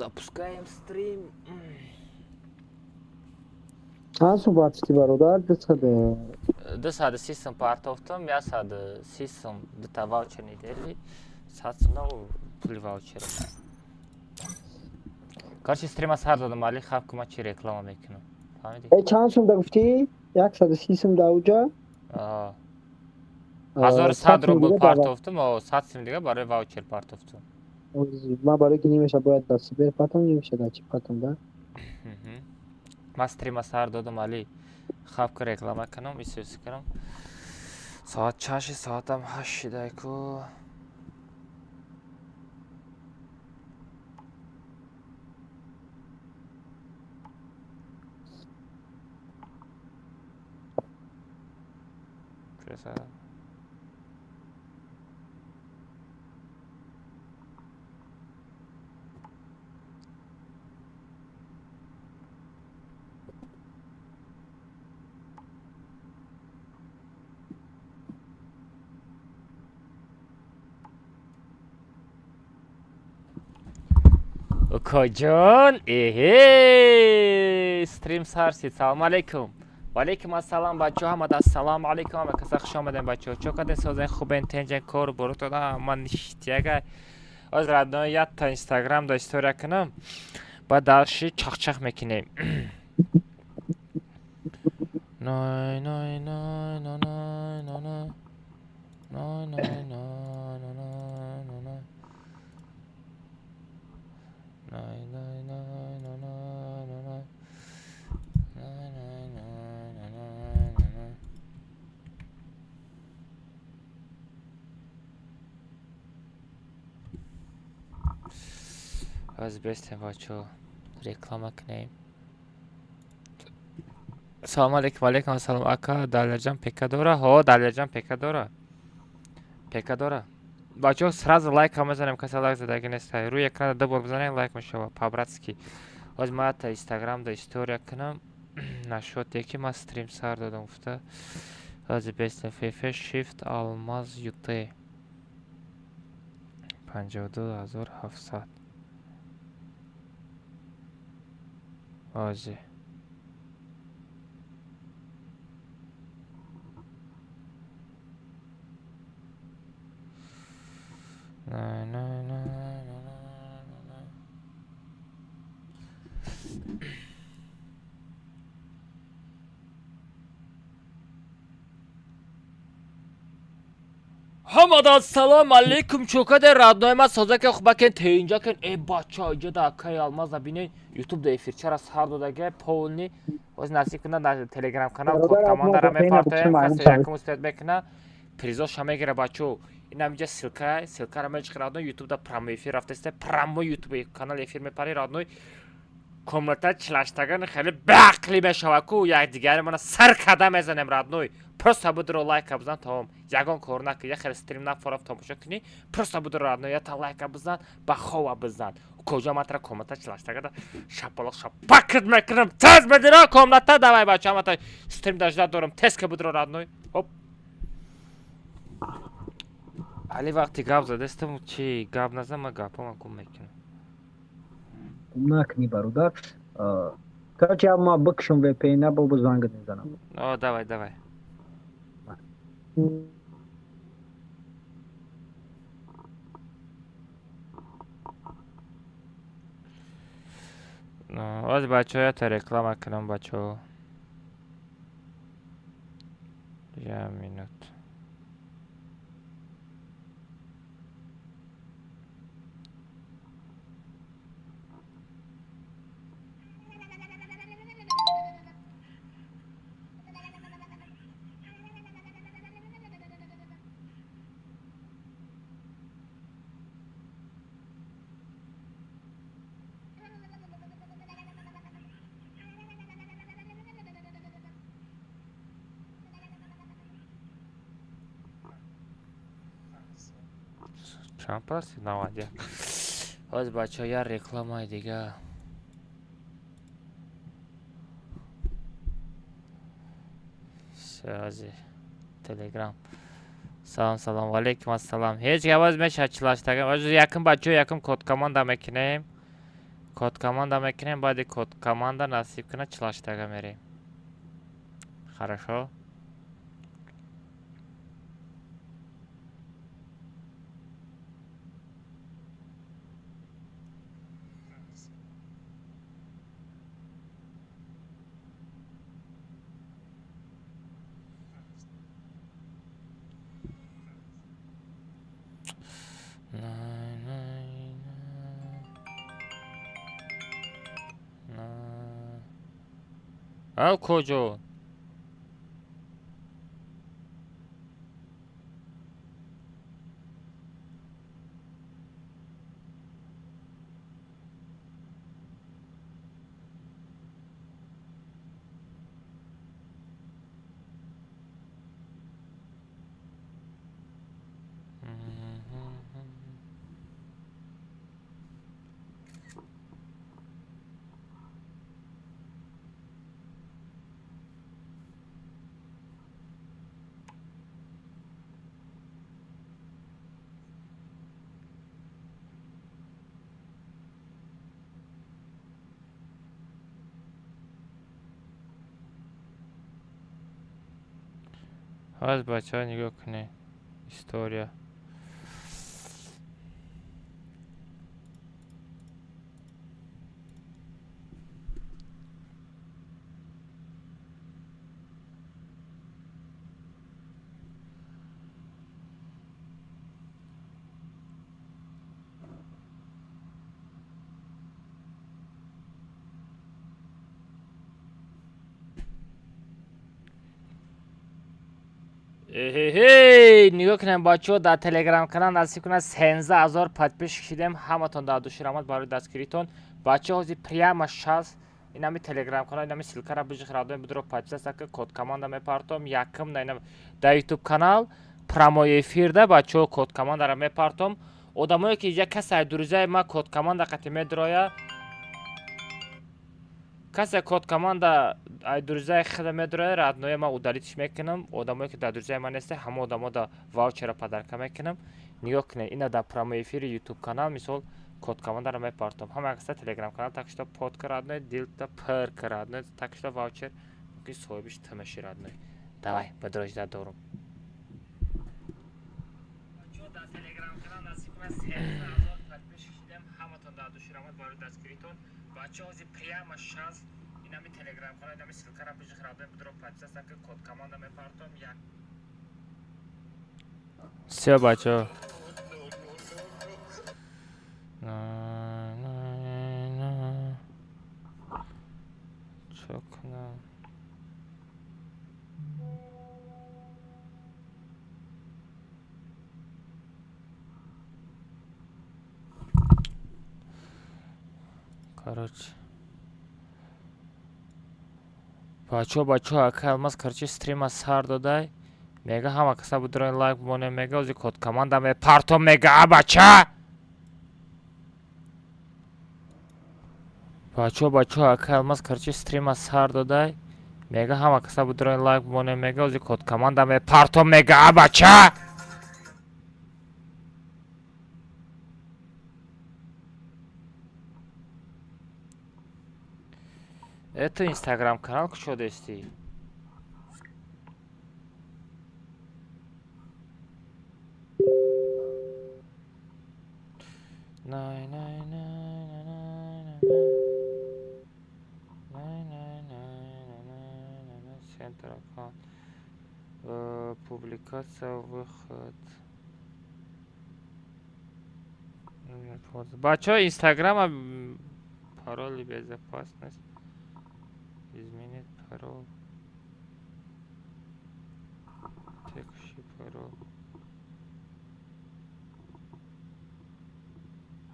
Запускаем стрим. Hansı batıştı var o da dışarıda. Досады систем партовтом, я сады систем дата ваучер недели. Садсым да у пули ваучер. Короче, стрима сардадым али хавку мачи реклама мекунам. Фаҳмидӣ? Чансум да гуфти? 130 да уҷа. 1100 ро бо دیگه партовтум, 100 сим дига барои ваучер партовтум. من برای که نیمشه باید دستی بیر پاتم نیمشه دا چی پاتم да. Ман стрима сар додам али хавка реклама канам, исёси канам. Соат чаши, соатам 8 шидайку. Пресса. Кайҷон, стрим сарсид. Салом алейкум. Ва алейкум ассалом бачаҳо, ҳамад ассалому алейкум. Ҳама каса хуш омадем бачаҳо. Чо кардем созен хубен тенҷен кор боротода ман ништияга. Оз радной ятта инстаграм да история кунам. Ба даши чахчах мекунем. Ной ной ной ной ной ной ной ной ной ной. Аз бестем бачо реклама кунем. Салом алейкум, алейкум ассалом. Ака Даляҷан пека дора? Ҳо, Даляҷан пека дора. Пека дора. Бачо сразу лайк мезанем, каса лайк задаги нест. Рӯи экран 2 бор бизанем, лайк мешава по-братски. Оз ма ҳатта инстаграм да история кунам. Нашод яки ма стрим сар додам гуфта. Аз бестем ФФ Shift Алмаз UT 52700. Ози. Nej, nej, nej, nej, nej. ҳамад ассалому алейкум. чӯкаде радной ма созаке хубакен теинҷакен бача иҷода акаи алмаза бинен ютуб да эфирчара сар додаге полни оз насиб кунда дар телеграм канал код командара мепартоем касе якум успет мекуна призоша мегира бачо. Инам инҷа силкара мечиқи радной ютуб да прамо эфир рафтасте прамо ютуб канал эфир мепари радной комната чилаштаган хеле бақли мешава ку якдигари мана сар када мезанем радной. Просто будро лайка бизан таом ягон кор наки я хеле стрим нафорав тамошо кунӣ. Просто будро радной я та лайка бизан ба хова бизан куҷо матра комната чилаштагада шапалақ шапакт мекунам тез бедира комната давай бача мата стрим дажда дорам тезка будро радной. Хоп али вақти гап задестам чи гап назам ма гапама кум мекунам. Накни бародар. Короче, я ма быкшым VPN бо бузангы незанам. О, давай, давай. Оз бачо я та реклама кунам бачо. Я минут. Шампас навадя. Оз бачо я реклама дига. Сази телеграм. Салом алейкум ассалом. Ҳеҷ гавоз мешад чилаштага. Яким бачо яким код команда мекунем. код команда мекунем, баъди код команда насиб кунад 40-тага мерем. Хорошо? کجا؟ Аз бача нигоҳ кунед. История. нигоҳ кунем бачаҳо, дар телеграм канал насиб кунад 13000 подписчик шидем. ҳаматон дар душирамад барои дастгиритон. бачаҳо ҳози прямо шас инами телеграм канал инами силкара бижих радои будро подписаца ки код команда мепартом якм на инам дар ютуб канал прямой эфирда бачаҳо код командара мепартом. одамое ки ҷа касай дурузаи ма код команда қати медроя касе код команда ай дурузаи хида медроя радноя ма удалитиш мекунам. одамое ки дар дурузаи ма несте ҳама одамо да ваучера падарка мекунам. нигоҳ кунед ина дар прямой эфири ютуб канал мисол код командара мепартом. ҳама якста телеграм канал так что подка радной дилта перка радной так что ваучер ки соҳибиш тимаши радной. давай бадрожда дорум. дар телеграм канал насиб кунад 13000 подписчик шидем. ҳаматон дар душирамад барои дастгиритон. бачаҳо ҳози прямо шас инами телеграм канал инами силкара бижих радои будро подписаца ки код команда мепартом як. все бачаҳо. чокна короче бачаҳо акалмас короче стрима сар додай мега ҳама каса будроин лайк бимонем мега ози код команда мепартом мега а бача бачаҳо акалмас короче стрима сар додай мега ҳама каса будроин лайк бимонем мега ози код команда мепартом мега а бача это инстаграм канал кучо дести. Центр аккаунт. Публикация, выход. Бачаҳо инстаграма пароли безопасность. Изменить пароль. Текущий пароль.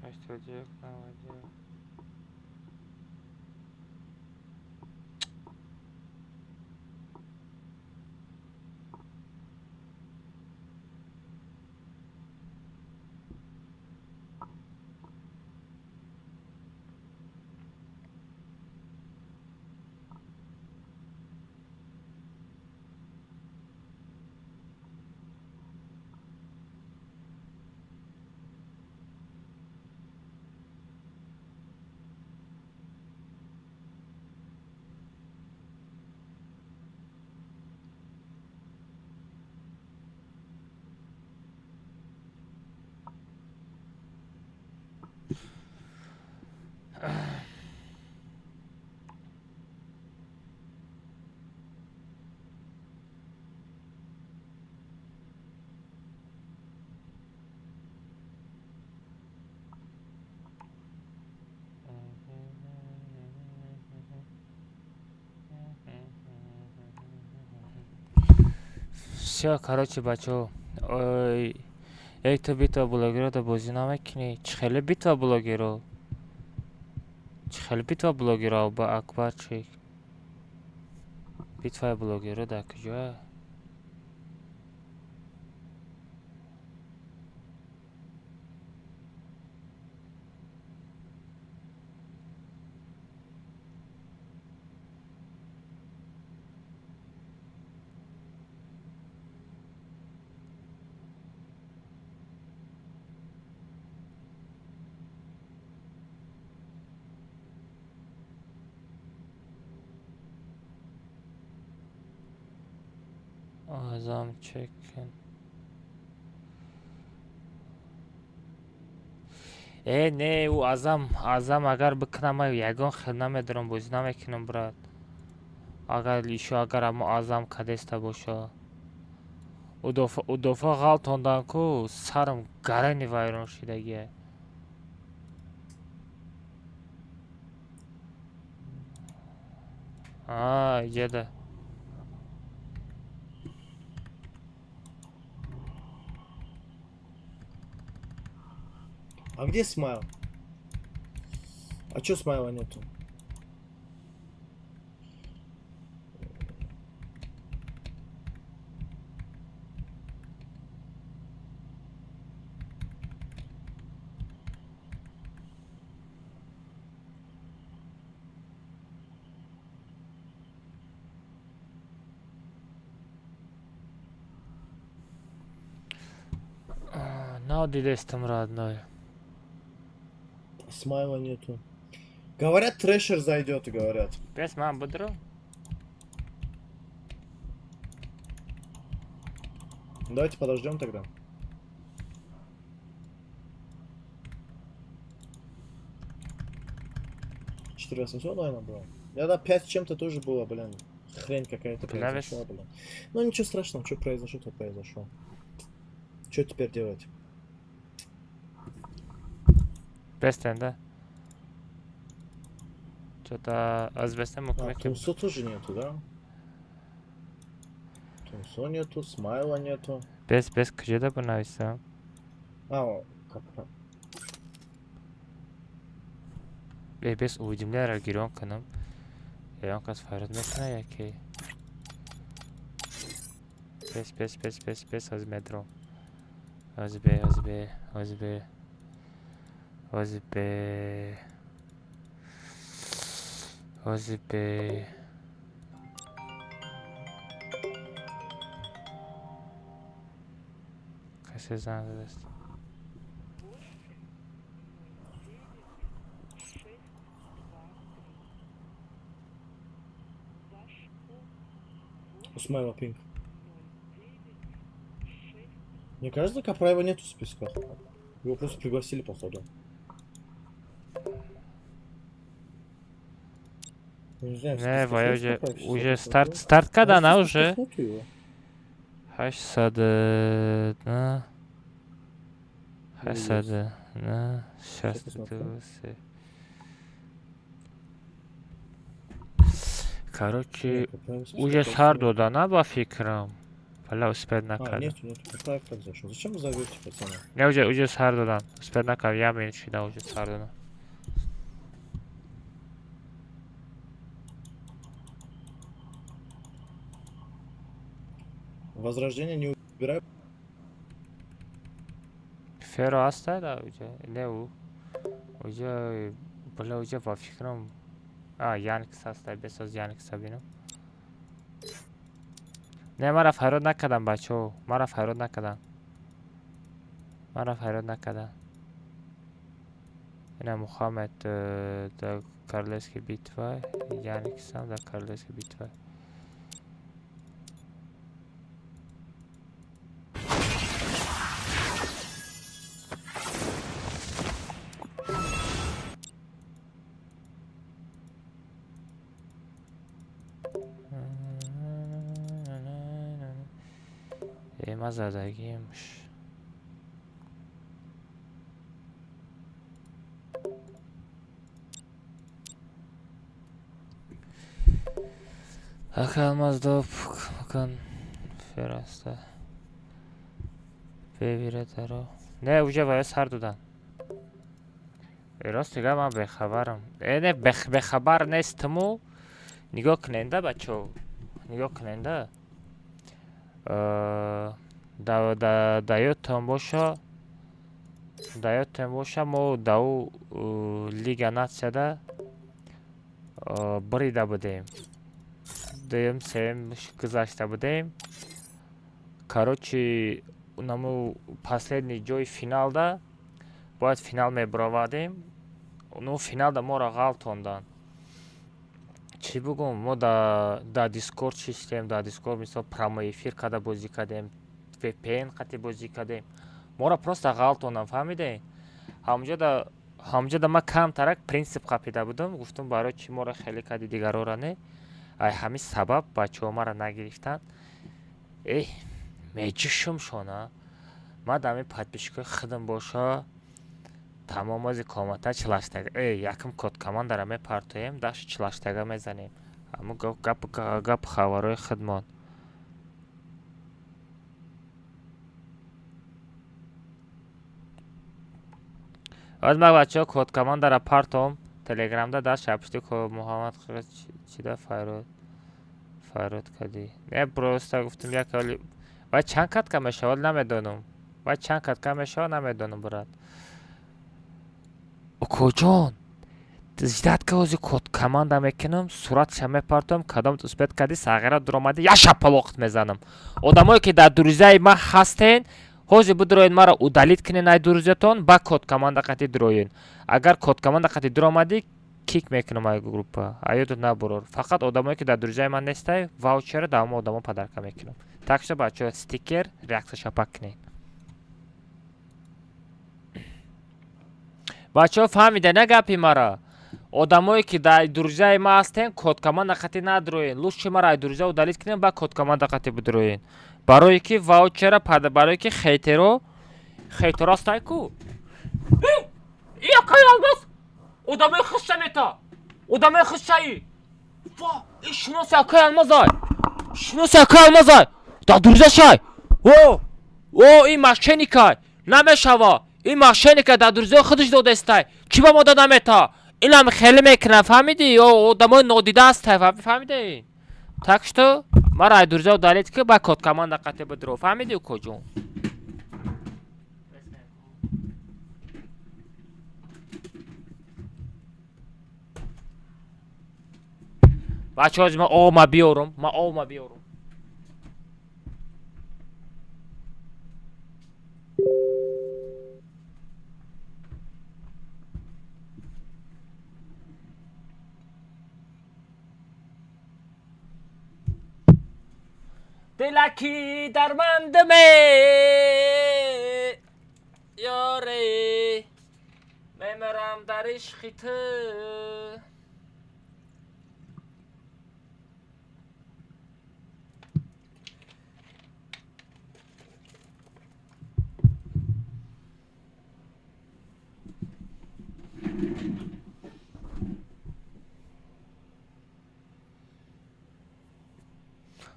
Hashtag наводил. Все, короче, бачо. Ой, як то битва блогера да бозӣ намекунӣ? Чӣ хеле битва блогеро? Чӣ хеле битва блогеро ба Акбар чӣ? Битваи блогеро дар куҷоя? Азам чекин. Не, ӯ азам агар бикунам, ягон хел намедонам, бозӣ намекунам, брат. Агар амо азам кадеста боша. Удафа ғалтондан ку сарам гарани вайрон шидагия. Иҷада. А где Смайл? А чё Смайла нету? Надидестам, родной. Смайла нету. Говорят, Трэшер зайдет, говорят. Пес ман будро? Давайте подождем тогда. Четыре 800, наверное, было. Я да 5 с чем-то тоже было, блин. Хрень какая-то Блин. произошла, блин. Ну ничего страшного, что произошло, то произошло. Что теперь делать? Бестен, да? Что-то азбестен мукмеким. Тунсо тоже нету, да? Тунсо нету, Смайла нету. Без куҷода бинависам. Как-то. Без увидимлияро гирён кунам. Он кас фарод мекуна яке. Без аз метро. Озбе. Касе зан задаст. У Смайла пинг. Мне кажется, Капраева нету в списках. Его просто пригласили, походу. Не знаю, в Не, списках вая есть Капраев, уже что-то старт когда такое? на В списках уже? нету его. 800 Сейчас посмотрю. Короче, Капраев в списках уже точно сар нет. додана ба фикрам. Вале успед накарда. Нету. Капраев как зашел? Зачем вы зовете, пацаны? Не, уже сар додан. Успед накарда. Я меньше, да, уже сар додан. Возрождение не убираю. Феро аста, да, уже. Не, уже, бля, уже ба фикрам. Янкс аста, без аз Янкс бинам. Не, мара фарод накардам, бачо. Мара фарод накардам. Ина Мухаммед да Королевской битве. Янкс сам да Королевской битве. همه زدگیمش. Akılmaz da bakın Ferasta ببیره درو نه اوجه باید هر دودن راست دیگه من بخبرم نه بخبر نیستمو نگاه کننده بچه نگاه کننده دایوتم باشه ما دو لیگ ناتسیادا بریده بودیم دویم سیم گذاشته بودیم короче наму последний ҷои финалда бояд финал мебаровардем ну финалда моро ғалтонданд чӣ бугум мо да дискорд шистем да дискорд мисол промоэфир карда бозӣ кардем vpn қати бозӣ кардем моро просто ғалтонданд фаҳмидем ҳамҷода ман камтарак принцип қапида будам гуфтам барои чӣ моро хеле карди дигарора не ай ҳамин сабаб бачаҳо маро нагирифтанд меҷӯшум шона ма дами подписчикои худам боша тамом ози комата чилаштага якм код командара мепартоем дашт чилаштага мезанем ҳамун гап хабарои худмон оз ма бачаҳо код командара партом телеграмда даст шапишти муҳаммад чида файрод кади не просто гуфтам як ҳоли вай чанд катка мешавад намедонам вай чанд катка мешавад намедонам брат окоҷон ждатка ози код команда мекунам суратша мепартам кадом успет кади сағира дуромади я шапалоқт мезанам одамое ки дар дуризаи ма ҳастен ҳозир бидуроен маро удалит кунен ай дуризатон ба код команда қати дуроен агар код команда қати дуромади кик мекунам ай группа аёдот набурор фақат одамое ки дар дуризаи ман нестай ваучера да ҳама одамо падарка мекунам так что бачаҳо стикер реакция шапак кунед бачаҳо фаҳмида на гапи маро одамое ки дар дуризаи ма ҳастен код команда қати надуроен лучше маро ай дуриза удалит кунен ба код команда қати бидуроен барое ки ваучера барое ки хейтороастай ку якай алмаз одамои хусса мета одамои хуссаи шуноси акай алмазай шуноси акай алмазай дар дуризашай ин мошенникай намешава ин мошенникай дар дуризаи худаш додастай чӣ ба мо дода мета инам хеле мекунам фаҳмидӣ одамои нодида ҳастай фаҳмидӣ так что маро ай дуриза удалит ки ба код команда қате бидуро фаҳмидӣ коҷон бачаҳо ма ома биёрам دلکی درمندمه یاره میمرم در عشق تو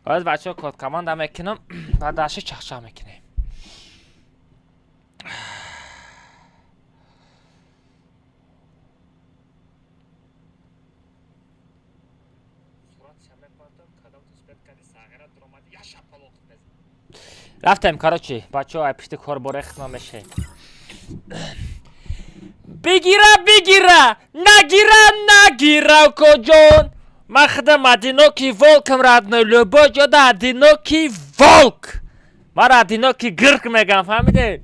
باید بچه ها کد کمانده میکنم و داشته چخچه میکنیم رفتیم کاروچی بچه ها پشت کار برخت ما میشه بگیره نگیره کجون مخدم одинокий волком родной любовь да одинокий волк мара одинокий гирк мегам фаҳмиде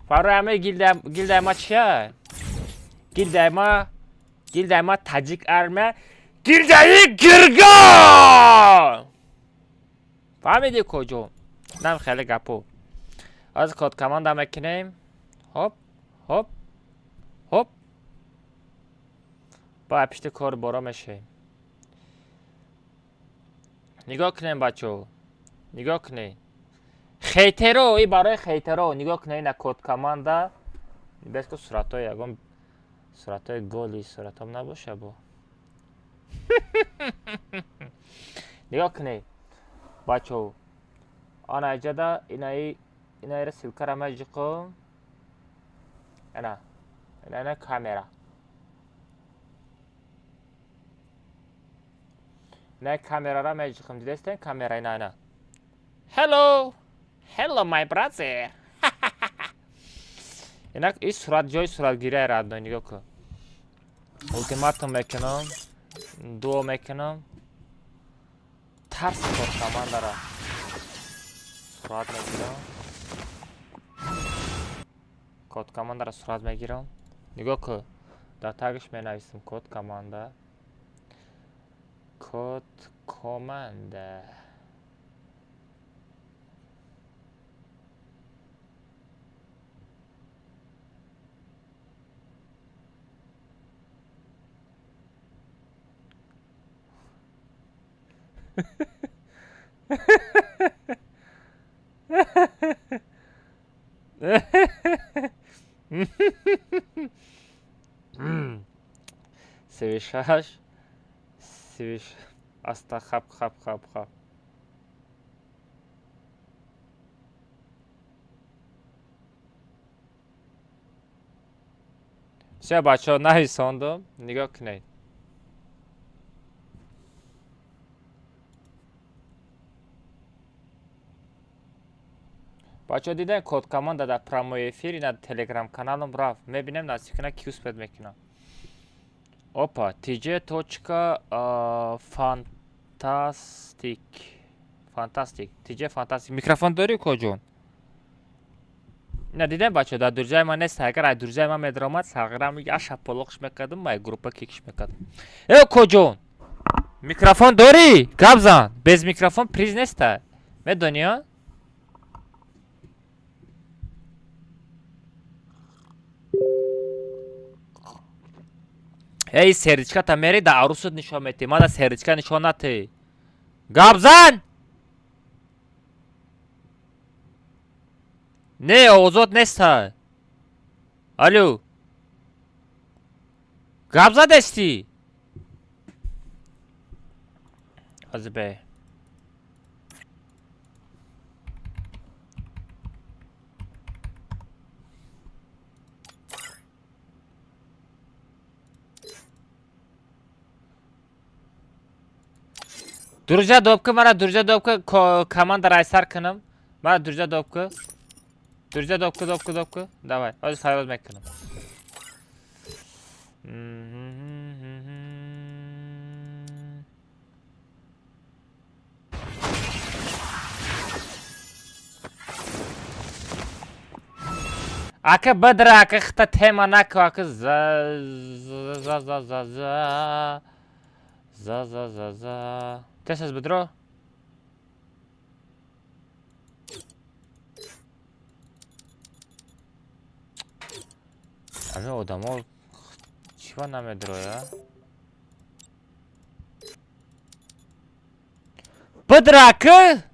фараме гилдай ма чия гилдай ма таҷик армия гилдаи гиргон фаҳмиди куҷо нам хеле гапо аз код команда мекунем ҳоп ба пишти кор боро мешавем نگاه کنین بچه ها نگاه کنین хейтеро и барои хейтеро нигоҳ кунед на код команда беско суратҳои ягон суратҳои голи суратам набоша бо нигоҳ кунед бачаҳо анаҷада инаира силкара маҷиқо ана камера ина камерара маҷиқам дидастен камера ина hello my brother инак ин сурат ҷои суратгирии радной нигоҳ кун ултиматум мекунам дуо мекунам тарси код командара сурат мегирам код командара сурат мегирам нигоҳ кун дар тагиш менависам код команда код команда севишаш аста хаб все бачаҳо нависондум нигоҳ кунед бачаҳо дидан код команда дар прямой эфир ина телеграм каналам рафт мебинем насикина кюспед мекунам опа tj фантастик tj фантастик микрофон дори коҷон ина дидан бачаҳо дар дурҷаи ман нест агар ай дурҷаи ман медаромад сағирам ашаполоқш мекардам май группа кикиш мекардам коҷон микрофон дорӣ гап зан без микрофон приз неста медонӣ эй сердичката мери да арусут нишон метӣ мада сердичка нишон натӣ гап зан не овозот неста алё гап задастӣ азбе дурҷа добка мана дурҷа добка команда райсар кунам мана дурҷа добка давай ҳозир фароз мекунам ака бадра ака хита тема наку ака за тесас бидро ами одамо чива намедроя бадрака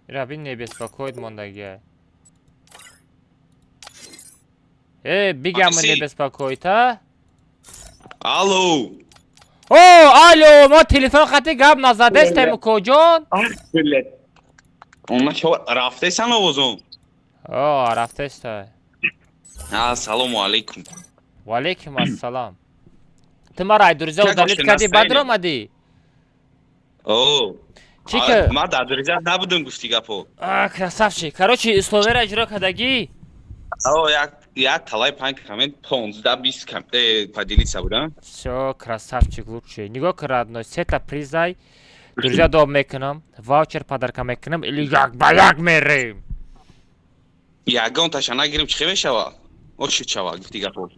рабин не беспокоит мондагия бигам не беспокоит а Алло. алло мо телефон хати гап назадестем коҷон Онна шо рафтесан овозон. рафтеста Ассалому алейкум. ва алейкум ассалом ту мара ай дурҷа удалит кардӣ бадр омадӣ чӣ ка Ма дар дурҷа набудам гуфти гапо. красавчик короче словера иҷро кардагӣ як талай 5 комент 15-20 поделиться будам. Всё, красавчик лучший. Нигоҳ кун родной, сета призай. Дурҷа доб мекунам, ваучер подарка мекунам или як ба як мерем. Ягон таша нагирим чӣ мешава? Оши чава гуфти гапо.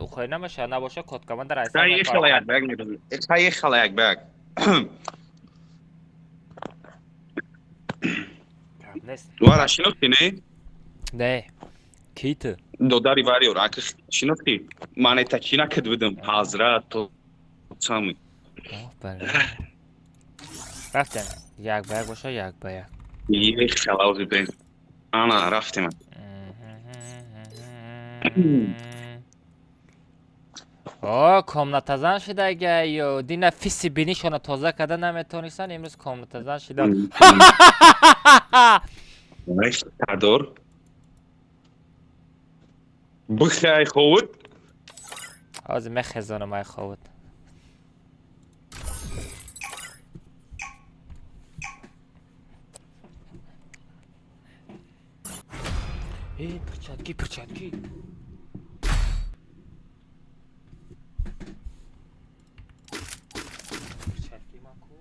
Ухой намеша, набоша код команда райса. Поехала як баг медонӣ. Поехала як баг. Вара шинохти не? Не. Киту. Додари вариор, ака шинохти? Ман эта чина кад будам ҳазрат то сами. بله رفتم یک به یک باشه یک به یک یک خلاص بین آنا رفتیم کامنت زن شده اگه یا دینا فیسی بینیشون تازه کده نمیتونستن امروز کامنت زن شده تدور بخیر خود از مخزانم ای خود perçatki perçatki perçatki mako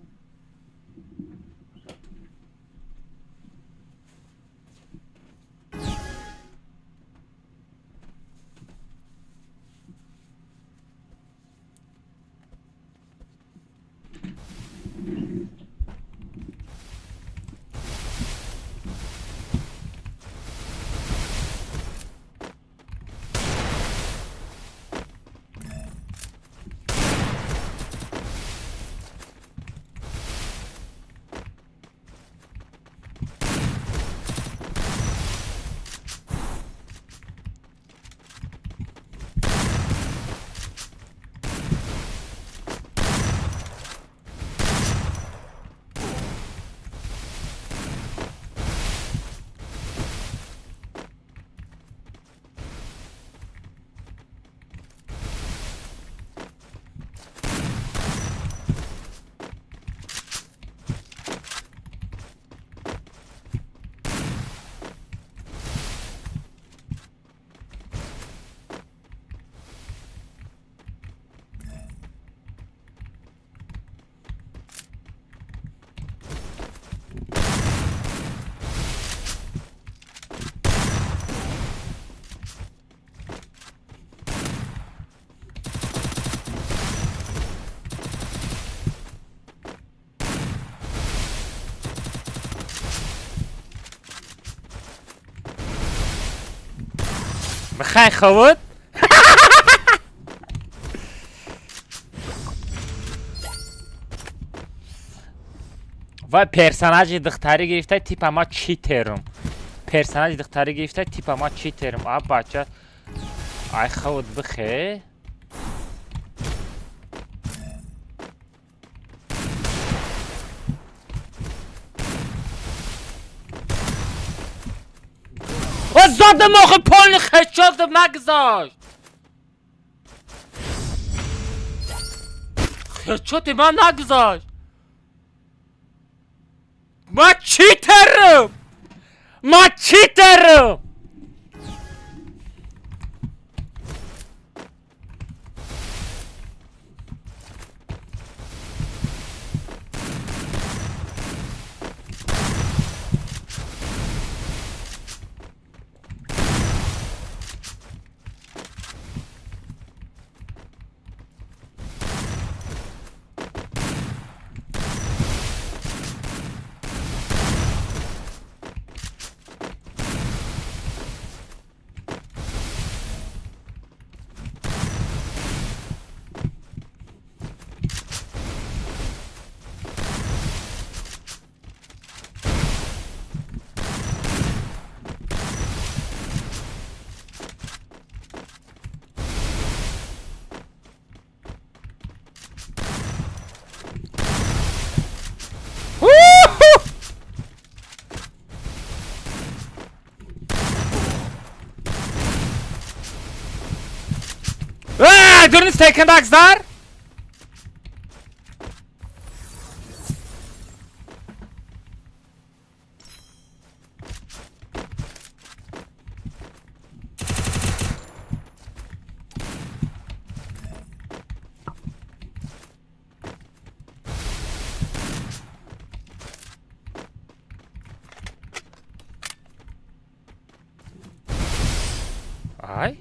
بخیر خود و پرسناج دختری گرفته تیپ ما چیترم پرسناج دختری گرفته تیپ ما چیترم آب بچه ای خود بخیر و زاده موقع پالنی خشاز نگذاشت خشات من نگذاشت ما چیترم ما چیترم Gördünüz Taken Dogs'lar? Ay.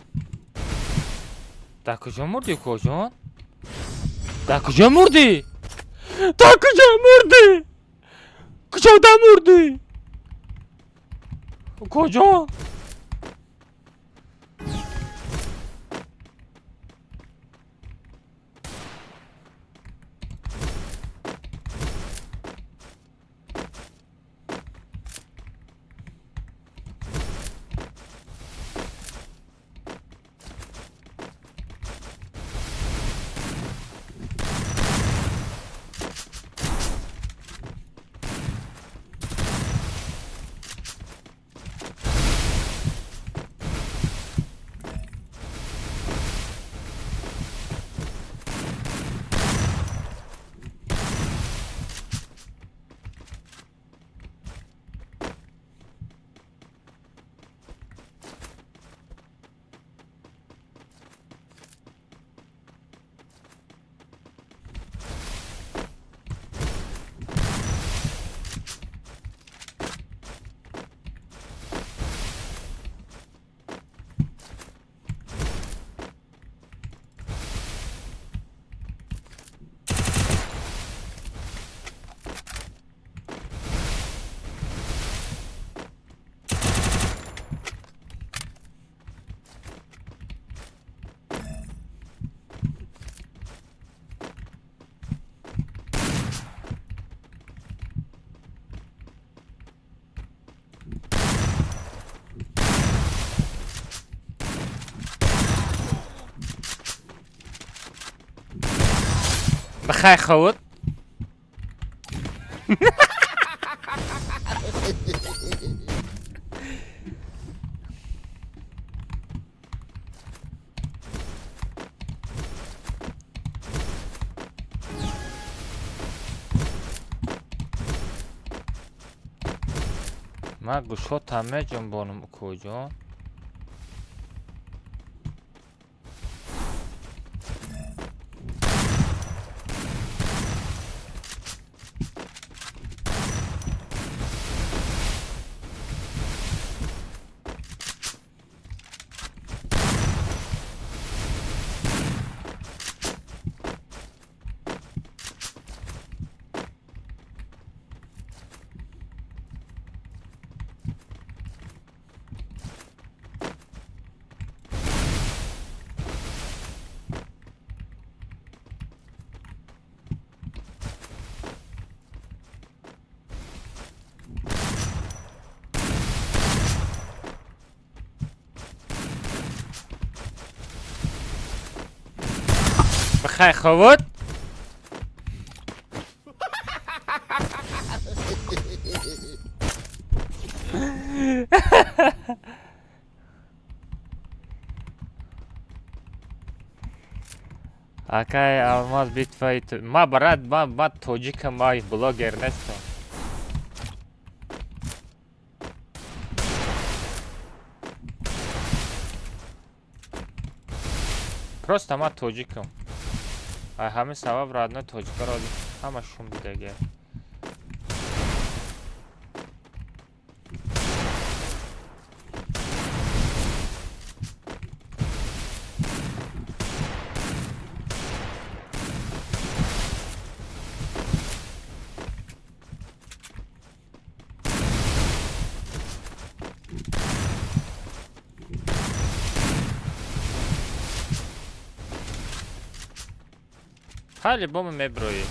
در کجا مردی کجا؟ در کجا مردی؟ در کجا مردی؟ کجا مردی؟ کجا؟ بخیر خود من گوشات همه جنبانم کجا بخیر خود Акай алмаз битваи ма брат ма тоҷикам ма блогер нестам просто ма тоҷикам ай ҳамин сабаб родной тоҷикаро ҳамашум дидага по-любому меброи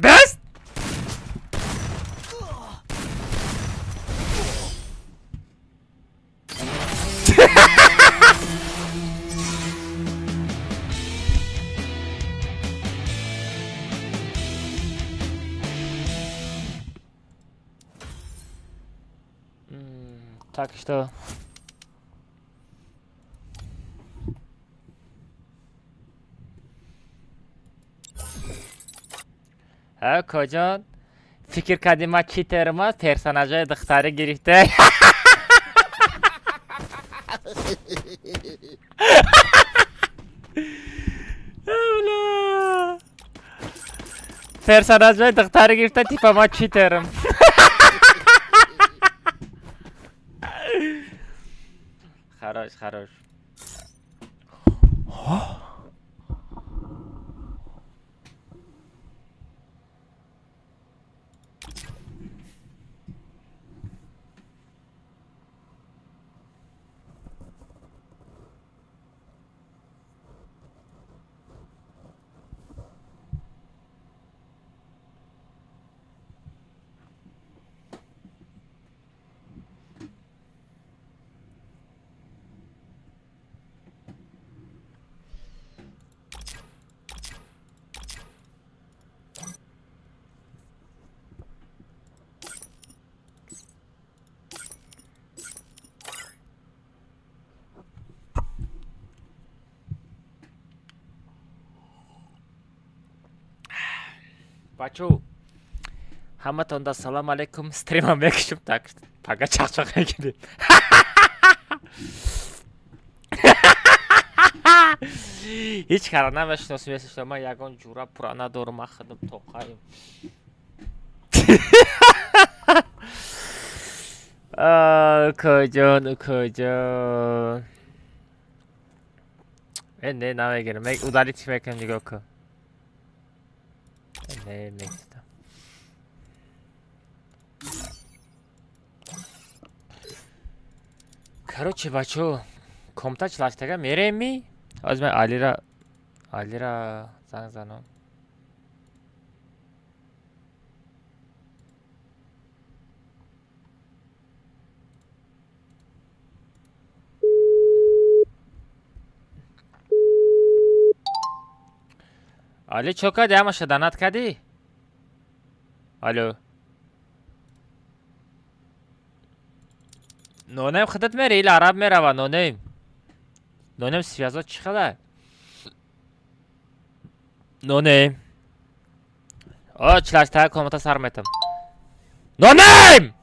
بس Так что کجا فکر کردی ما چیترم است پرسوناژهای دختری گرفته پرسوناژهای دختری گرفته تیپا ما چیترم خراش بچو Hammaton da salom alaykum. Streamam bekishim tak. Paga chaqchaq ekan. Hech qarana va shunisi man yagon jura pura nadorim axidim to'qayim. Ukajon, ukajon. Endi nima kerak? Удалить ekan diga uka. Next. Короче, бачо, комта члаштага мереми? Аз мен Алира занг занам. Али чока дямаша данат кади? Алло. نونم خدت میره ایل عرب میره و نونم سیازات چی خده؟ نونم چلاش تاک کامتا سر میتم نونم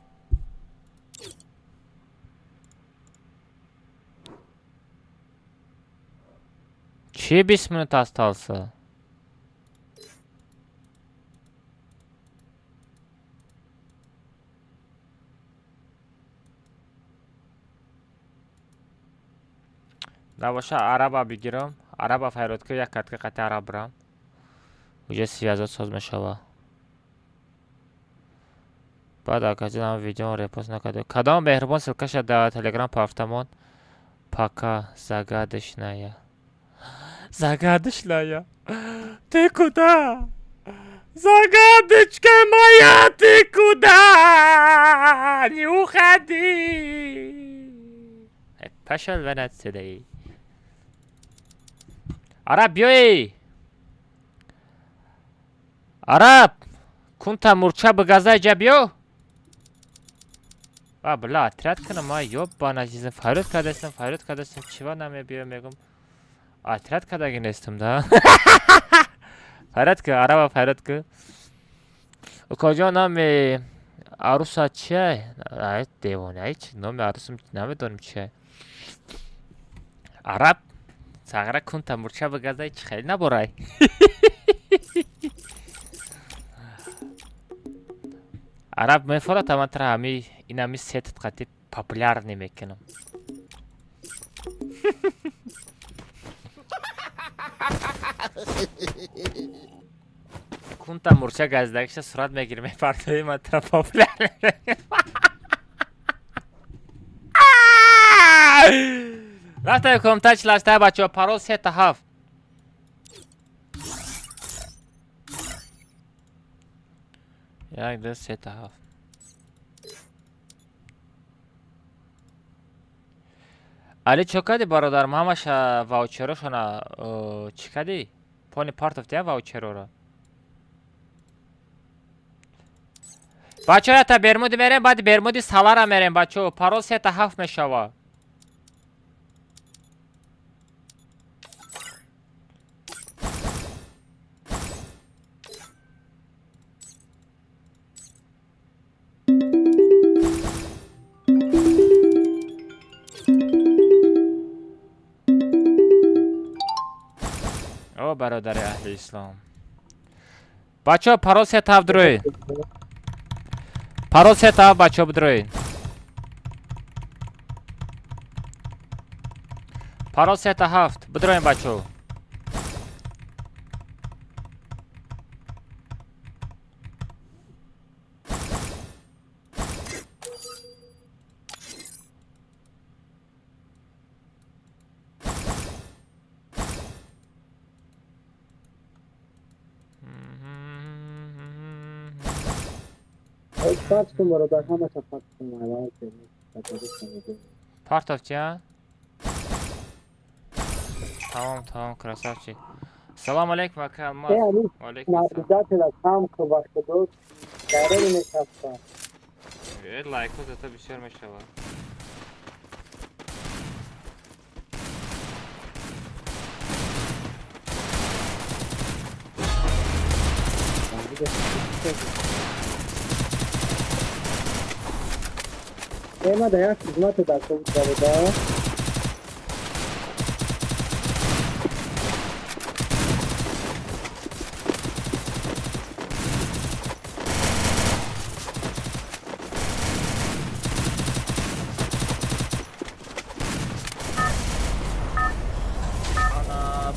چی 20 minut hasta olsa? نباشه عربا بگیرم عربا فیرود که یک کتک قطع عرب برم وجه سیازات ساز میشوه بعد اکاجه هم ویدیو ریپوست نکده کدام مهربان سلکش در تلگرام پافتمون پاکا زگادش نیا ти куда? Загадочка моя, ты куда? Не уходи. Пошел вон отсюда. Араб, бей! Араб! Кунта мурча бгазай жабио? бля, отряд کنم ما ёбана чиза фарид кадастам чива намебиё мегум отряд кадаги нестам да фарид ка араба фарид ка ukоҷон нами аруса чиай ай девона ай номи арусам намедоним чиай араб сагра кунта мурча бгазай чи хеле наборай араб мефора таматра ами инами сетт қати популярный мекунам кунта мурча газдагиша сурат мегирам мефардои матра популярный рафтаи комтач лашта бачаҳо парол 3-7 як ду 3-7 али чо кади бародарам ҳамаша ваучерошона чӣ кади пони партофтия ваучероро бачаҳо ята бермуди мерем баъди бермуди салара мерем бачаҳо парол 3-7 мешава о бародари аҳли ислом бачаҳо парол 3-7 дурӯед парол 3-7 бачаҳо бидурӯед парол 3-7 бидурӯед бачаҳо партовча тамом красавчик салом алейкум ака алмаз алейкум лайку зато бисёр мешавад ما در یک خدمت دست بوده.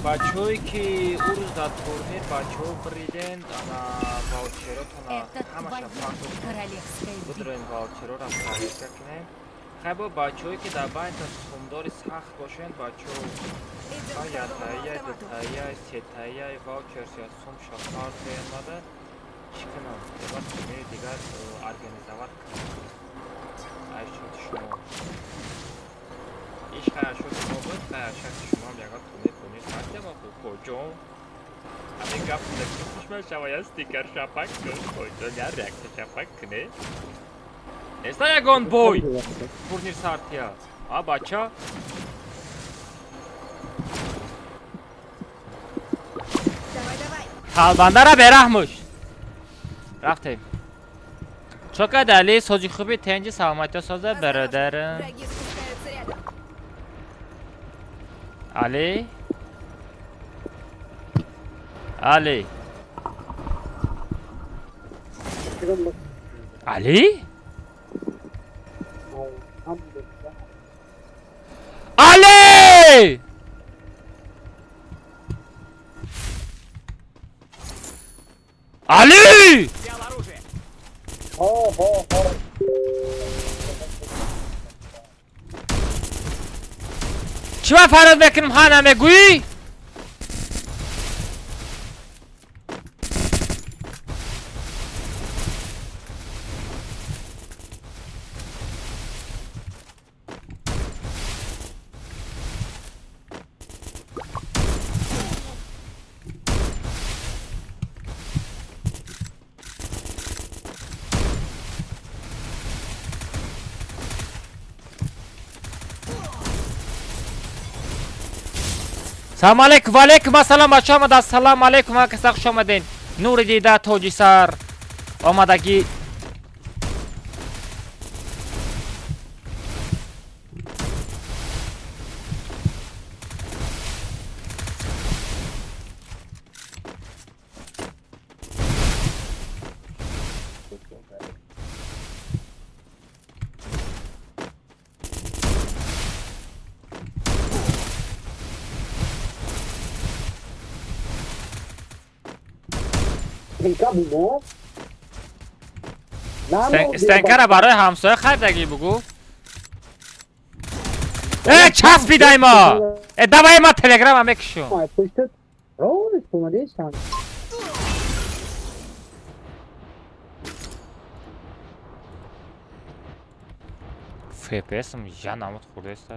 بچه‌هایی که او روز در تورنیر بچه‌ها بریدند واوچراتون همش پخش بدرین واوچرا را تعریف کنیم. خب بچه‌هایی که در بین سومدار سخت باشند بچه‌ها یا تایه دو تایه سه تایه واوچرس یا سوم شکار بیامده چکنم دیگر تورنیر دیگر ارگانیزوار کنم. ای شد شما ایش خیلی شد شما بود خیلی شد شما هم یکا تورنیر کنید خرده ما خوب کجا همین گفت نکنیش من شما یا ستیکر شپک کن کجا یا ریکت شپک کنه نیستا یکان بوی تورنیر سارتیا بچه خالبنده را برحموش رفتیم چوکا دلی سوزی خوبی تنجی سلامتی سازه برادرم علی علی علی علی علی چی باید فراد بکنم خانم گویی؟ سلام علیکم و علیکم السلام بچه آمد السلام علیکم ها کسا خوش آمدین نور دیده توجی سر آمدگی استنکر برای همسایه خریدگی بگو چسبیدای ما دوای ما تلگرام هم بکشون FPS هم یا نامت خورده است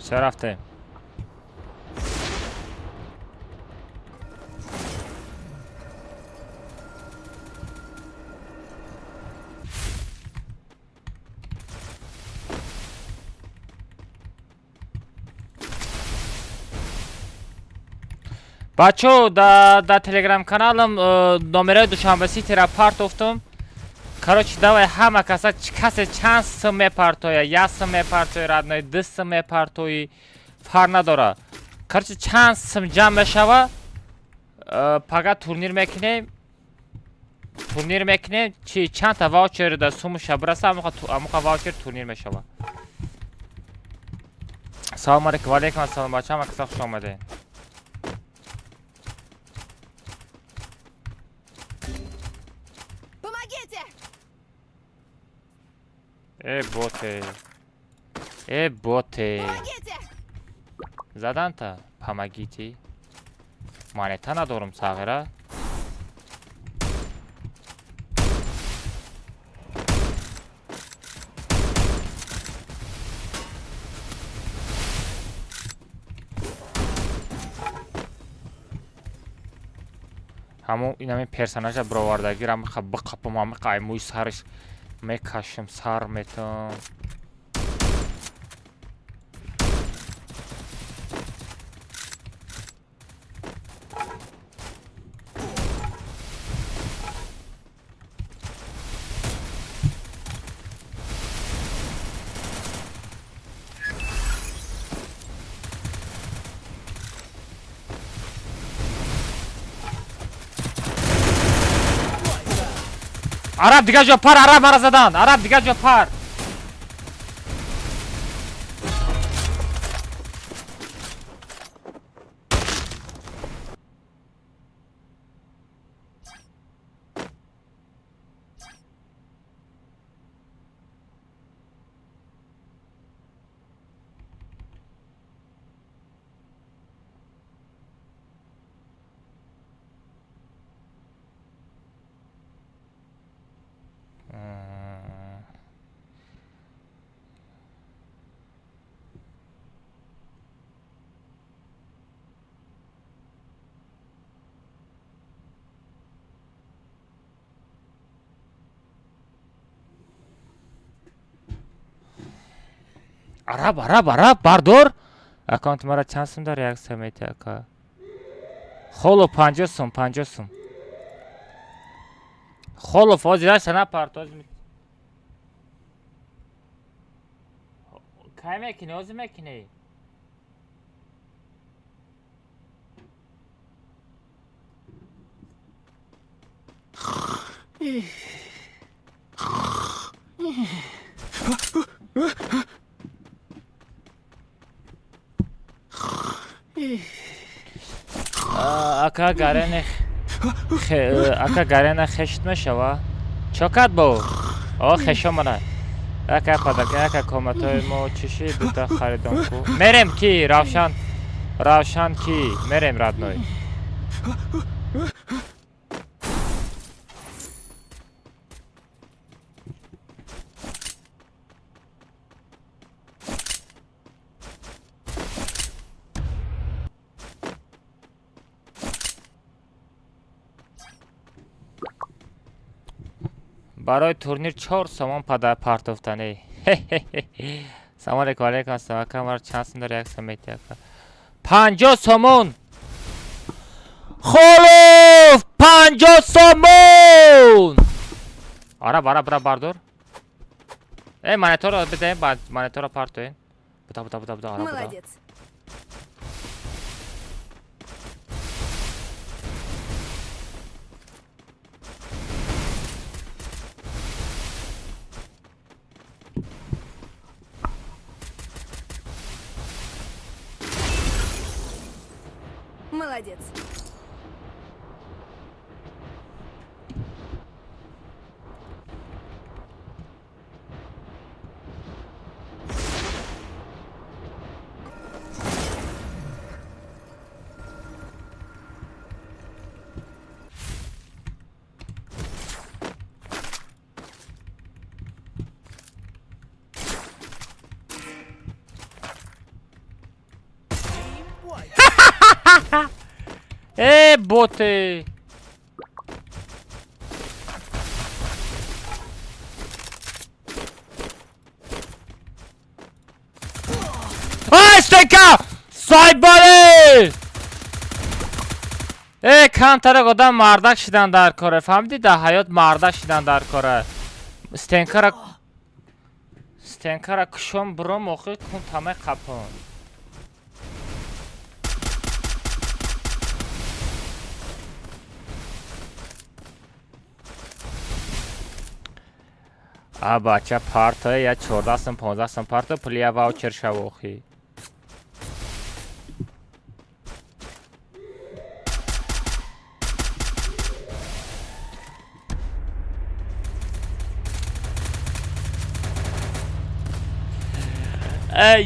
چه رفته؟ بچه در تلگرام کانالم نمره دوشنبه‌سی تراپارت افتم. Короче, давай همه کسی چند سم میپرتویه، یک سم میپرتویه رادنای، 2 سم میپرتویی، فرق نداره. Короче چند سم جمع بشوه فقط تورنیر میکنیم چی چند تا واوچر در سومش برسه اموقع واوچر تورنیر میشوه. سلام علیکم. و علیکم السلام بچه همه کسا خوش آمده. ای بوته زدن تا پامگیتی مانیتا ندارم ساغره. همون این همین پرسناج براوردگی را میخواه بقپم همه قایموی سرش میکشم سر میتون. عرب دیگه جا پر، عرب مرا زدن، عرب دیگه جا پر. عرب بردار. اکانت مرا چند سوم داره؟ یک سمیتی اکا خلو 50 سوم خلو فوزیدش نه پرتاز می کای میکنی؟ اوزی میکنی؟ اکا گرنه خشت میشوه چاکت با آه خشم منه اکا پدرکن اکا کامتای ما چشی دوتا خریدم کو میرم کی روشن کی میرم رادنوی. برای تورنیر 4 سامان پارت افتنه. سلام علیکم. علیکم السلام. کامر چند سوم داره؟ یک سمیتی اکا 50 سامان خلوف 50 سامان. آره برا بردار. ای مانیتور رو بده بعد مانیتور رو پارت این بودا آره بودا. Молодец. боты. стенка! Сайбали! камтара одам мардак шидан дар коре. Фаҳмиди дар ҳаёт мардак шидан дар коре. Стенкара кушон буром охи кун тамай қапон. бача парто я 14 15 парто плия ваучер шавохи.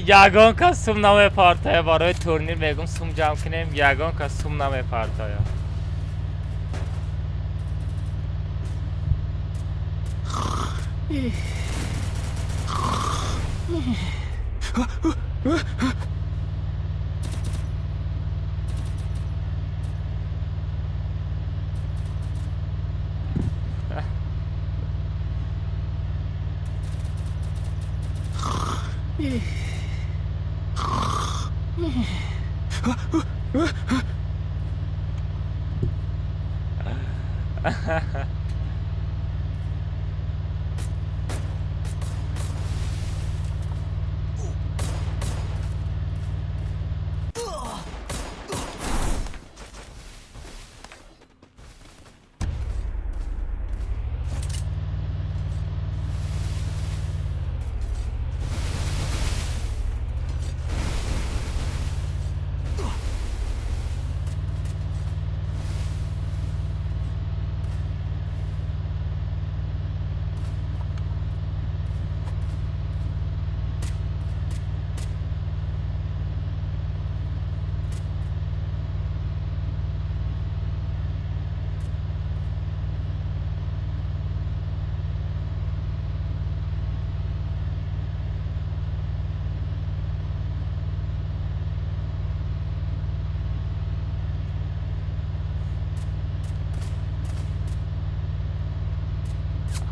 ягон кас сум намепартоя барои турнир мегум сум ҷамъ кунем. Ягон кас сум намепартоя.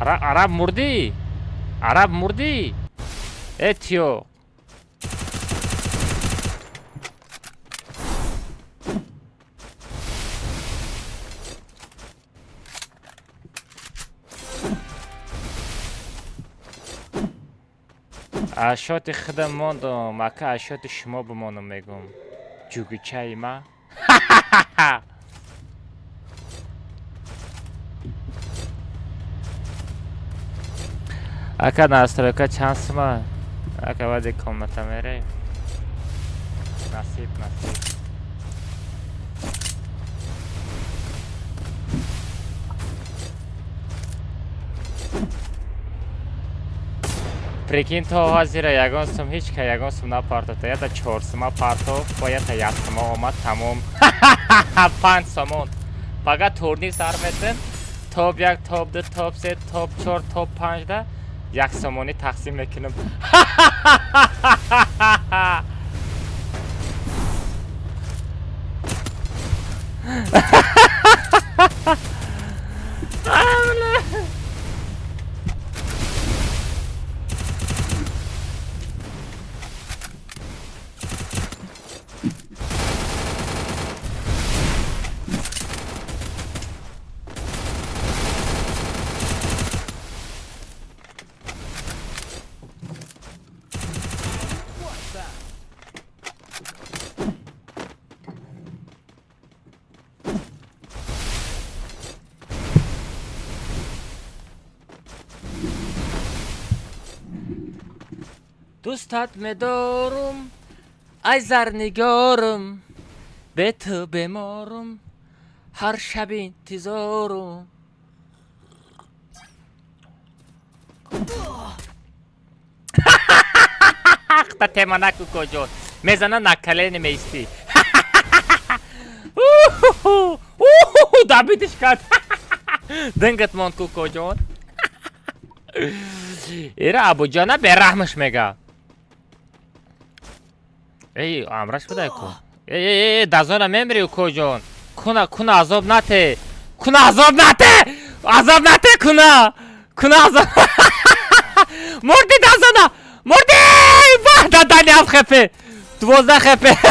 عرب مردی. عرب مردی. اتیو. اشات خودم ماندم مکه اشات شما بمانم میگم جوگی چای ما اکا настройка чансма ака вади комната мере насиб прикинь то ҳозира ягон сум ҳеч ка ягон сум напарто то яда 4 сума парто бояд та 1 сума омад тамом 5 сомон фақат турнир сар метем топ 1 топ 2 топ 3 топ 4 топ 5 да 1 сомони тақсим мекунам دوستت می‌دارم ای زرنگارم به تو بمارم هر شب انتظارم تا تمنا کوکو میزنه نکله نمیستی دابیدش کرد دنگت مان کوکو جان ایره ابو جانه به رحمش میگه ای امرش بده کو دازانا ممری کجون کنا عذاب نته کنا عذاب نته عذاب نته کنا عذاب مردی دازانا مردی واه دادانی 7 خپه 12 خپه 7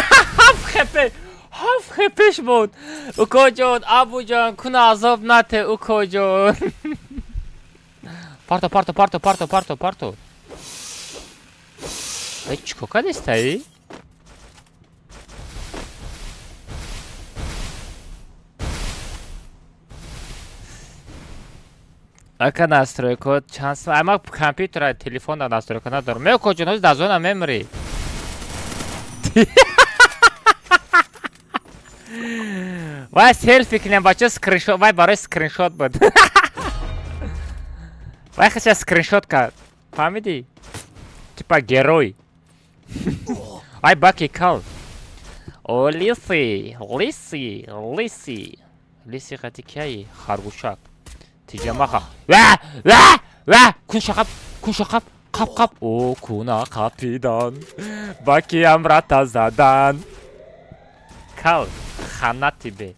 خپه 7 خپش بود اوکو جون ابو جان کنا عذاب نته اوکو جون پارتو ای چیکار دستی Ака настройка шанс. Ама компьютер, телефон настройка надо. Meu continuamos da zona memory. Vai selfie que nem bate screenshot, vai barra screenshot bud. Vai хотя screenshot ка. Памяти. Типа герой. Ай баки кал. О лиси, лиси хатикай харгушак. Tijamaha. Ve! Kun şakap. Kap. O kuna kapidan. Baki amratazadan. Kal. Hanati be.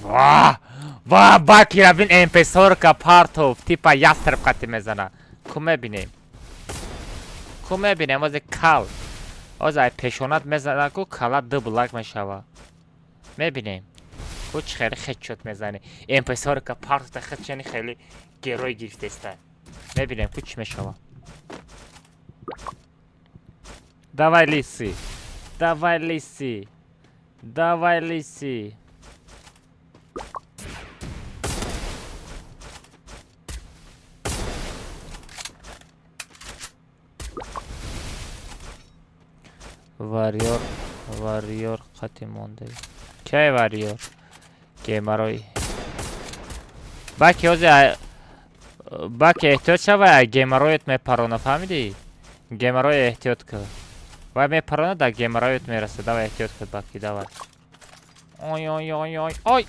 Vah! Baki rabin empesorka partov. Tipa yastreb kati mezana. Kume bineyim. Come bine, az egy kal. Az egy peshonat mezana ko kala dıblak meşava. Mebineyim. Kuch kheli khechot mezane. Empesorka parta khecheni kheli geroy giftesta. Mebineyim kuch meşava. Давай лиси. Warrior qati monde. Kay warrior? Gemaroy. Baki ehtiyot shava gemaroyet me parona fahmidi? Gemaroy ehtiyot kıl. Vay me parona da gemaroyet merasa. Davay ehtiyot kıl baki davay. Oy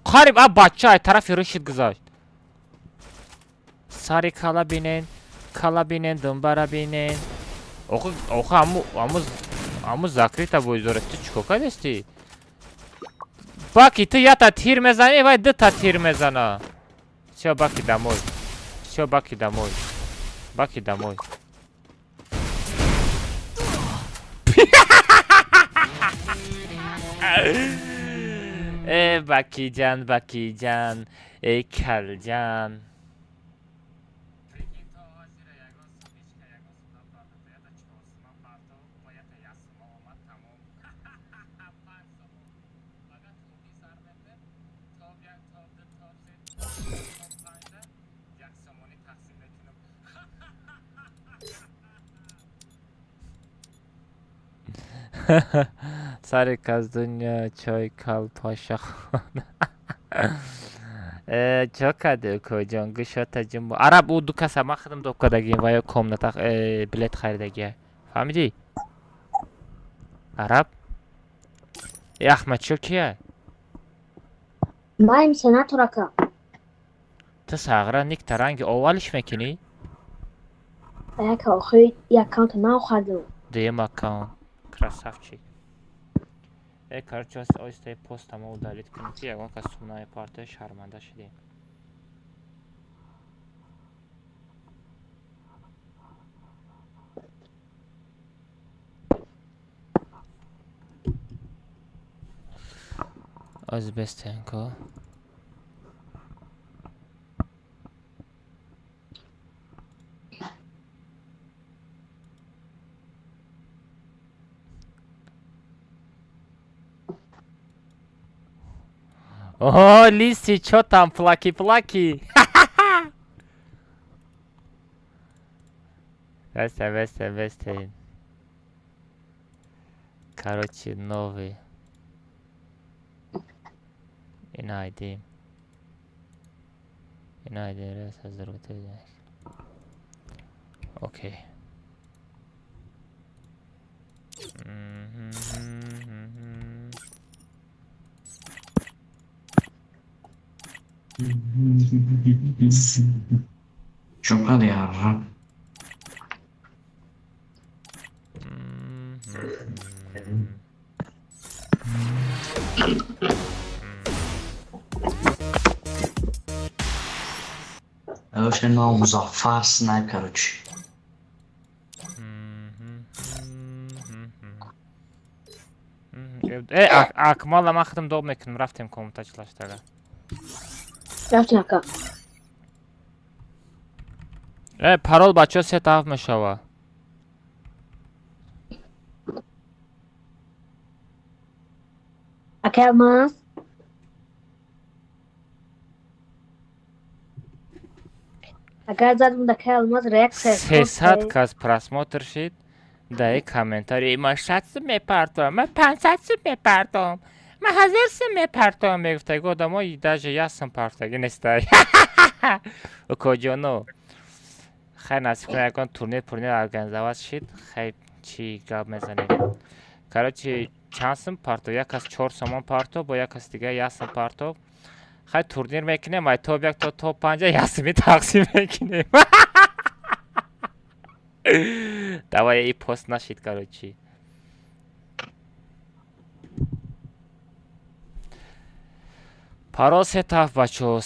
qarib bachcha taraf yurishid guzasht. Sari kala binen dumbara binen. Oku amu zakryta bu izoreti çikoka desti. Baki ty ja ta tir mezane vai dy ta tir mezana. Все, Баки домой. Баки домой. Бакиджан. Ey Kalcan. Sari Kazdunya Çay Kal Paşa. Çok adı kocan gışatacım bu. Arab udu kasa makdım dokadagi vaya komnata bilet xaridagi. Famidi? Arab? Ahmet çok ya. Maim senator aka. Ты сагра ник таранги овалиш мекини? Aka oxuy yakant na oxadım. Дем аккаунт. Красавчик. Короче, остается пост там удалить. Я вам кастомная партия шарманда шли. Азбестенко. О, Лиси, чё там, плаки-плаки? Весте. Короче, новый. Инайди, раз разработать. Окей. Çok yarram. Już no Muzaffar Sniper, короче. Акмал ما ختم دوم نکنم رفتیم کومتاچ لاشتاگا رفتیم اکا. پارول بچه سه طرف مشوا اکا الماس. اگر زدم دکه الماس ریکس هست. 300 کس просмотр شید دای کامنتاری ما 600 میپرتم ما 500 میپرتم ما 1000 میپرتم میگفته گفتم ما даже я сам партаги нестай у кожано خیلی نصیب کنه یکان تورنیر ارگانیزovat شید خیلی چی گپ میزنیم короче چند سم پارتو یک از 4 سومون پارتو با یک از دیگه 1 سم پارتو خیلی تورنیر میکنیم ما توپ یک تا توپ 5 یاسمی تقسیم میکنیم давай ای پست نشید короче парол сетав бачо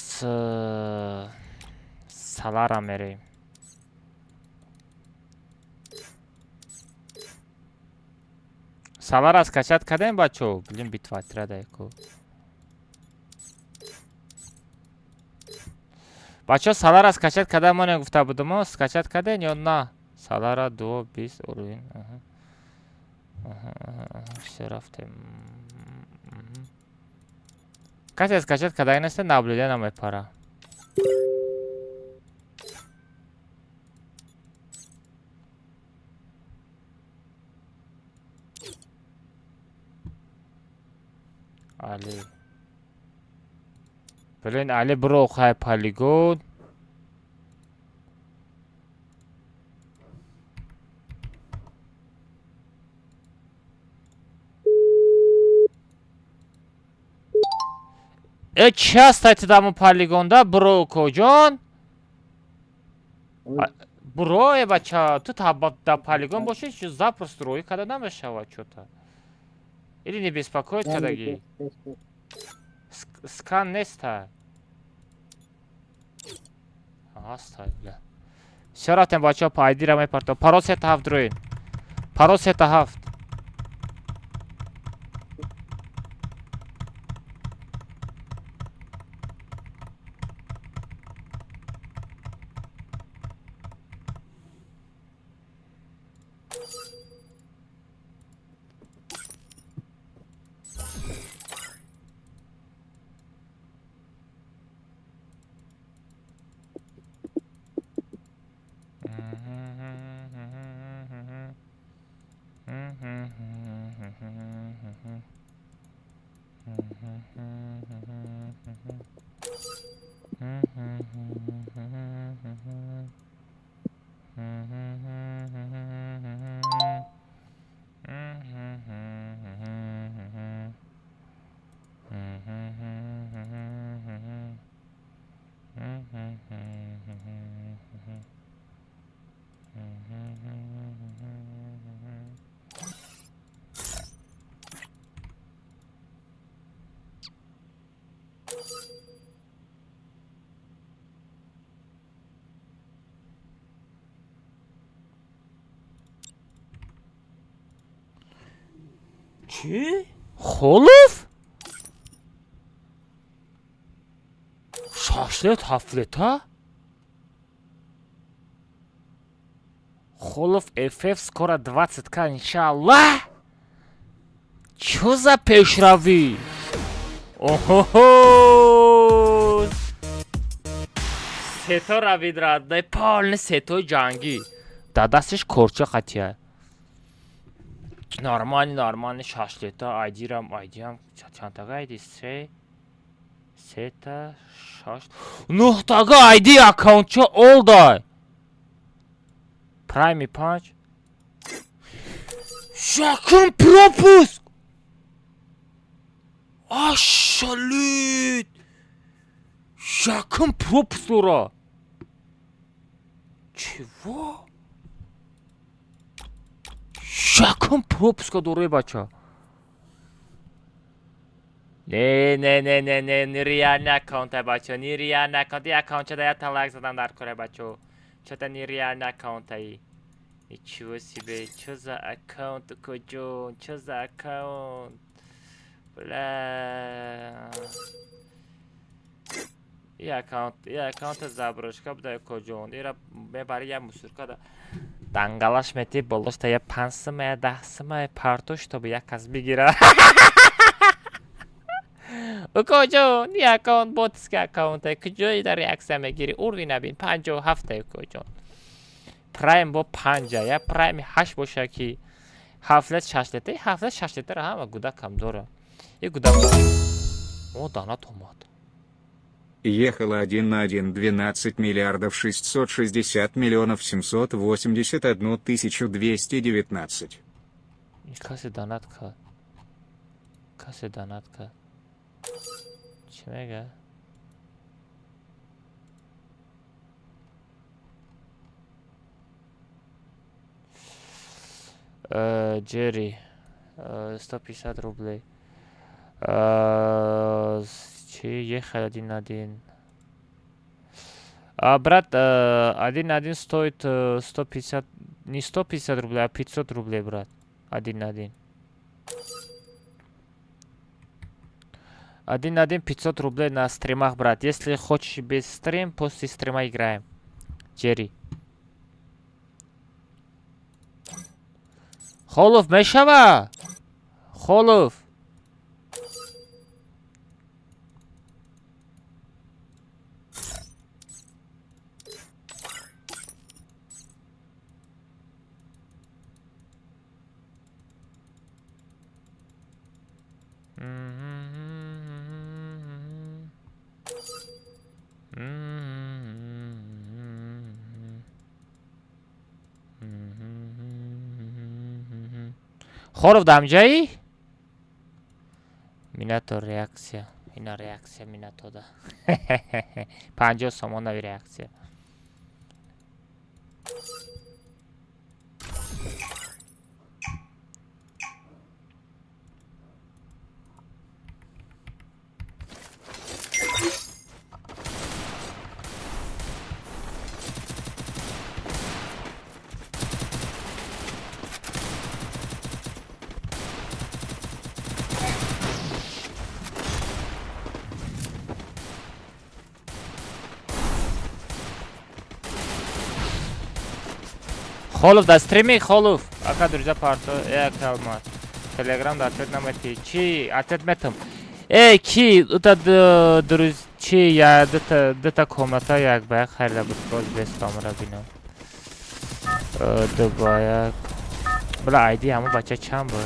салара мерем салара скачать кардем бачо блин битва отряда яко бачо салара скачать кардем мане гуфта будем скачать кардем ё на салара 220 уровень все рафтем касе скачать когда инесте наблюдение мепара али блин али бро хай полигон часто это там полигон да бро коджон бро бача тут да полигон боши запросто рой когда намешава что-то или не беспокоит кадаги скан неста астагфирулла все рафтем бача пайди ра мепарто парол сета хафт роин парол сета хафт چی؟ خلف؟ شاشلت هفلتا؟ خلف FF скоро 20к иншаллах? Чё за пешрави? Охо-хо! Сето равид раддай полный сето джанги. Да дастиш корча хатия. Нормальный шашлета айдирам чантага айди сета шаш нухтага айди аккаунтча олдай прайми панч шакын пропуск ашалит Yakın propslara. Чего? Yakın пропуска дорогие бача. Не, нереальный аккаунт, бача, нереальный аккаунт. Я аккаунт, да я талак задам дар коре, бача. Что-то нереальный аккаунт aí. Ничего себе, что за аккаунт, Коджон, что за аккаунт? Бля. И аккаунт заброшка, бля, Коджон. Ира мебари я мусорка да. Дангалаш мети болошта я 5 10 парту, чтобы я каз бигира. Коджон, я аккаунт ботский аккаунт, куҷои дар реакция мегири? Урви набин 57 Коджон. Прайм бо 5, я прайм 8 боша ки 7 литр, 7 литр ҳама гудакам дора. И гудак. О, дана томат. Ехала 1 на 1 12 миллиардов 660 миллионов 781 тысячу 219. Касе донат кард? Касе донат кард? Чӣ мега? Джерри 150 рублей. Чи ехал 1 на 1. Брат, 1 на 1 стоит 150, не 150 рублей, а 500 рублей, брат. 1 на 1. 1 на 1 500 рублей на стримах, брат. Если хочешь без стрим, после стрима играем. Джерри. Холов мешава? Холов. Хоров дамҷаи? Минато реакция. Ина реакция минатода. 50 сомонави реакция. Холов да стриме, Холов. Ака друзья парто, калмат. Телеграм да ответ нам эти. Чи, ответ метам. Ки, это друзья, чи, я это комната, як бая хайда буд боз без камера бинам. Дубая. Бля, айди аму бача чам буд.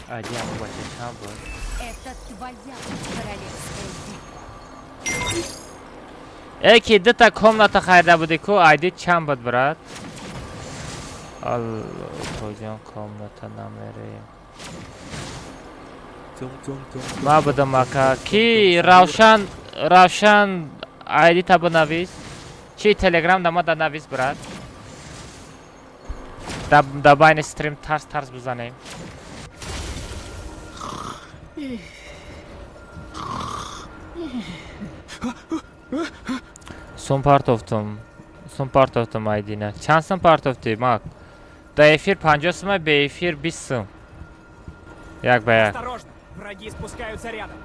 Айди аму бача чам буд. Это твоя королевская битва. Ки, это комната хайда буди ку, айди чам буд, брат. Кожан комната намерим. Ма будам ака. Ки, Равшан, айди табу навис. Чи, телеграм дама да навис, брат. Да байна стрим тарс бизанем. Son part of them айдина. Чанд сум part of them, Мак? Да эфир 50 сум, бе эфир 20 сум. Як бая? Осторожно, враги спускаются рядом.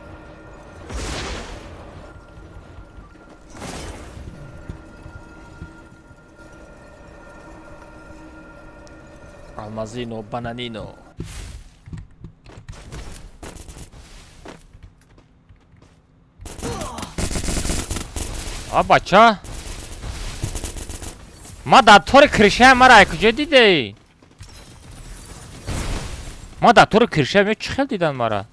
Алмазино, бананино. А бача? Ма дар тори кришаям мара куҷо дидей? Ма дар тори кришаям чӣ хел дидан мара?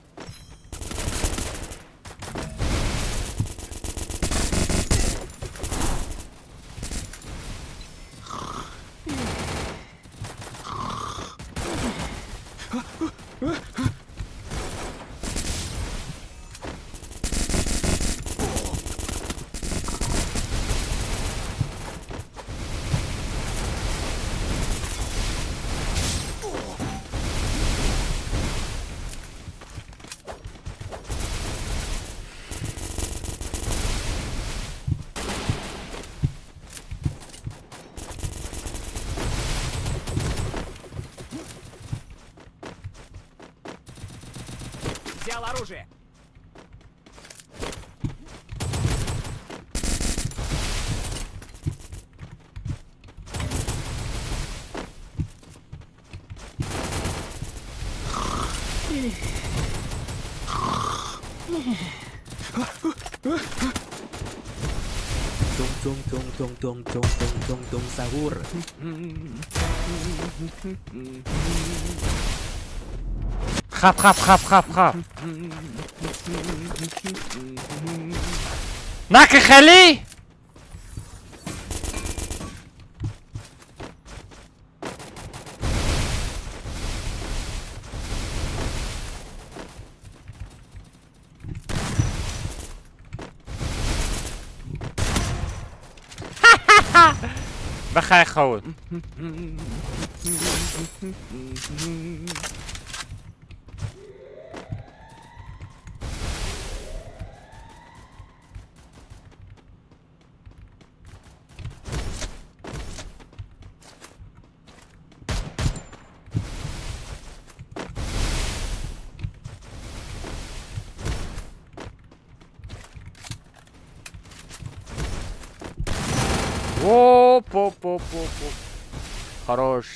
Оружие! Тум-тум-тум-тум-тум-тум-тум-тум саур. Хап, хап, хап, хап, хап. ناكي خليه. بخير خوي. Оп, оп, оп, оп, оп. Хорош.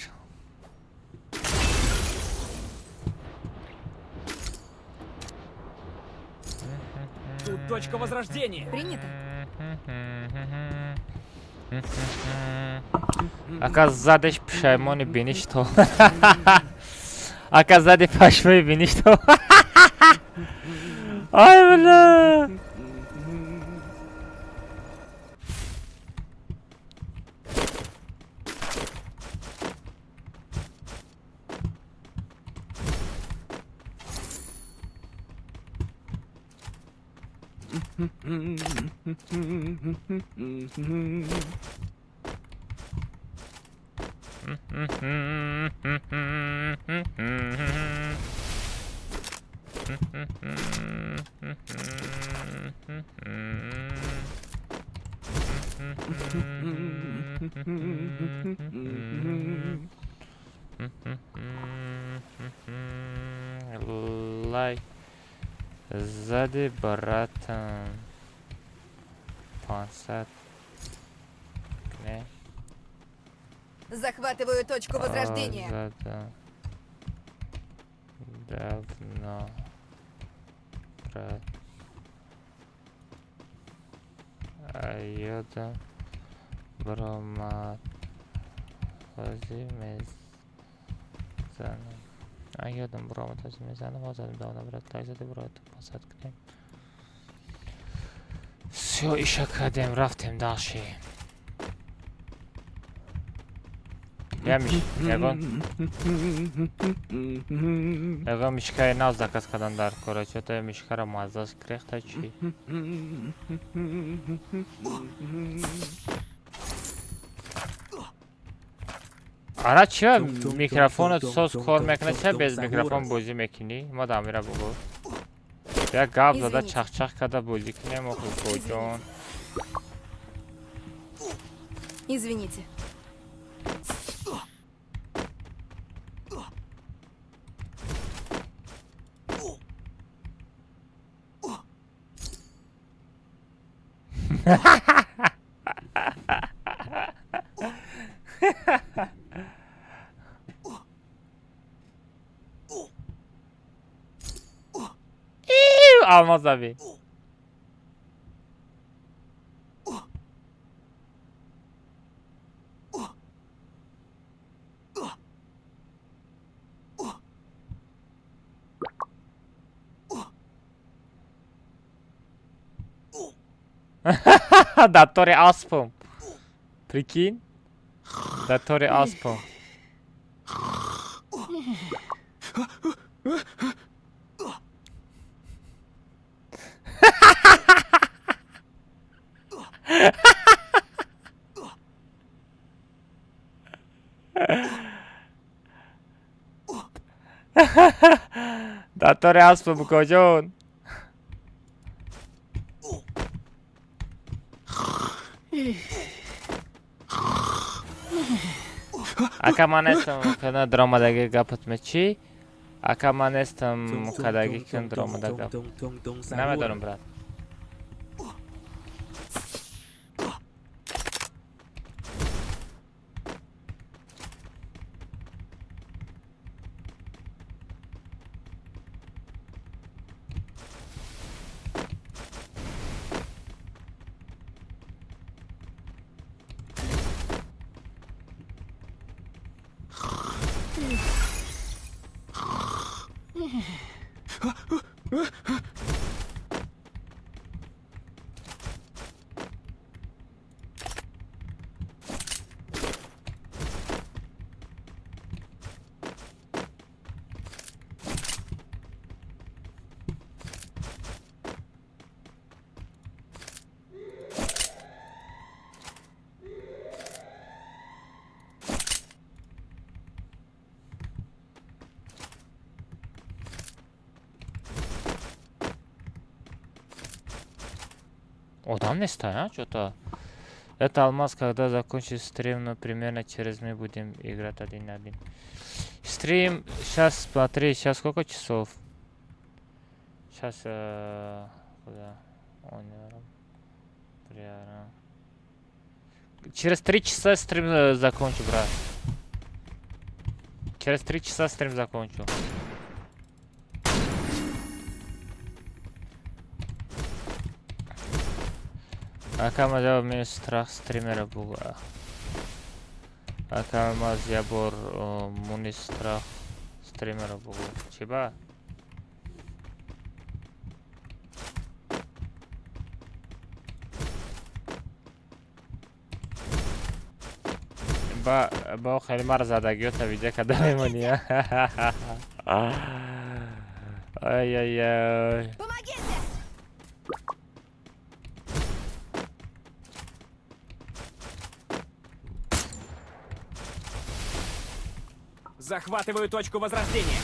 Тут точка возрождения. Принято. Ака задеш пшаймони биниш то. Ака зади пашмои биниш то. Ай бля. Лай. Сзади братан. 500. Не. Захватываю точку возрождения. Зада. Давно. Брат. Айода. Бромат. Возимез. Заново. Айодам бромат возимез. Заново. Задам давно брат. Так зады брат. Посад кнем. Все, еще кадем, рафтем дальше. Я мишкай наз заказ кадандар, короче, это мишкара мазаш крехтачи. Ара чива микрофонот соз кор мекна, чива без микрофон бозӣ мекунӣ? Ма дамира бугу. Я гап зада чах-чах када бозӣ кунем охӯ. Извините. Almaz abi. Datori aspım. Прикинь? Datori aspım. Datori aspım kocan. Aka man aytdim, kana dramadagi gapatma chi? Ака ман нестам кадаги кун дромада гап. Намедонам брат. Одан не стоят, что-то. Это алмаз, когда закончит стрим, но примерно через мы будем играть 1 на 1. Стрим, сейчас смотри, сейчас сколько часов? Сейчас, куда? Через 3 часа стрим закончу, брат. Через 3 часа стрим закончу. Акама я имею страх стримера буга. Акама я бор муни страх стримера буга. Чиба? با خیلی مر زدگی و تویجه کده میمونی ای ای ای Захватываю точку возрождения.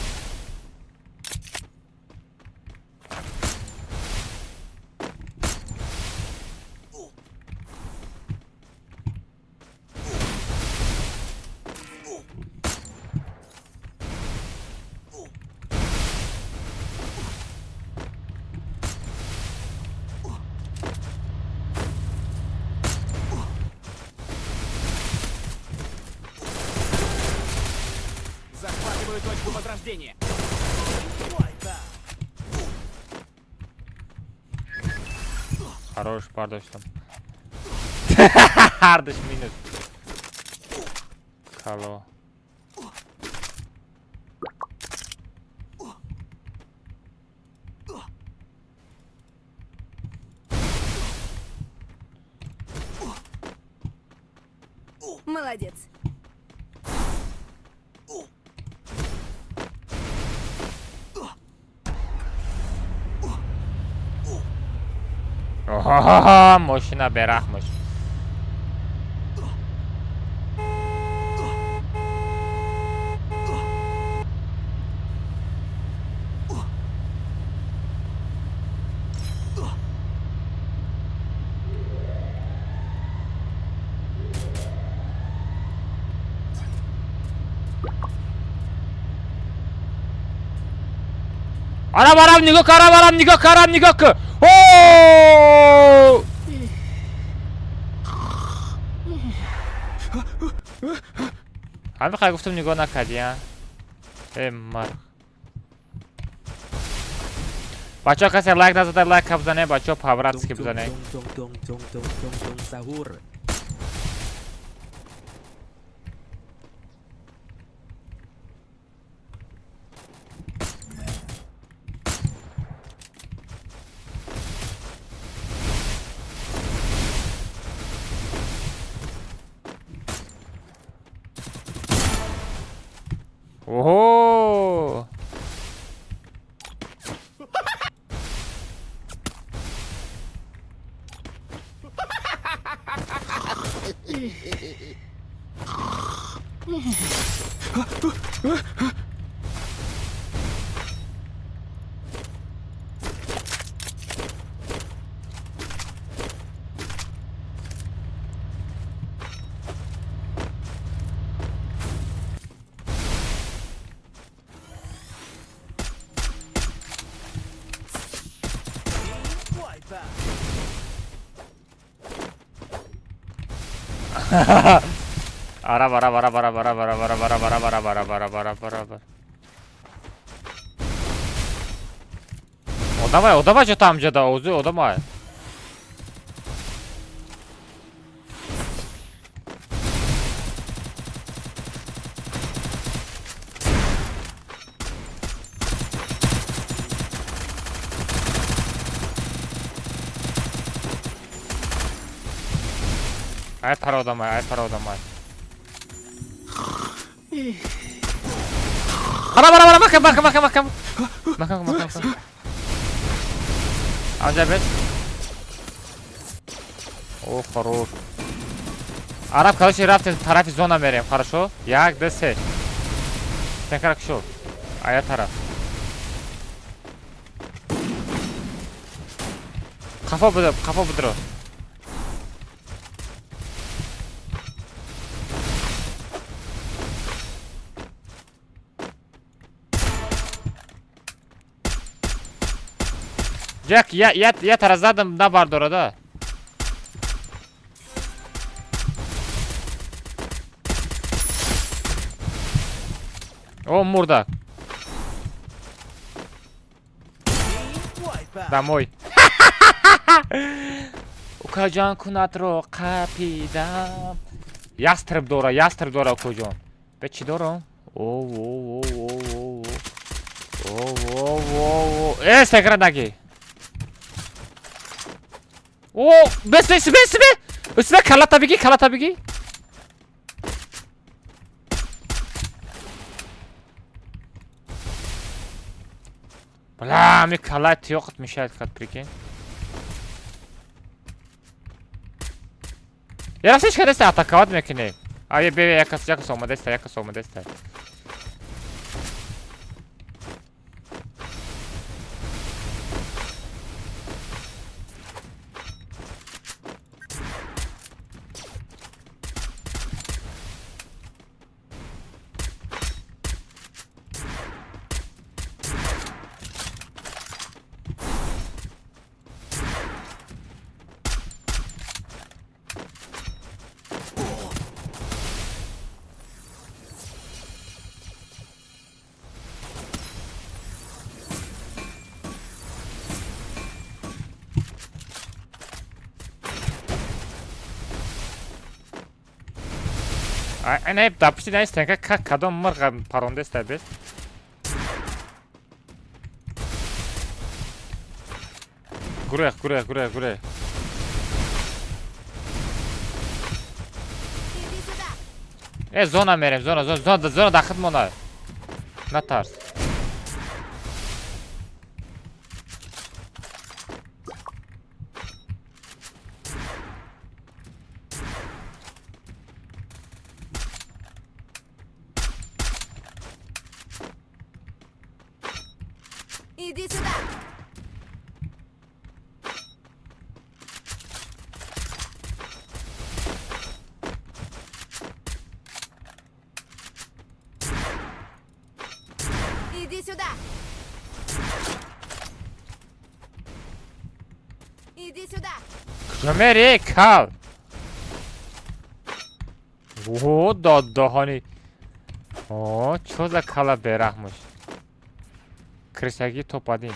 Захватываю точку возрождения. Хорош, пардош там. Пардош минус. Кало. Молодец. Ага, мощно берахмыш. Арам, нигок, арам, нигок. О! همه خیلی گفتم نگاه نکردی ها مر بچه ها کسی لایک نزده لایک بزنه بچه ها پاورات سکیپ بزنه Сагур. Ого! Arab, Arab, Arab, Arab, Arab, Arab, Arab, Arab, Arab, Arab, Arab, Arab, Arab, Arab. O давай что там где-то, о давай. Ай пару домой, ай пару домой. Ара, макам. Амджа бет. О, хорош. Араб, короче, тарафи зона мерем, хорошо? Як, да, се. Сен как шо? А я тараф. Кафа будро. Джек, я таразадам на бардора, да? О, мурда. Домой. Укаджан кунатро капидам. Ястреб дора, укаджан. Печи дора? О. Секрадаги. О, бес. Üstüme kala tabii ki. Бля, ми кала тёхот мешает, как прикинь. Я раз еще десять атаковать мекине. А я бе якас ома дестай. Ana hep dapışı da istenka kadın mırga paronda ister. Gure. Zona merem, zona daxil mona. Na tarz. Иди сюда. Иди сюда. Иди сюда. Kömeri kal. O dahani. O čo za kala berahmuş. Kresagi topadin.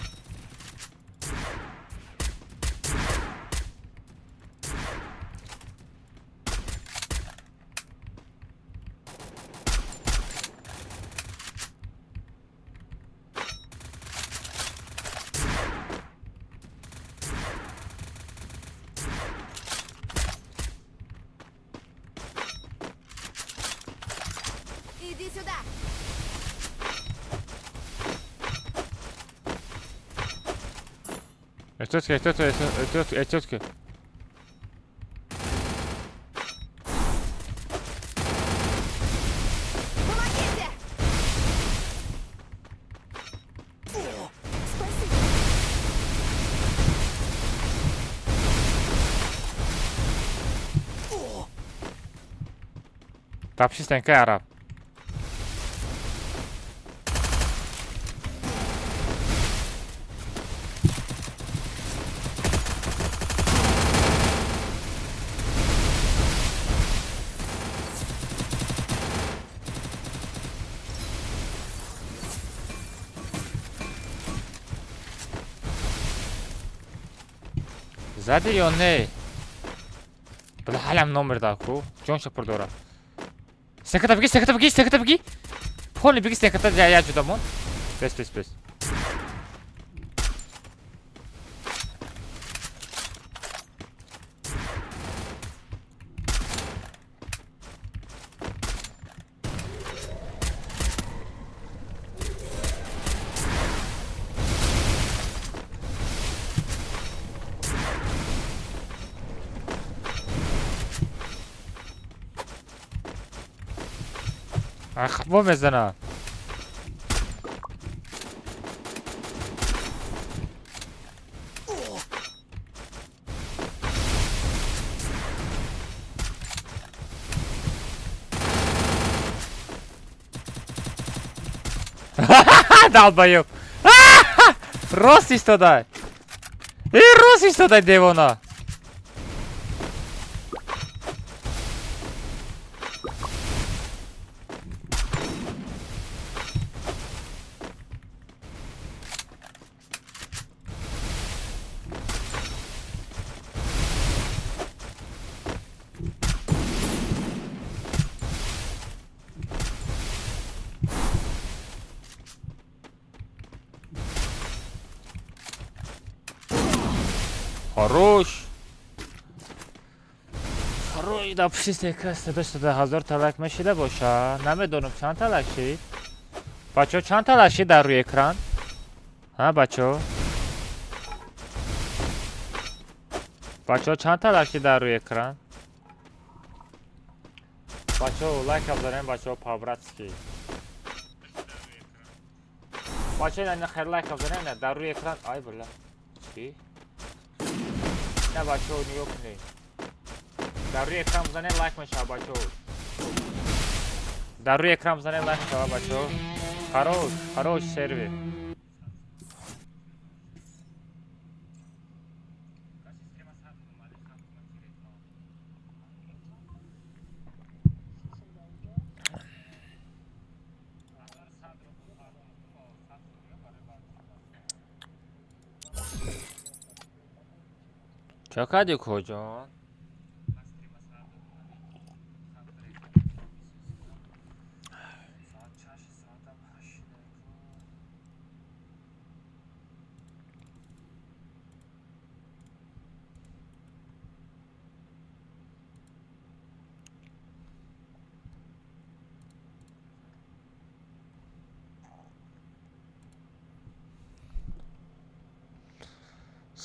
Иди сюда. Этётки. Помогите. Спасибо. Тапши стенка араб. زدی یا نه؟ بله حالم نامر داکو جون شپر دورا سکتا بگی پولی بگی سکتا جایا جدامون بس خفا میزنم Долбоёб! Ростись туда! И ростись туда, девона! Хорош! Хорош! Да пишите که هزار تلک میشیده باشه نمیدونم چند تلک شید بچه چند تلک شید در روی اکران ها بچه چند تلک شید در روی اکران بچه لایک بزنین بچه پاوراتسکی بچه نه خیر لایک بزنین در روی اکران آی بله چی؟ نه بچه ها نیوک نی در روی اکرام بزنین لایک میشه بچه ها در روی اکرام بزنین لایک میشه بچه ها خروش سروی چقدر کجا؟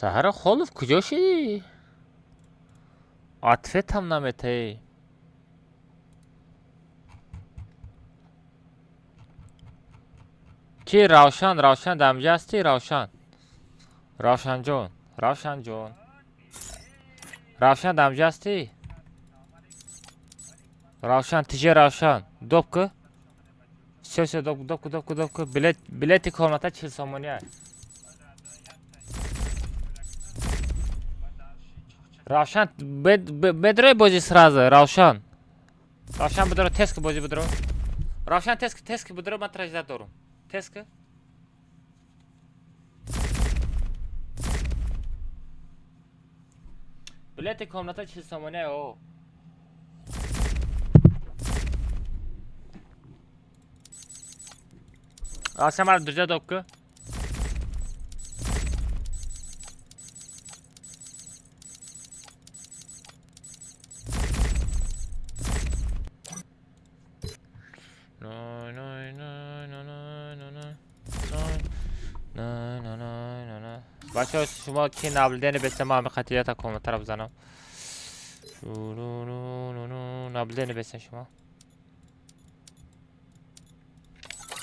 سهر خالف کجا شدی؟ عاطفت هم نمیته کی روشن دمجه هستی روشن جون روشن دمجه هستی روشن تیجه روشن دوب که سه دوب که بلیتی کاملتا 40 سامانیه روشن بدروی بازی سرازه روشن بدرو تسک بازی بدرو روشن تسک بدرو من ترجیح دارم تسک بلیت کاملتا 40 سامانه او روشن من درجه دوب که بچه شما کی نبلدین بسته ما همه خطیات ها کامنتر بزنم نبلدین بسته شما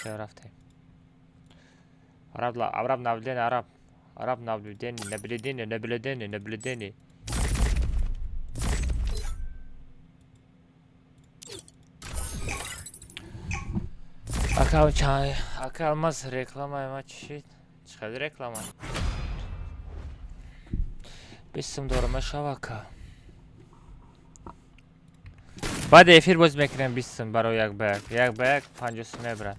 چه رفته عرب نبلدین عرب نبلدین Aká mas reklama je mačit. Čekaj reklama. Bizim doğrama şavaka. Bade efir boz mekrem bitsin baro yak bayak 50 mebra.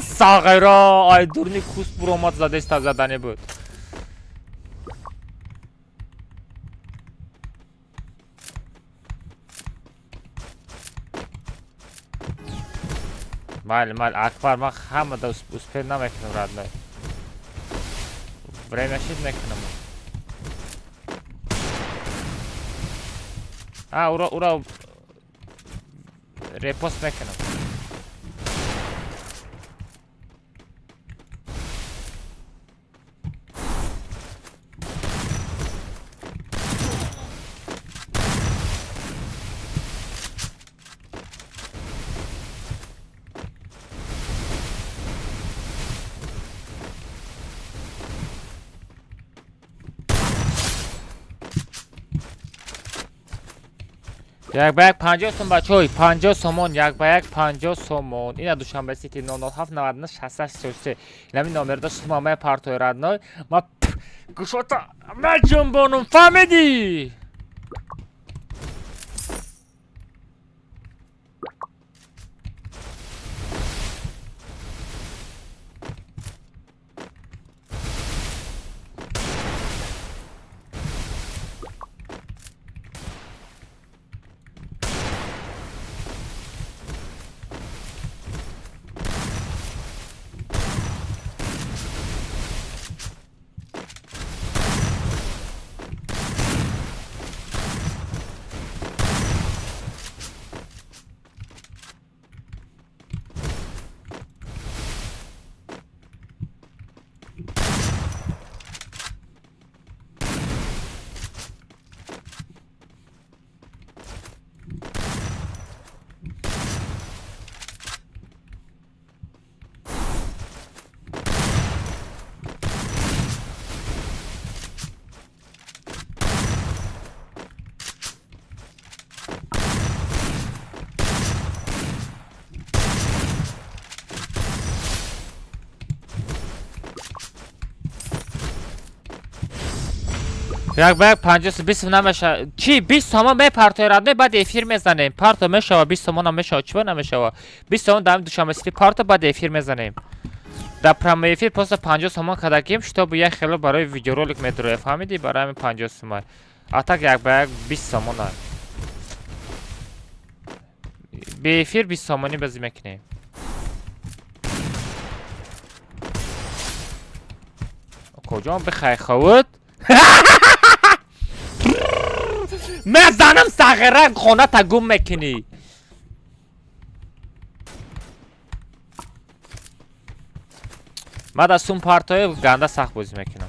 ساغرا آیدورنی کوست برومات زده است زدنی بود. مال اکبر من همه دا اسپیر نمیکنم رد نای برای نشید میکنم اورا ریپوست میکنم. یک به یک 50 سوم بچه های 50 سومون یک به یک 50 سومون این دوشنبه سیتی 007 99 66 33 این همین نامر داشت مامه پارتوی ردنای ما گوشاتا مجنبانم فهمیدی؟ یک به یک 50 20 نمیشه چی 20 تومن به پارتوی ردنای بعد افیر میزنیم پارتو میشه 20 تومن هم میشه چی نمیشه 20 تومن دام دوشنبه سیتی پارتو بعد افیر میزنیم در پرام افیر پس 50 تومن کداکیم شتاب یک خیلی برای ویدیو رولک میدروه فهمیدی برای همین 50 تومن اتاک یک به یک 20 تومن به افیر 20 تومنی بازی میکنیم کجا بخای خود میزنم ساغره خونه تا گم میکنی من از اون پارتای گنده سخت بازی میکنم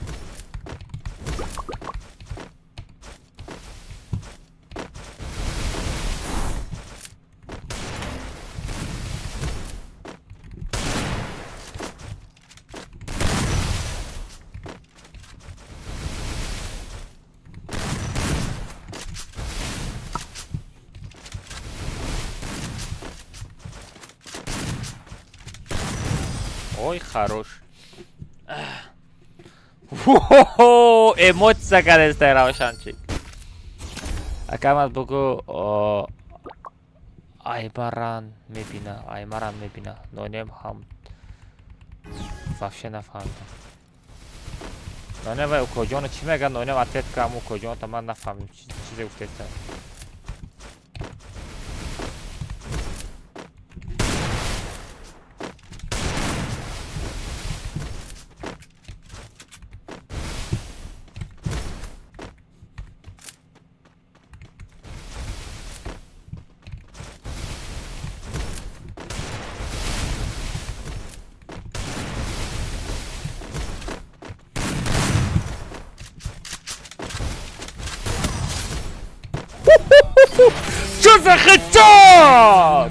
ой хорош емоция сакадестай равшанчик акамат богу аймаран мебина нонем ҳам вообще нафаҳмидам нонем куҷоно чӣ мегӯяд нонем ответ кааму куҷонта ман нафаҳмидам чизе гуфтеста شوف خطات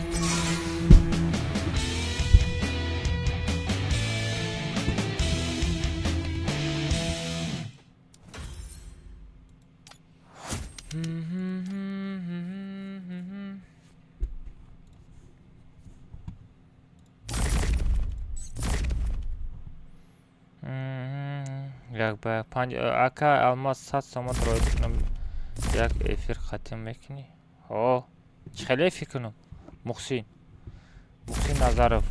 як ба 5 ака алмаз 100 сомон роид кунам як эфир хатим мекунӣ ҳо чӣ хеле фикр кунам мухсин Muhsin Nazarov.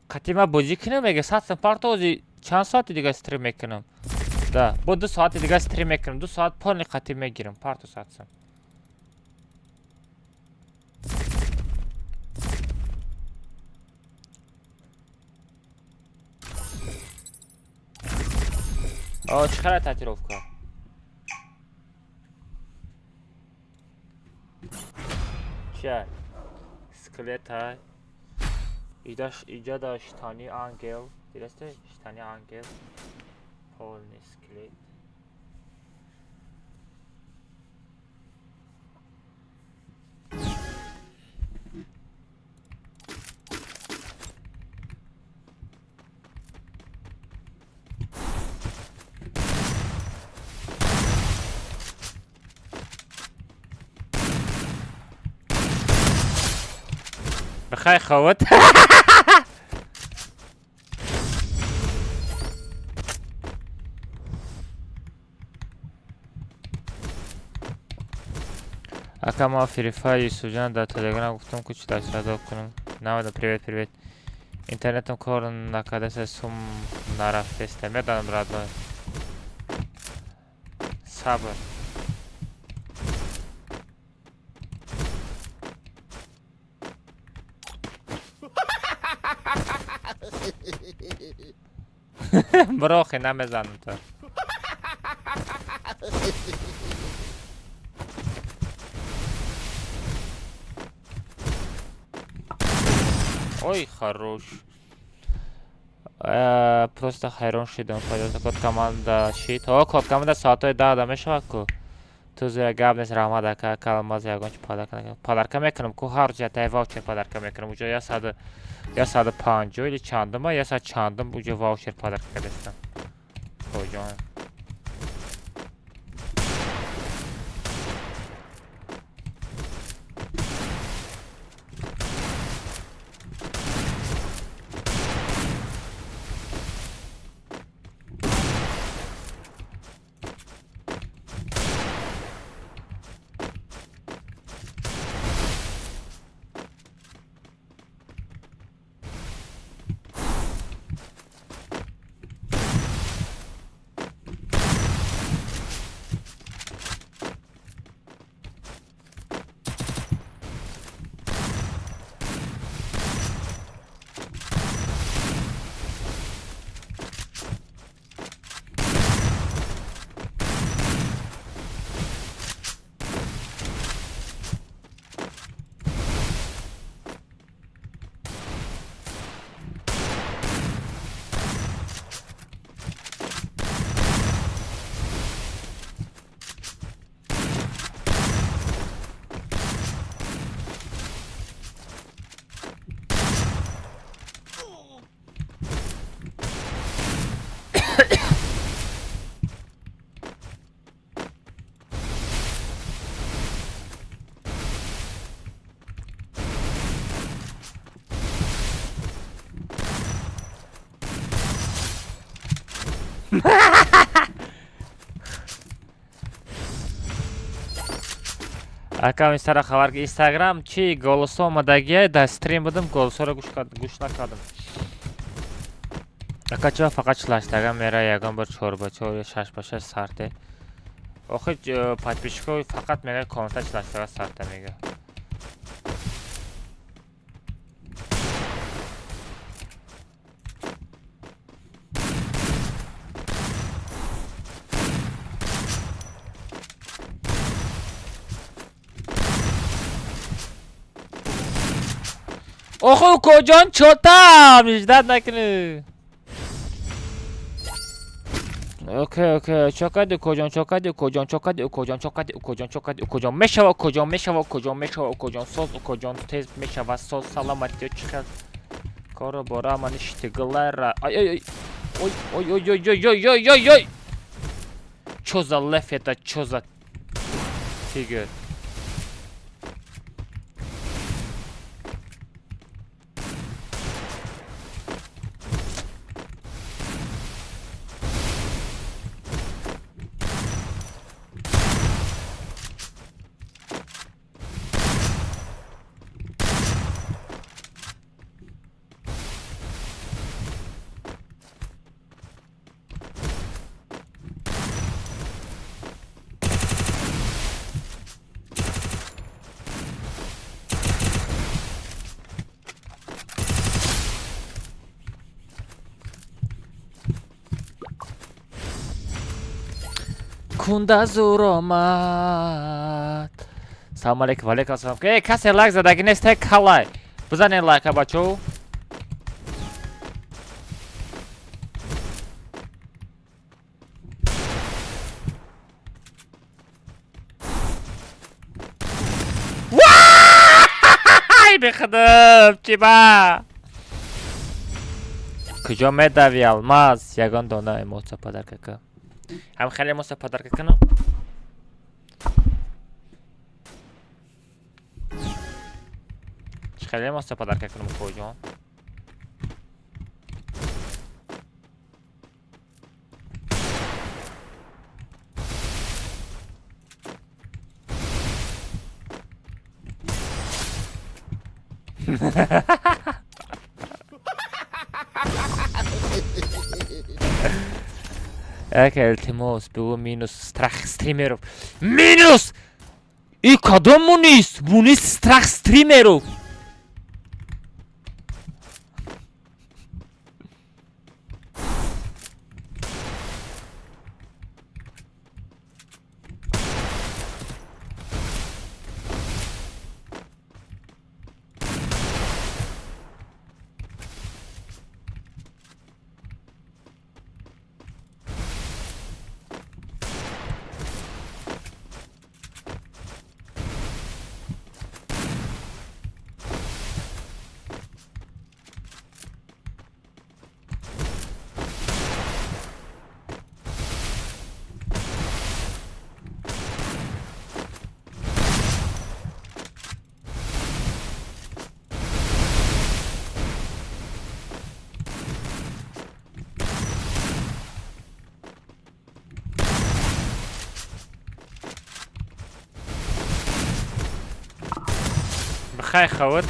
Katima bozی کنم میگه ساعت پارتوزی چند ساعتی دیگه استریم میکنم. دا با 2 ساعت دیگه استریم میکنم. 2 ساعت پول قطعی میگیرم پارتو ساعتم. چقدر تعطیل کن. چه؟ اسکلت های. ایجاد شتانی انگل. درسته؟ شتانی انگل. پول اسکلت. بخیر خوات. Ака ما фри фаер Юсуф ҷан дар телеграм гуфтам ки чӣ дастра дод кунам. Намада привет. Интернетам кор накардаста сум нарафтеста. Медонам родной. Сабр. برخی نمیزنم تو. Ой, хорош. Просто хайрон шидам. Пойдёт код команда шит. Код команда соатои 10 мешавад ку. Ту зира гап нест раҳмат ака калмаз ягончи подарка мекунам ку ҳар ҷатай ваучер подарка мекунам. Уҷо 150 или чандума 100 чандум уҷо ваучер подарка кардастам. Хоҷон. Акам инстара хабар Instagram чи голосо омадагия дар стрим будам голосоро гӯш накардам. Ака чо фақат члаштага мера ягон бор 4x4 6x6 сарте. Охи подписчиков фақат мера коммента члаштага сарте мега. Оху кожон чотам издат накини. Окей. Чокади кожон мешава соз кожон тез мешава соз саламати чиха. Коро бора мани штиглара. Ой. Чё за леф это, чё за тигр? کونده زور آمد. سلام علیکم. وعلیکم السلام. کسی لایک زدگی نیست کلای بزنین لایک بچو. وای بخدم چی با کجا میدوی الماس یگان دانه اموسا پدرکه که هم خیلی اموسا پدرکه کنم. خیلی اموسا پدرکه کنم کجا اگه التماس بگو مینوس استرخ استریمرو مینوس ای کدام مونیست مونیست استرخ استریمرو. بخیر خود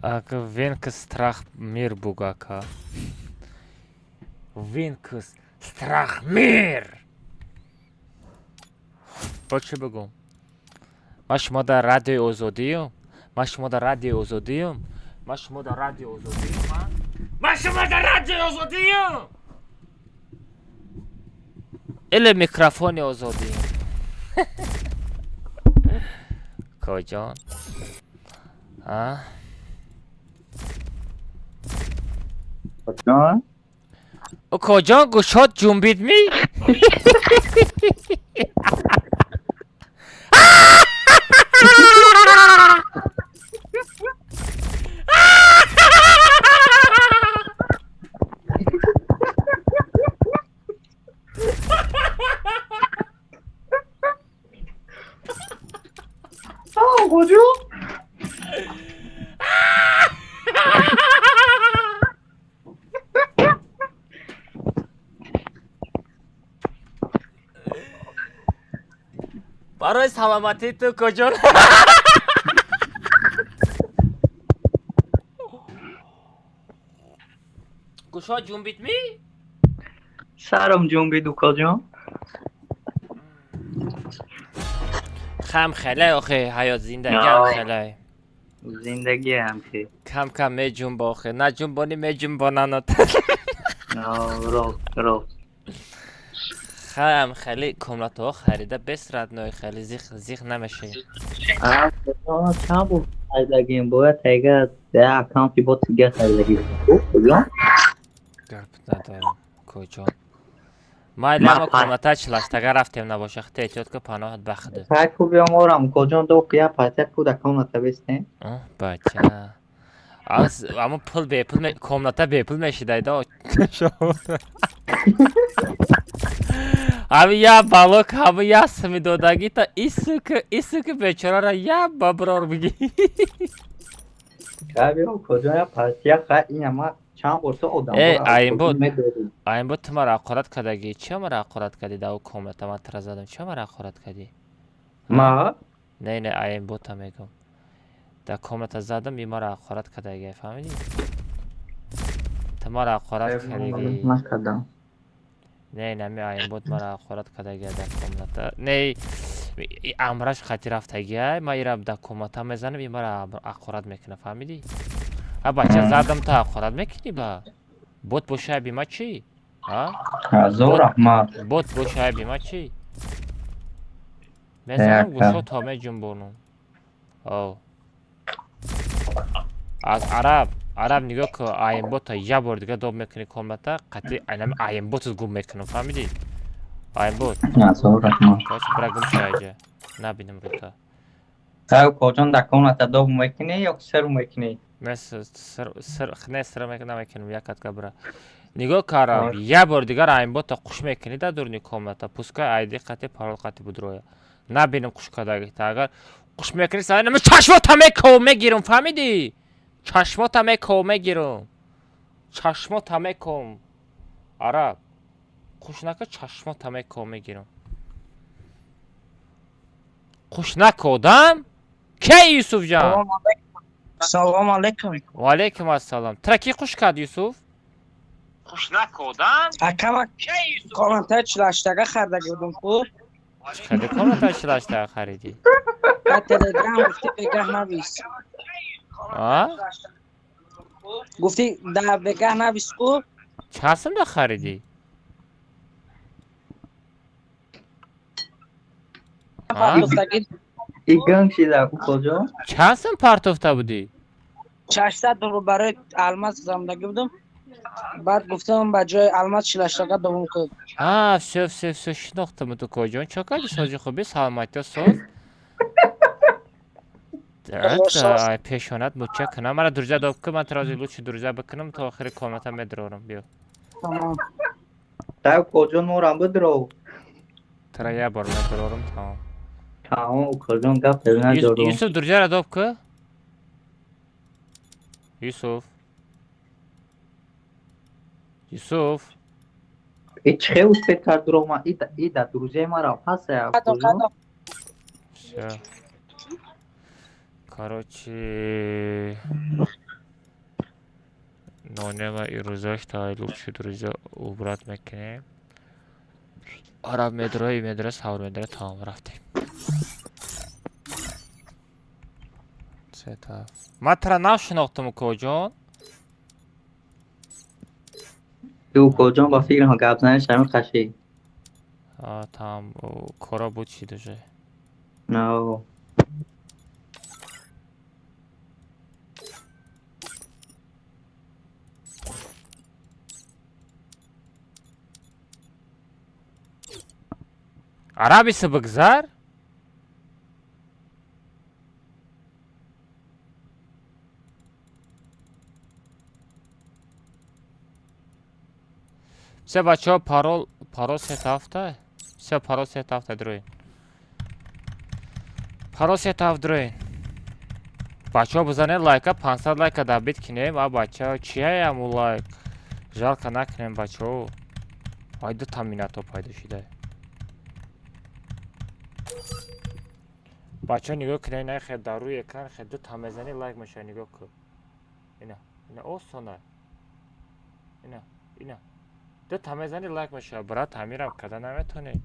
اگه وینکس страх мир бугака وینکس страх мир با چه بگم ما شما در رادیو آزادیم ما شما در رادیو آزادیم ما شما در رادیو آزادیم ما شما در رادیو آزادیم ال میکروفون آزادیم کجان ها کجان او کجان گوشات جنبید می برای سلامتی تو کجا گوشات جنبید می سرم جنبید و کجا خم خیلی آخه حیات زندگی هم خیلی زندگی هم که کم کم می جنب آخه نه جنبانی می جنبانانت رو خم خیلی کملت ها خریده بسرد نوی خیلی زیخ نمیشه چند بود خریدگیم باید تیگه ده اکانتی با تیگه خریدگیم کجا؟ گرد ندارم کجا مایلی همه کملت چلستگه رفتیم نباشه خیلی احتیاط که پناهت بخده پاک بیام آرام کجا دو قیه پایتک بود اکانتا بستیم بچه اما پول به پول کملت به پول میشیده دا همه یا بالوک همه یا سمی دودگی تا ایسو که بیچاره را یا ببرار بگی بیام کجا یا پایتک خیلی اما چند برسه آدم این بود تو مرا اقارت کردگی چه مرا اقارت کردی دا او کملت من تر زدم چه مرا اقارت کردی ما؟ نه این بود تا میگم دا کملت زدم بی مرا اقارت کردگی فهمیدی؟ تو مرا اقارت کردگی نکردم نه می این بود مرا اقارت کردگی دا کملت نه امرش خطی رفتگیه ما ایرم در کمتا میزنم این مرا اخورت میکنه فهمیدی؟ ها بچه زدم تا اخورت میکنی با بوت بوشه بی ما چی؟ ها؟ زور احمد بوت بوشه بی ما چی؟ میزنم گوشو تا می جنبونم او از عرب نگاه که آیم بوت یه بار دیگه دوب میکنی کمتا قطعی اینم آیم بوت گم میکنم فهمیدی؟ آیم بوت زور احمد باش برای گم شایجه نبینم رو تا تا کجان دکان تا دو میکنی یا سر میکنی مثل نه سر میکنم یکت که برای نگاه کارم یه بار دیگر آیم بوت قش میکنی در دورنی کمتا پوسکای آیدی قطعی پارول قطعی بود رویا نبینم قش کداگی تا اگر قش میکنی سایه نمی چشمات همه کومه گیرم فهمیدی؟ چشمات همه کومه گیرم چشمات همه کوم عرب خوش نکه چشمات همه کومه گیرم خوش نکودم که یوسف جان سلام علیکم و علیکم السلام ترکی خوش کرد یوسف خوش نکودم اکم کامنتر چلاشتگه خردگی بودم خوب خیلی کامنتر چلاشتگه خریدی در تلگرام گفتی بگه نویس گفتی در بگه نویس خوب چه هستم ده خریدی این گنگ شده کجا؟ چه هستم پرتوفته بودی؟ 600 دلار برای الماس زندگی بودم بعد گفتم با جای الماس چلاشتگه دوم کرد سف شناختم تو کجا چه کردی سازی خوبی سلامتی صوف پیشونت مچه کنم مرا درجه داب که من ترازی لوچی درجه بکنم تا آخر کامتا مدرارم بیا تا کجا نورم بدرو ترا یه بار مدرارم تمام کجا گفت نجارم یوسف درجه را داب که یوسف ایچ خیلی فکر درو ما ای در درجه ما را پسه کجا короче нонема и рӯзаш таълуқ шуд рӯза убрат мекунем араб медро и медро савр медро тамом рафтем сета ман тара нашинохтам кӯҷон ӯ кӯҷон ба фикрам гап заниш ҳамин қаши там кора буд шидаже no عربیسه بگذار все бача парол сетафта все парол сетафта дроин парол сетафт дроин бача бизане лайка 500 лайка дабит кинем а бача чиям у лайк жалко накинем бача айда таминато пайда шуда бача нигоҳ кунед на хел дар рӯи экран хел ду тамезани лайк меша нигоҳ ку ина осона ина ду тамезани лайк меша брат ҳамирам када наметонед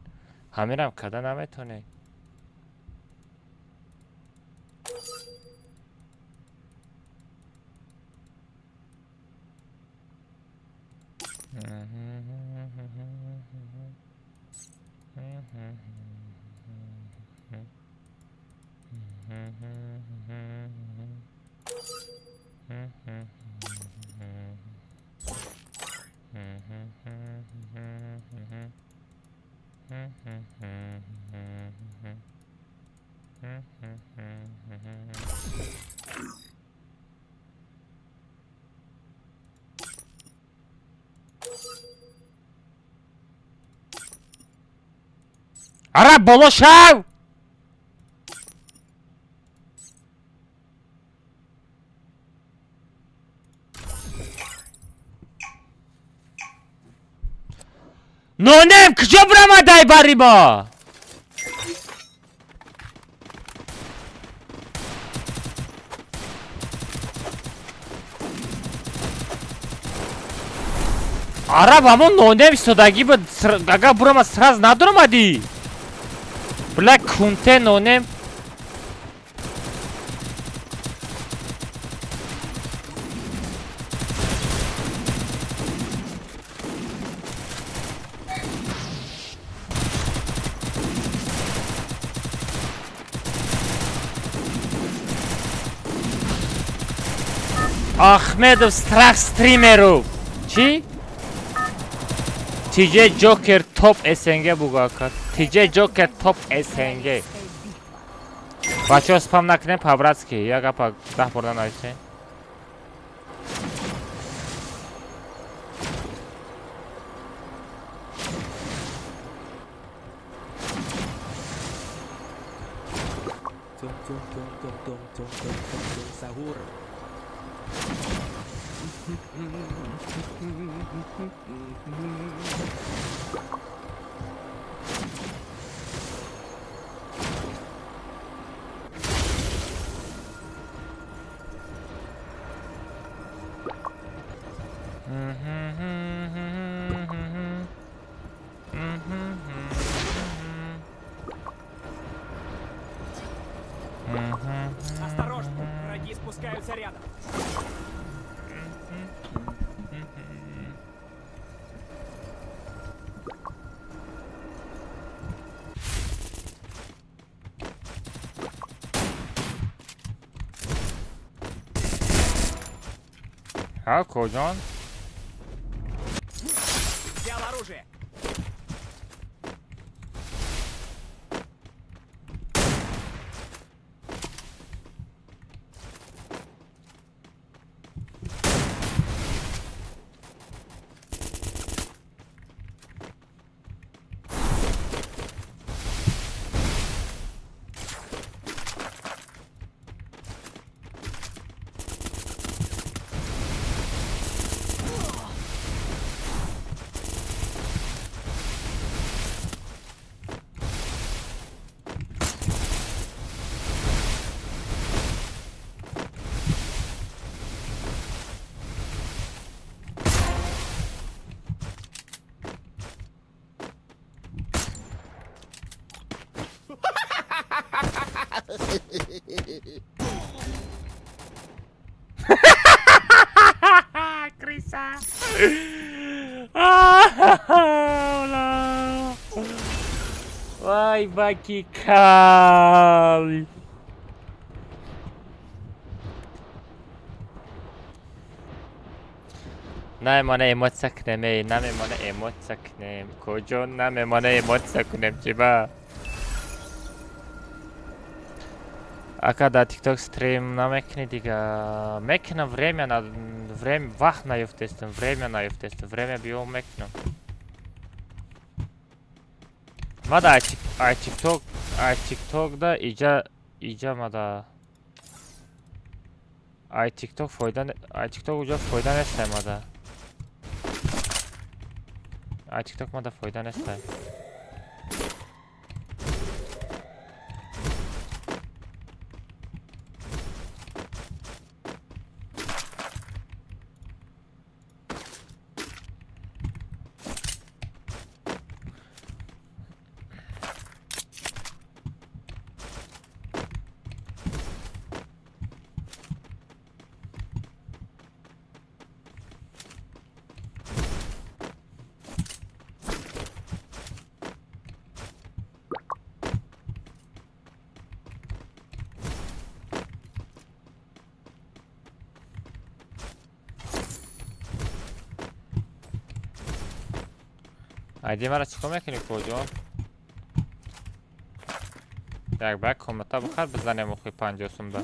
عرب بالا شو نونم کجا برم ادای بری با عرب همون نونم ایستادگی بود اگر برم از سرز ندارم ادی Bla kunte nonem. Ahmedov strach streamerov. Chi? TJ Joker top SNG бугака. TJ Joker top SNG. Бачо спам накне по-братски. Я гапа 10 бордан айсе. Сагур. Осторожно, враги спускаются рядом. Ha kocan. Взял оружие. Крыса. Vay bakikal. نمیمانه ایموت سکنم ای نمیمانه ایموت سکنم کجا نمیمانه ایموت سکنم چی با ака да TikTok стрим намекни дига мекна время на время вах на юфтестен время био мекна мада TikTok да иджа мада TikTok фойда TikTok уҷа фойда нестай мада TikTok мада фойда нестай айди мара чикор мекунӣ коҷон як бак комната бихар бизанем охи 50 сумда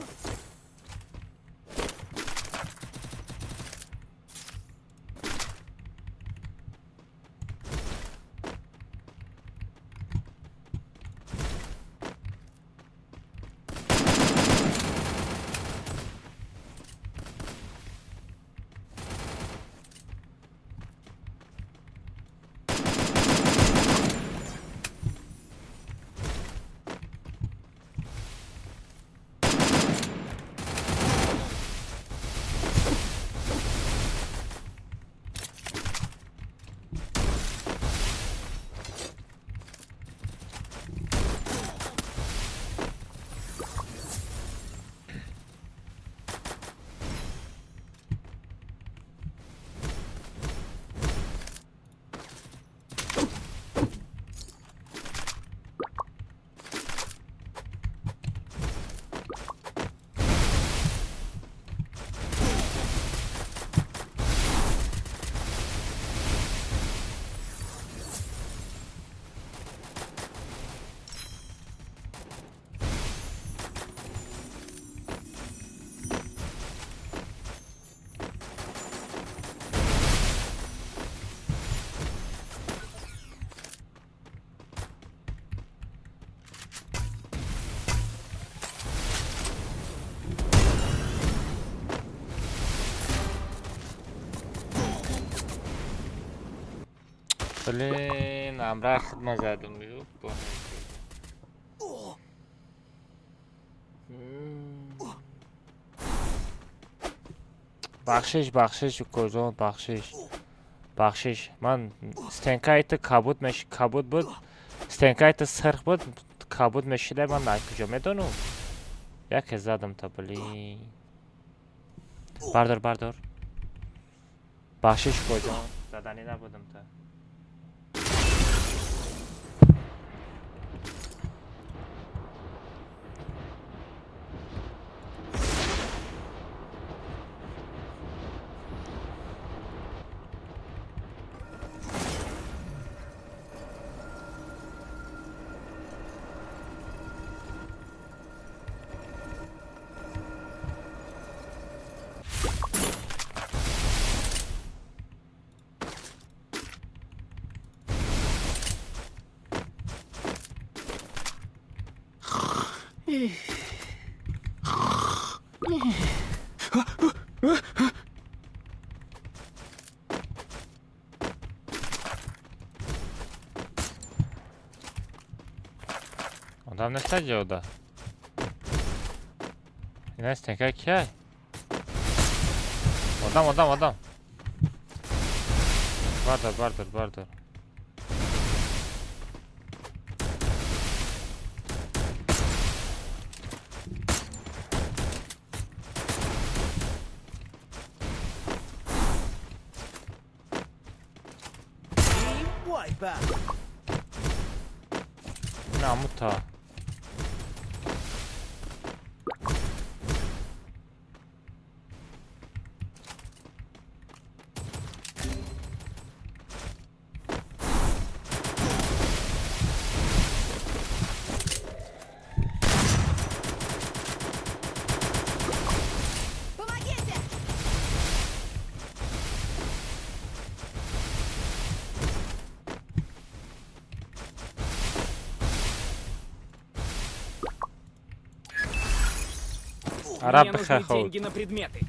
بلین امره خدمه زدم بیو بخشش کجا بخشش من ستنکایت کابود بود ستنکایت سرخ بود کابود میشیده من نه کجا میدونم یک زدم تا بلی بردار بخشش کجا زدنی نبودم تا Adam ne sadece o da. Yine stenker ki. Adam. Vardır. Namuta. Помогите! Arap Мне нужны хохот. деньги на предметы.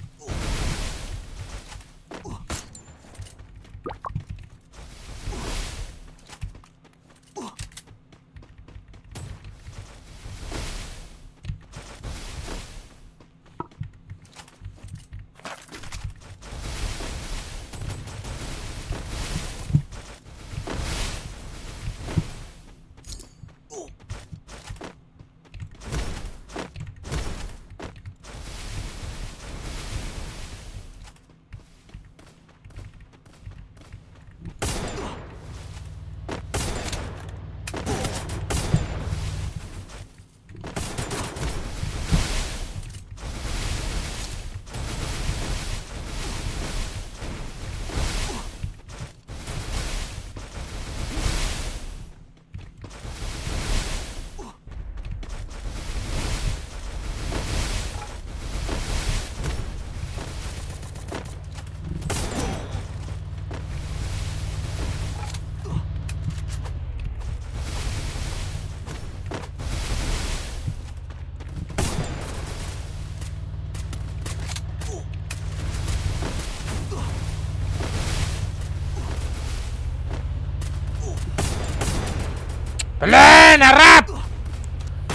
بلین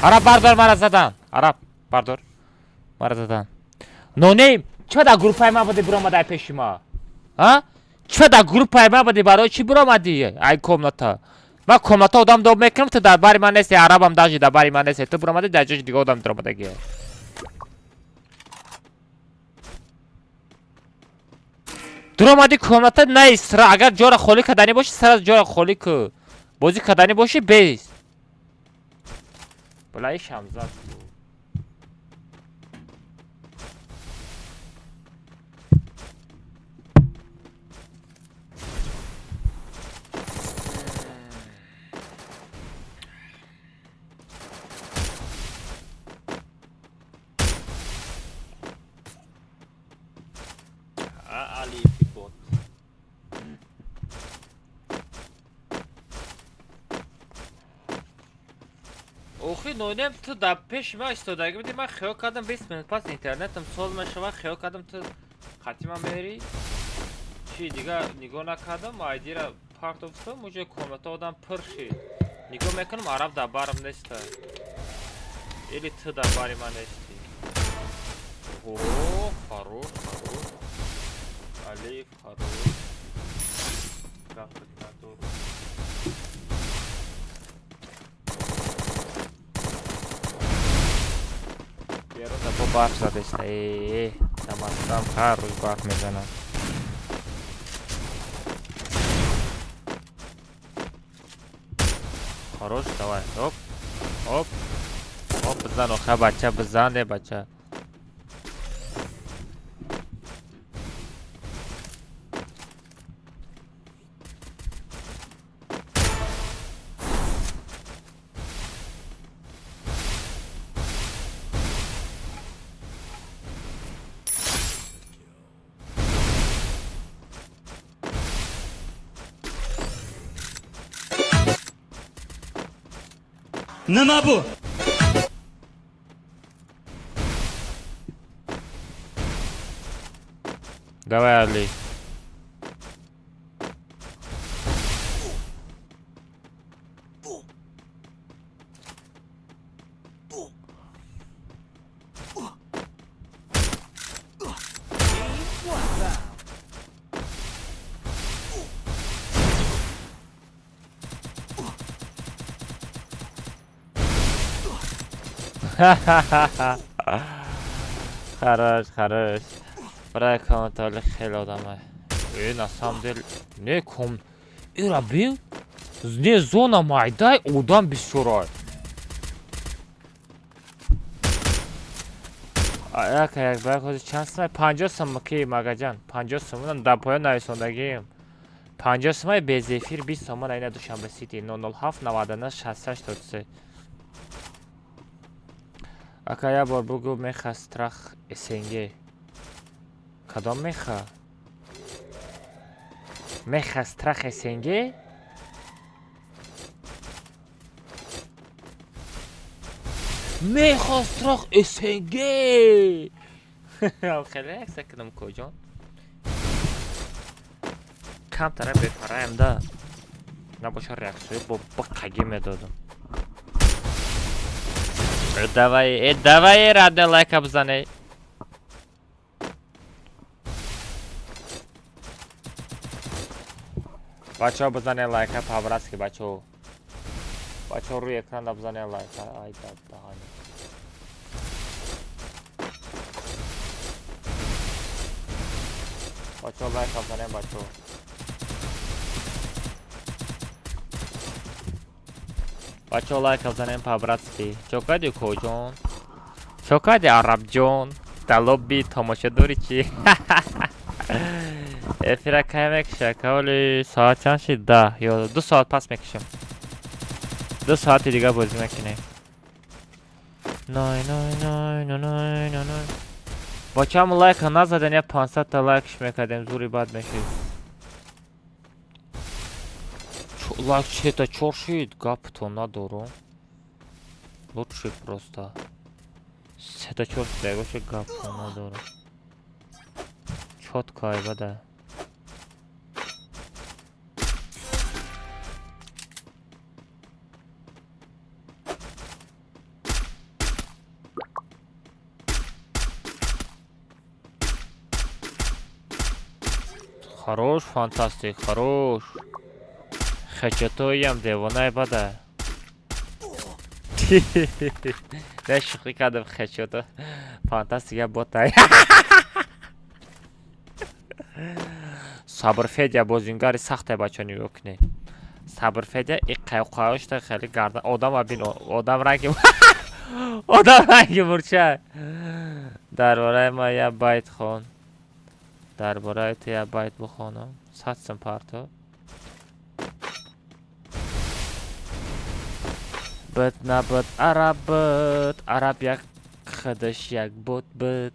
عرب بردار مرا زدن عرب بردار مرا زدن نونیم چه در گروپ ما بودی برو آمده پیش ما ها چه در گروپ ما بودی برای چی برو آمدی ای کمناتا من کمناتا آدم دوب میکنم تو در باری من نیستی عربم داشتی در باری من نیستی تو برو آمده در جاش دیگه آدم در آمده گیه در آمدی کمناتا نیست اگر جور خالی کدنی باشی سر جور خالی که بازی کدنی باشی بیست بلای شمزاد علی بود اوخی نونیم تو در پیش ما استودگی بودی من خیال کردم 20 منت پس اینترنتم سول میشه و خیال کردم تو خطی من میری چی دیگه نگاه نکردم آیدی را پرتوفتم موجه کامنت آدم پر شد نگاه میکنم عرب در بارم نیست ایلی تو در باری من نیستی اوه خروش علی خروش گفت ندور بیارو در با برف زدشت تمام هر روز برف میزنم خروش دوای هوپ هوپ هوپ بزن آخه بچه بزنه بچه Nima bu? Давай, Али. Хорош. برای کامنتال خیلی آدمه на самом деле не ком ира бил не зона майдай одам бисёрай як бай чанд сомай 50 сом ки магаҷан 50 сомон дар поён нависондагим 50 сомай без эфир 20 сомон айна душанбе сити 007 99 68 33 ака я бор бугу меха страх снг кадом меха меха страх снг меха страх снг خیلی عکس کردم کجا کم تره بپرایم ده نباشه ریاکسیون با بقیه میدادم давай رد لایک بزنه بچه ها بزنه لایک ها پاورست که بچه ها روی اکران بزنه لایک ها ای داد دهانی بچه ها لایک ها بزنه بچه ها لایک ها بزنه پاورست که چوکادی کجون چوکادی عرب جون در لوبی تماشه دوری چی افیره که میکشه که ولی ساعت چند شد 10 یا 2 ساعت پس میکشم 2 ساعت دیگه بازی میکنیم نه بچه همون لایک ها نزدن یا 500 تا لایکش میکردیم زوری بد میشید لایک چه تا چور شد گپ تو ندارم لطفی پروستا 3 تا 4 دیگه شد گپ تو ندارم چوت کای بده хорош фантастик хорош хачатоям девонай бада не шухи кардам хачато фантастика ботай сабр федя бозингари сахта бачани окне сабр федя и қайқошта хели гарда одам абин одам ранги одам ранги мурча дар бораи ма я байт хон дар бораи ту я байт бухонам сатсам парто бит на бит араб як хидаш як бит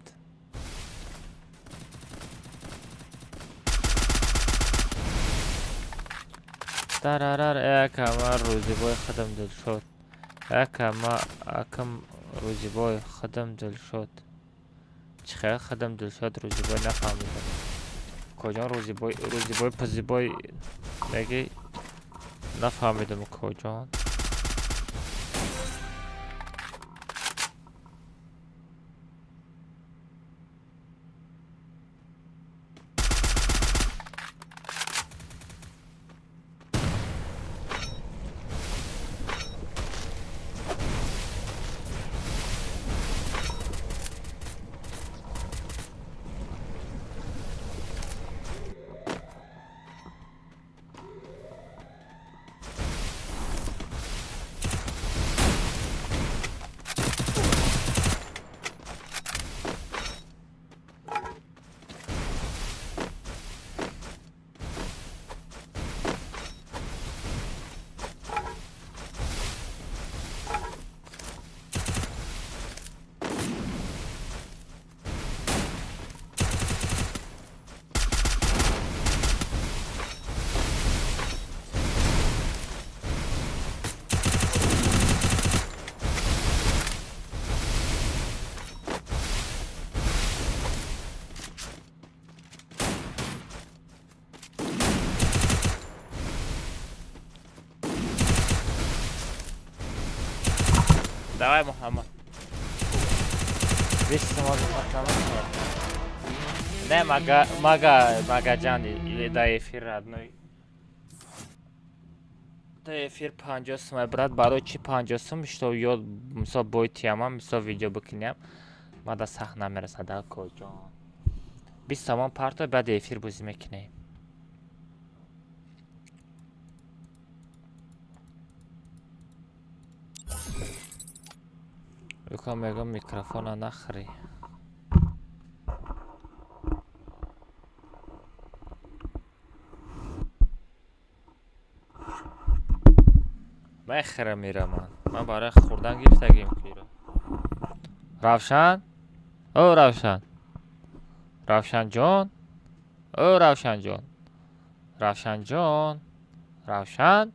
тарарар якама рӯзибои хидам дилшод акам рӯзибои хидам дилшод чӣ хел хидам дилшод рӯзибой нафаҳмидам куҷон рӯзибой пазибой بگی نفهمیدم کجا. Давай, Мухаммад. Весь самолет. Не, Магаджан, до эфира одной. До эфир 50 сум, брат, барои чи 50 сум, что я мисал бой тема, мисал видео бикинем. Мада сахна мерасада кожа. 20 сомон парто بعد эфир бузӣ мекунем. Юка мегам микрофона нахри. Мехра мираман. Ман барои хурдан гирифтагим киро. Равшан? О, Равшан. Равшан ҷон. О, Равшан ҷон. Равшан ҷон. Равшан?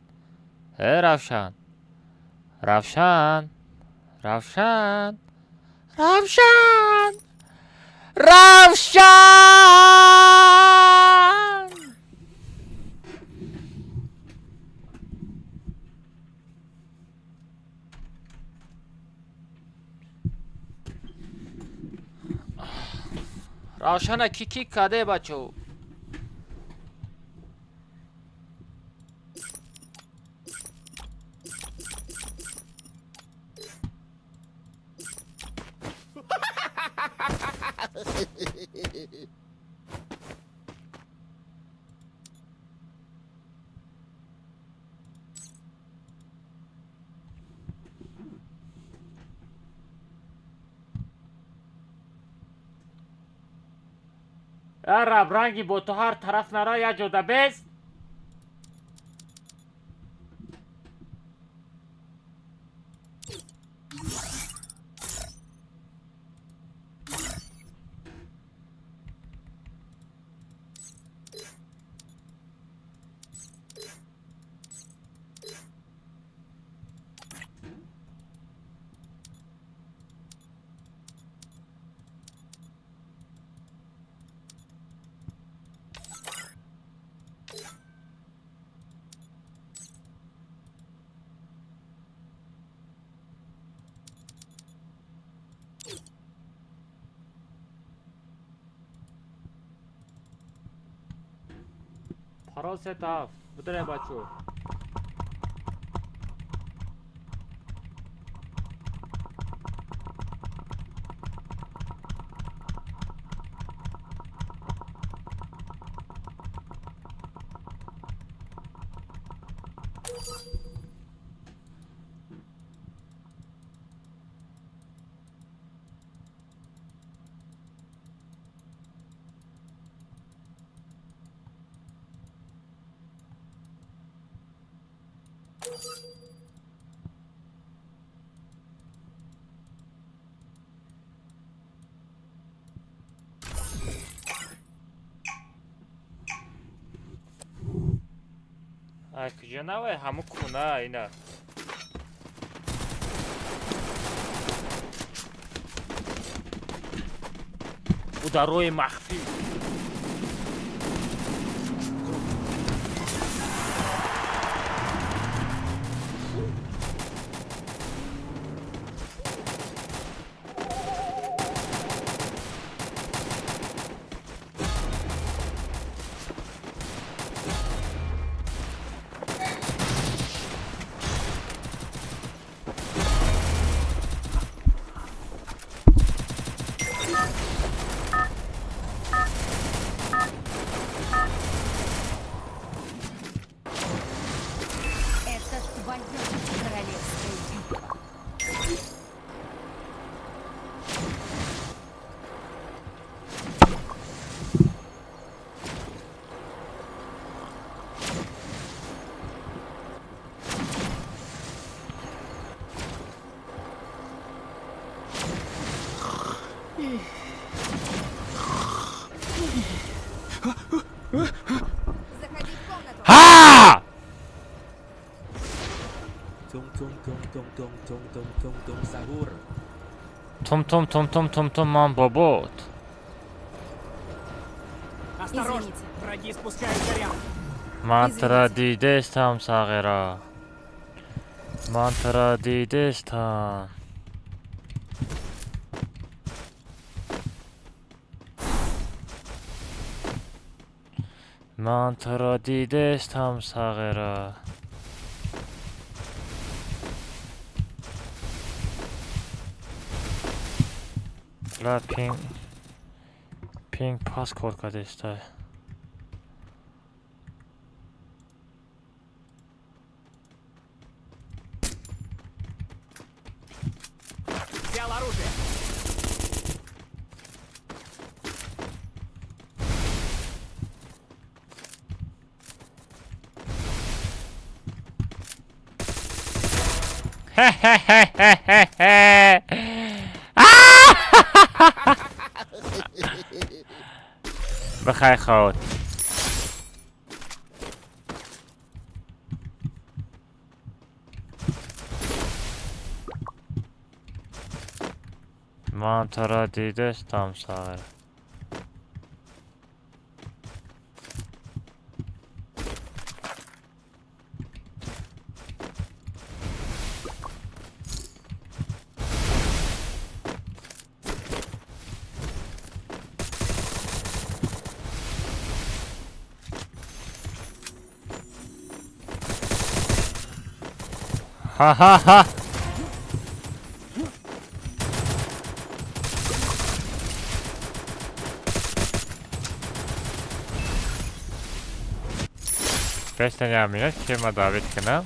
Равшан. Равшан. Равшан. Равшан. Равшан. Равшана ки каде бачо? رب رنگی با تو هر طرف نرا یا جوده بیست Парол сетав, бутре бачо. Ай, куҷа навай, ҳаму куна ина. ударои махфӣ. ها Сагур. تم من بابات Осторожно! Враги спускают заряд. من ترا دیدستم صغیرا من ترا دیدستم من ترا دیدستم صغیرا لا پینگ پاسکورد کدسته Взял оружие. بخیر خود من تو را دیدستم صغیر ها ها ها Песня не о меня, чем давить канал.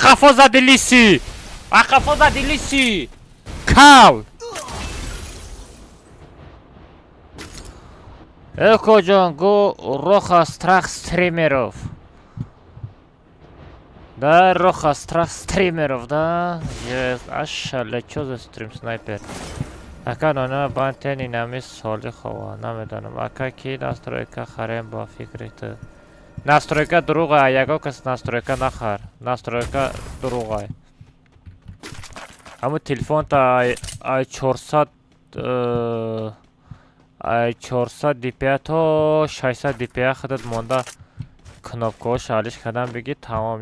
قفا زدی لیسی قفا زدی لیسی کال اکو جان گو روخا страх стримеров да роха страх стримеров да اشالله чё за стрим снайпер ака нона бантени нами соли хова намедонам ака ки настройка харем ба фикрит настройка дурӯға яго кас настройка нахар настройка дурӯға ҳамун телефонта ай 400 dpi то 600 dpi худат монда кнопкаҳо шалиш кардан биги тамом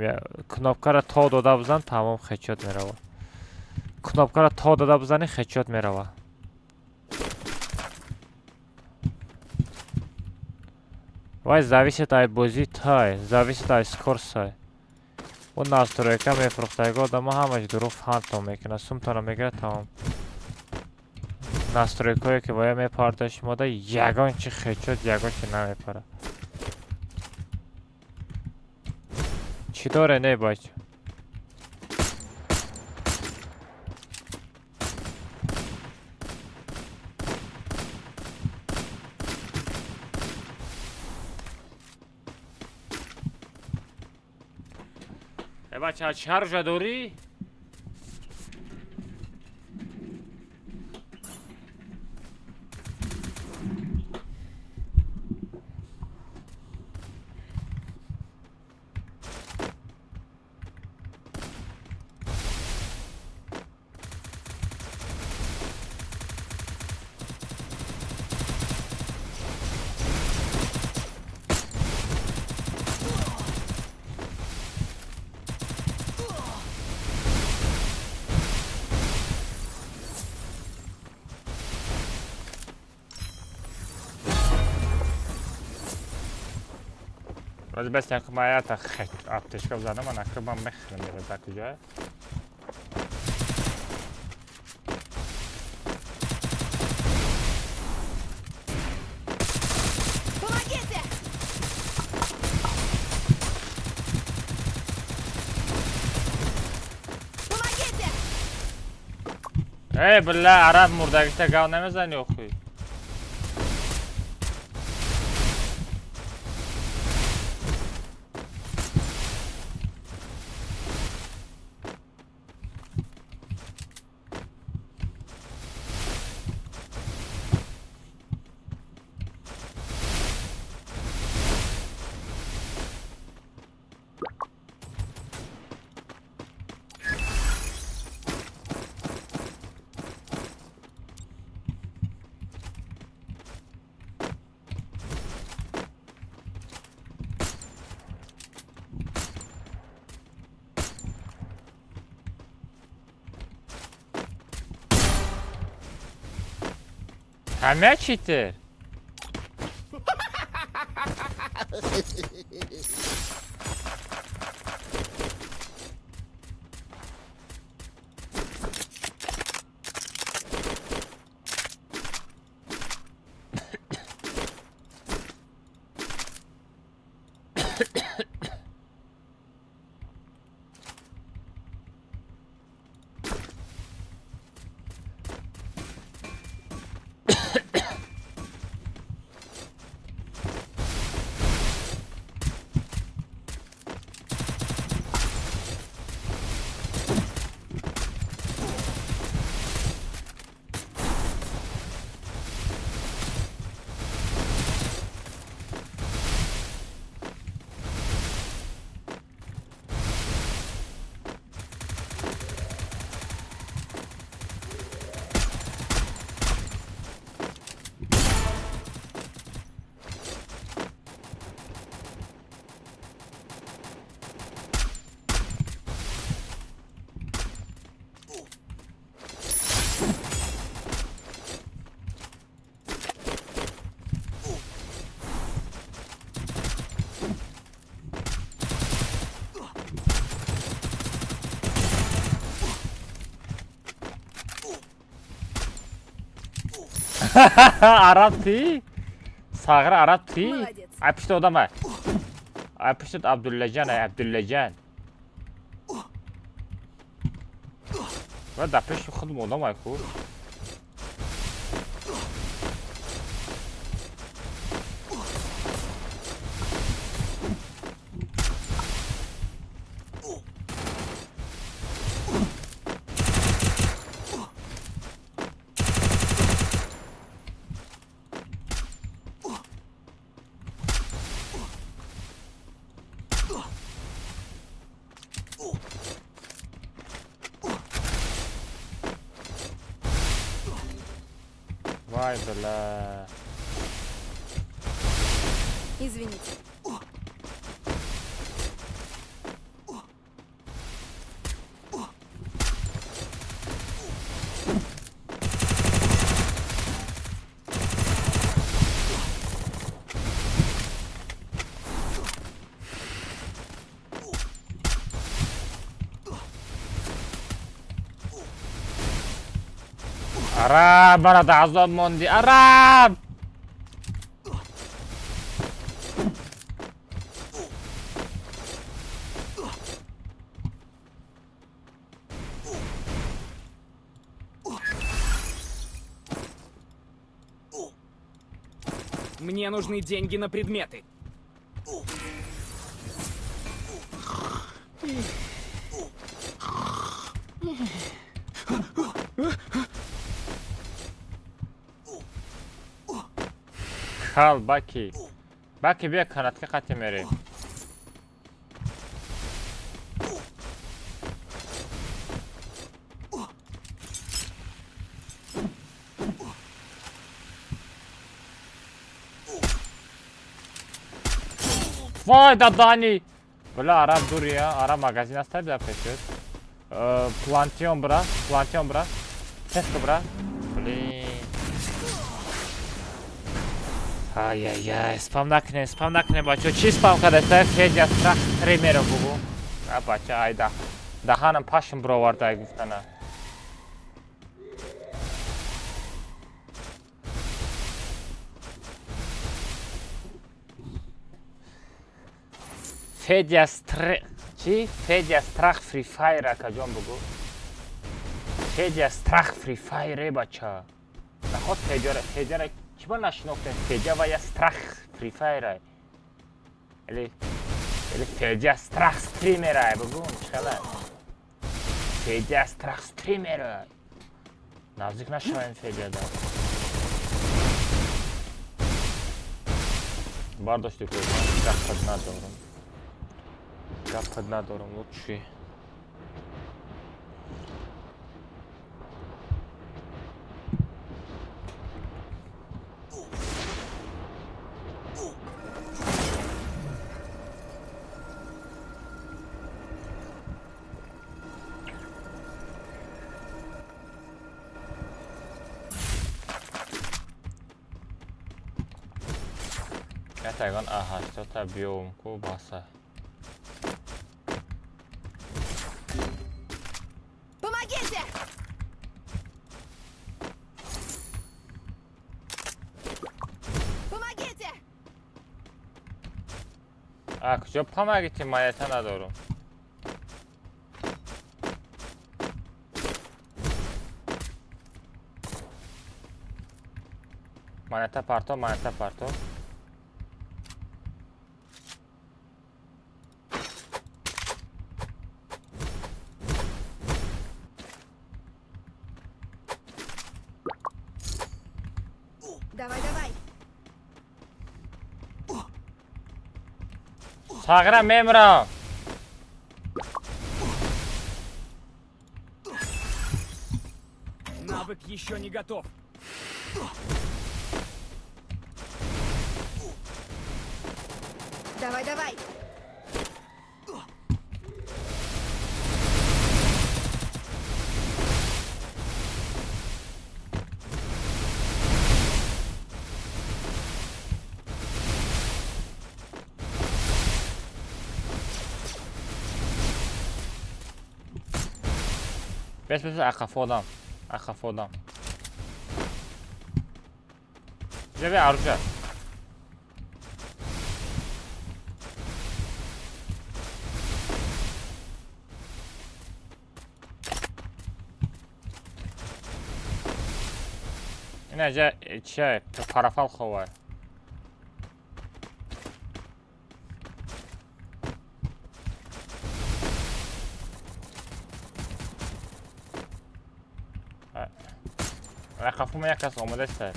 кнопкаро то дода бизан тамом хечот мерава кнопкаро то дода бизани хечот мерава вай зависит ай бози тай зависит ай скорсай он настройка мефрухтайго одама ҳамаш дуруғ фантом мекунад сумтона мегирад тамом настройкое ки боя мепарда шумода ягон чи хечот ягон чи намепара чӣ доре не бача бача чаржа дорӣ Вроде без всякого моя так аптечка взяла, она крыба мехрен делает так уже. Помогите! Помогите! Ey billa Arab murdagita gov nemazan yo'q. Hamya cheater. Arap ti. Sağır Arap ti. Молодец. Apıştı odama. Apıştı Abdüllacan, Abdüllacan. Ve da peş xudum odama ku. Vay bela. Извините. Arab bana da azam mondi. Arab. Мне нужны деньги на предметы. Kal Baki. Baki bir kanatga qatım vereyim. Vay dadani. Böyle Arap dur ya. Arap magazin hasta bir yapıyoruz. Plantion bra. Plantion bra. Test bra. Blin. ай-яй-яй, спам накне, бачо. Чӣ спам кардастаа? Федя страх стримеро бугу. А бача, айда. Даханам пашм бироварда гуфтана. Федя страх Free Fire каҷон бугу? Федя страх Free Fire бача. Наход Федяра чиба нашинохтем? Федя ва я страх Free Fire. Или Федя страх стримера бугу? Чхала? Федя страх стримера. Наздик нашавем Федя да. Бардошти кӯрдам, гапад надорам. Гапад надорам, вот чӣ. Тагон А80 биём ку баса. Помогите! Помогите! Куҷо помогите? Майята надорам. Майята парто. Давай. Сагра мемра. Навык еще не готов. Давай. Бес ақафодам. Ҷаби арҷа. Ина ҷа чия парафал ховай. Ақафума як кас омадааста.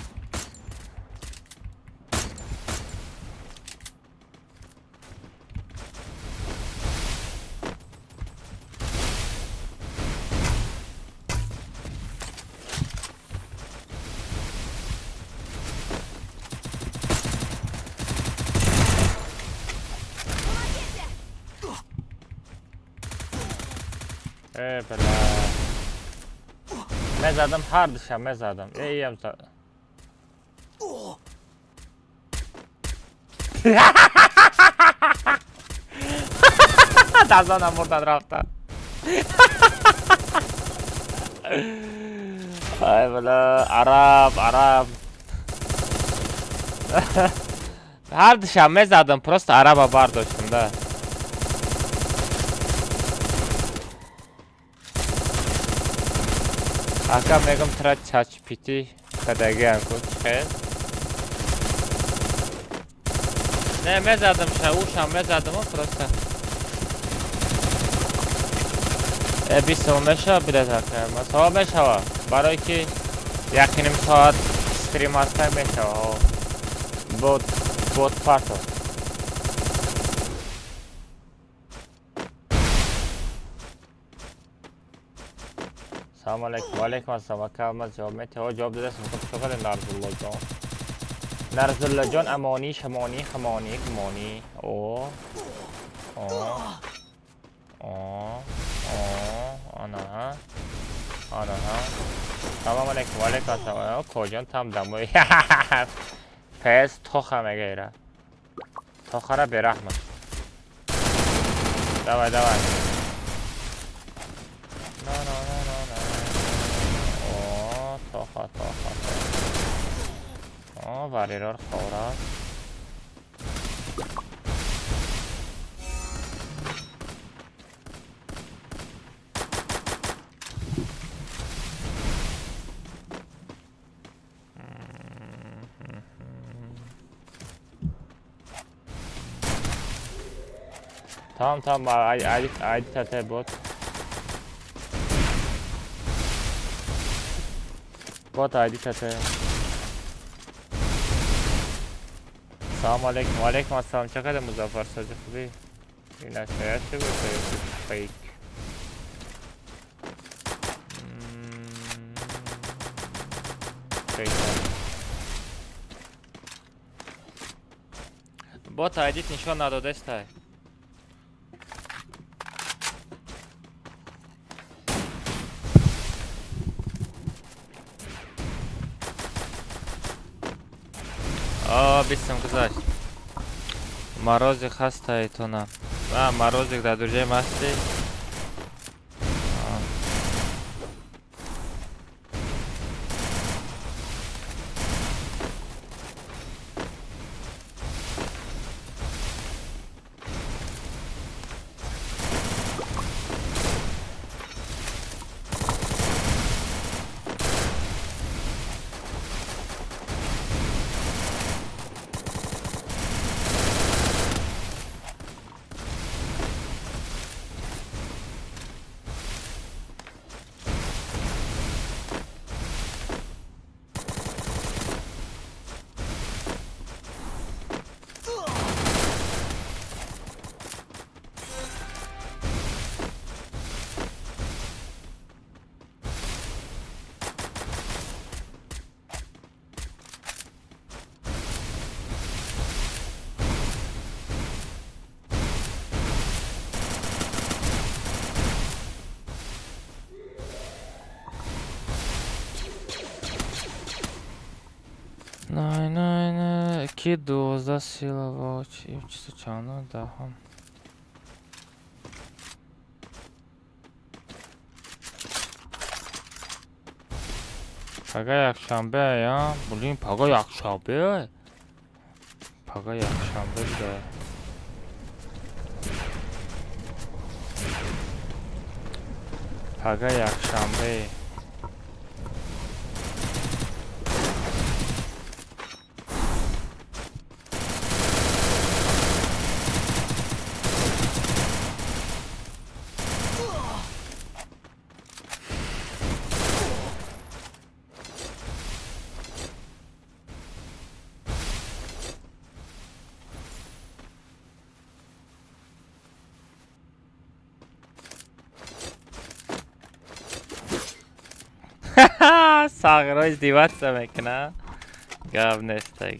Бля. Мезадам ҳардишам, мезадам. Эям за. Дазонам мурдан рафтан. Ай бля, араб. Ҳардишам мезадам, просто араба бардоштам да. Ака мегам тра чачпити кадагиан куч хел. Не мезадам ушам мезадам просто. Бисо меша билетака. Масо мешава. Барои ки якним соат стрим аста мешава. Бот парто. Салом алейкум. Ва алейкум ассалом. Акалмаз ҷавоб метавонед? ҷавоб дадастм. Шукр Нарзулло ҷон. Амонӣ, шамонӣ, хамонӣ, кумонӣ. Анаҳа. Салом алейкум. Ва алейкум ассалом. Коҷон там дамои. پس تخم غیره تخره برحمت давай давай نه نه نه نه نه اوه تخه اوه وریرار خوره Tamam aydı tete bot. Bot aydı tete. Salam aleyküm. Aleyküm assalam. Çakada Muzaffer Sacı خوبی؟ این اشتراک چه گفته؟ فیک. فیک. بات aydı نشان نداده است. Бистам гузашт. Морозик ҳастай то на? Морозик дар дурҷаи масти? نه 2 12 сила в очі чисто чану дахом پگاه یکشنبه یا بولیم پگاه یکشنبه پگاه یکشنبه بوده پگاه یکشنبه ساغرها ازدیوات میکنه گاب نیسته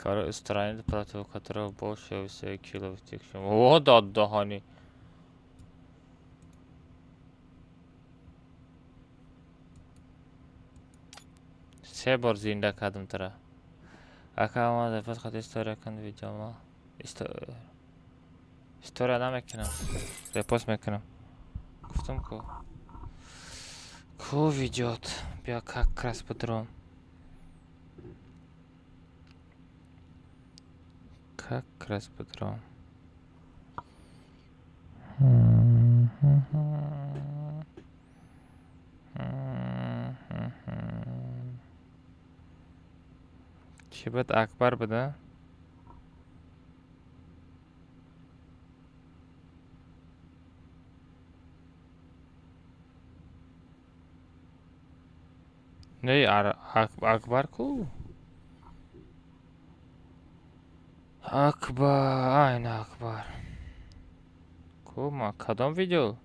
کار استراین پروکاتور باشه 3 کیلو تیکشم اوه داد دهانی سه بار زنده کردم ترا اکا ما دفعه خود استوریا کند ویدیو ما استوریا نمیکنم رپوست میکنم گفتم کو ویدیوت بیا как раз подробно Как раз подром. Чебет Акбар буда? Не, Акбар ку? Акбар, айна Акбар. Кума, кадом видео?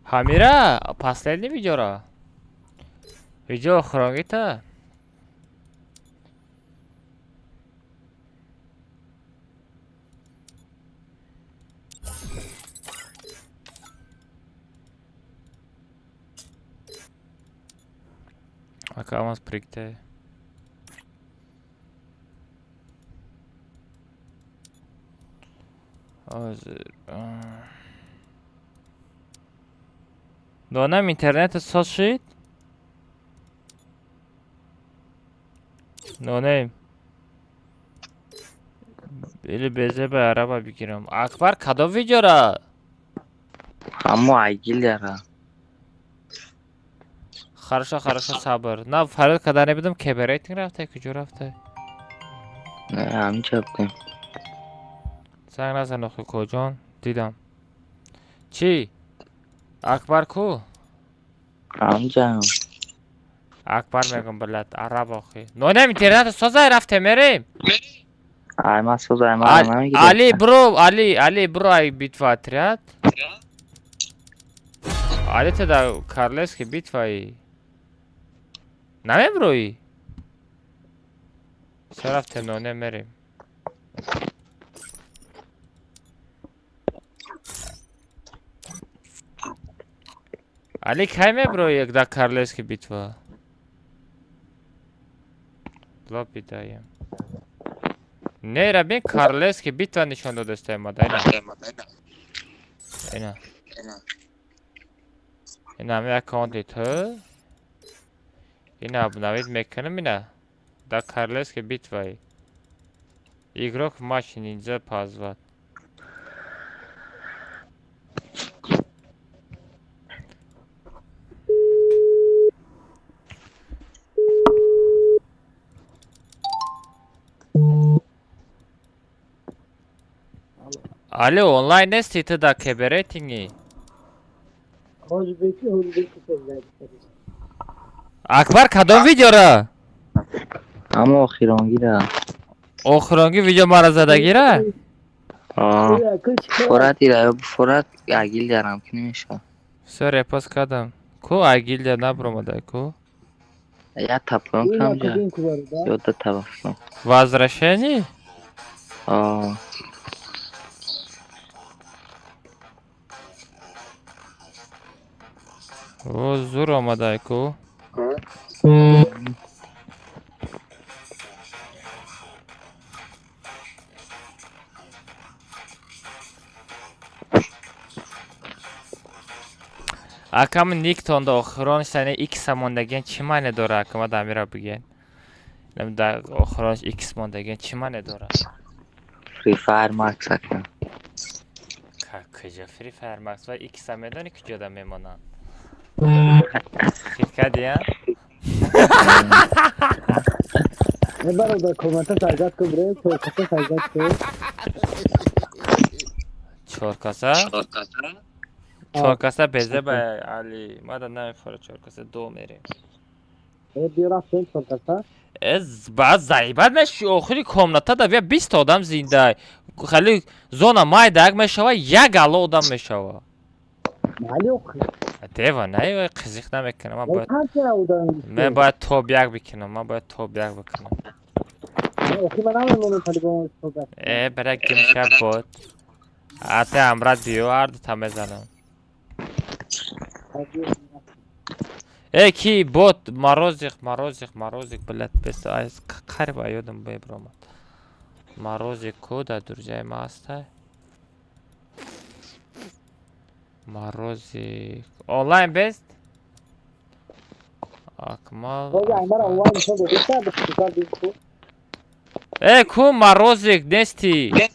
Хамира, последний видео. Видео хронгита. Акамас прикте. دانم اینترنت ساز شد؟ نانم بله بزه به عربه بگیرم. اکبر کدا ویدیو را؟ اما عجیل داره. خرشا صبر. نه فراد کدا نبیدم که ریتینگ رفته کجا رفته؟ نه همینجا بودیم. زنگ نزن آخه کجان دیدم. چی؟ اکبر کو؟ همینجا. اکبر میگم بلد عرب آخه. نانم اینترنت سازه رفته میریم. ای ما سوزای ما نمیگیرم. علی برو ای بیتواتریات. علی تدا کارلس که بیتوایی. نمی بروی. سه رفته نانم میریم. علی کی میبروی یک دا کارلس که بیتوا. لا بیدایم. نه را بین کارلس که بیتوا نشان داده است ما اینا همه اکانتی تو اینا ابنوید میکنم اینا دا کارلس که بیتوایی ایگروک ماشین اینجا پازواد Alo online nesiydi da keberetingi? Akbar kadon video ra? اما آخرانگی ده. آخرانگی ویدیو مرا زدگی را؟ فرات ایره فرات عگیل دارم که نمیشه. سر پاس کدام کو عگیل ده نبرمده کو؟ یا تپلون کم جا یا دو تبافلون Возвращение? О, зур омадай ку. Акам никтон да охронш сане X мондаган чӣ маъне дора акама дамира биган. Да охронш X мондаган чӣ маъне дора? Free Fire Max акам. Каҷа Free Fire Max ва X медони куҷода мемонанд? Фикадия? Ne baroda komanta sajdat ko bre, chorkasa sajdat ko. Chorkasa? Chorkasa beze ba Ali. Ma da namefara chorkasa do merem. Bir raften chorkasa. Ez ba'd заибат меши охири комната да вия 20 одам зинда. Хали зона майдаг мешава, як ало одам мешава. Мали охи. دیوانه ای قزیق نمیکنم. Kancha udan. من باید توب یک بکنم. Oki bana mı bunu telefon sohbet? برای گیم شب بود. حتی امرد بیوارد تا بزنم. کی بود مروزیق بلد بست از قرب ایودم بیبرامد. مروزیق کودا در جای ما هسته. مروزیق آنلاین بست. اکمال. کو مروزیق نستی.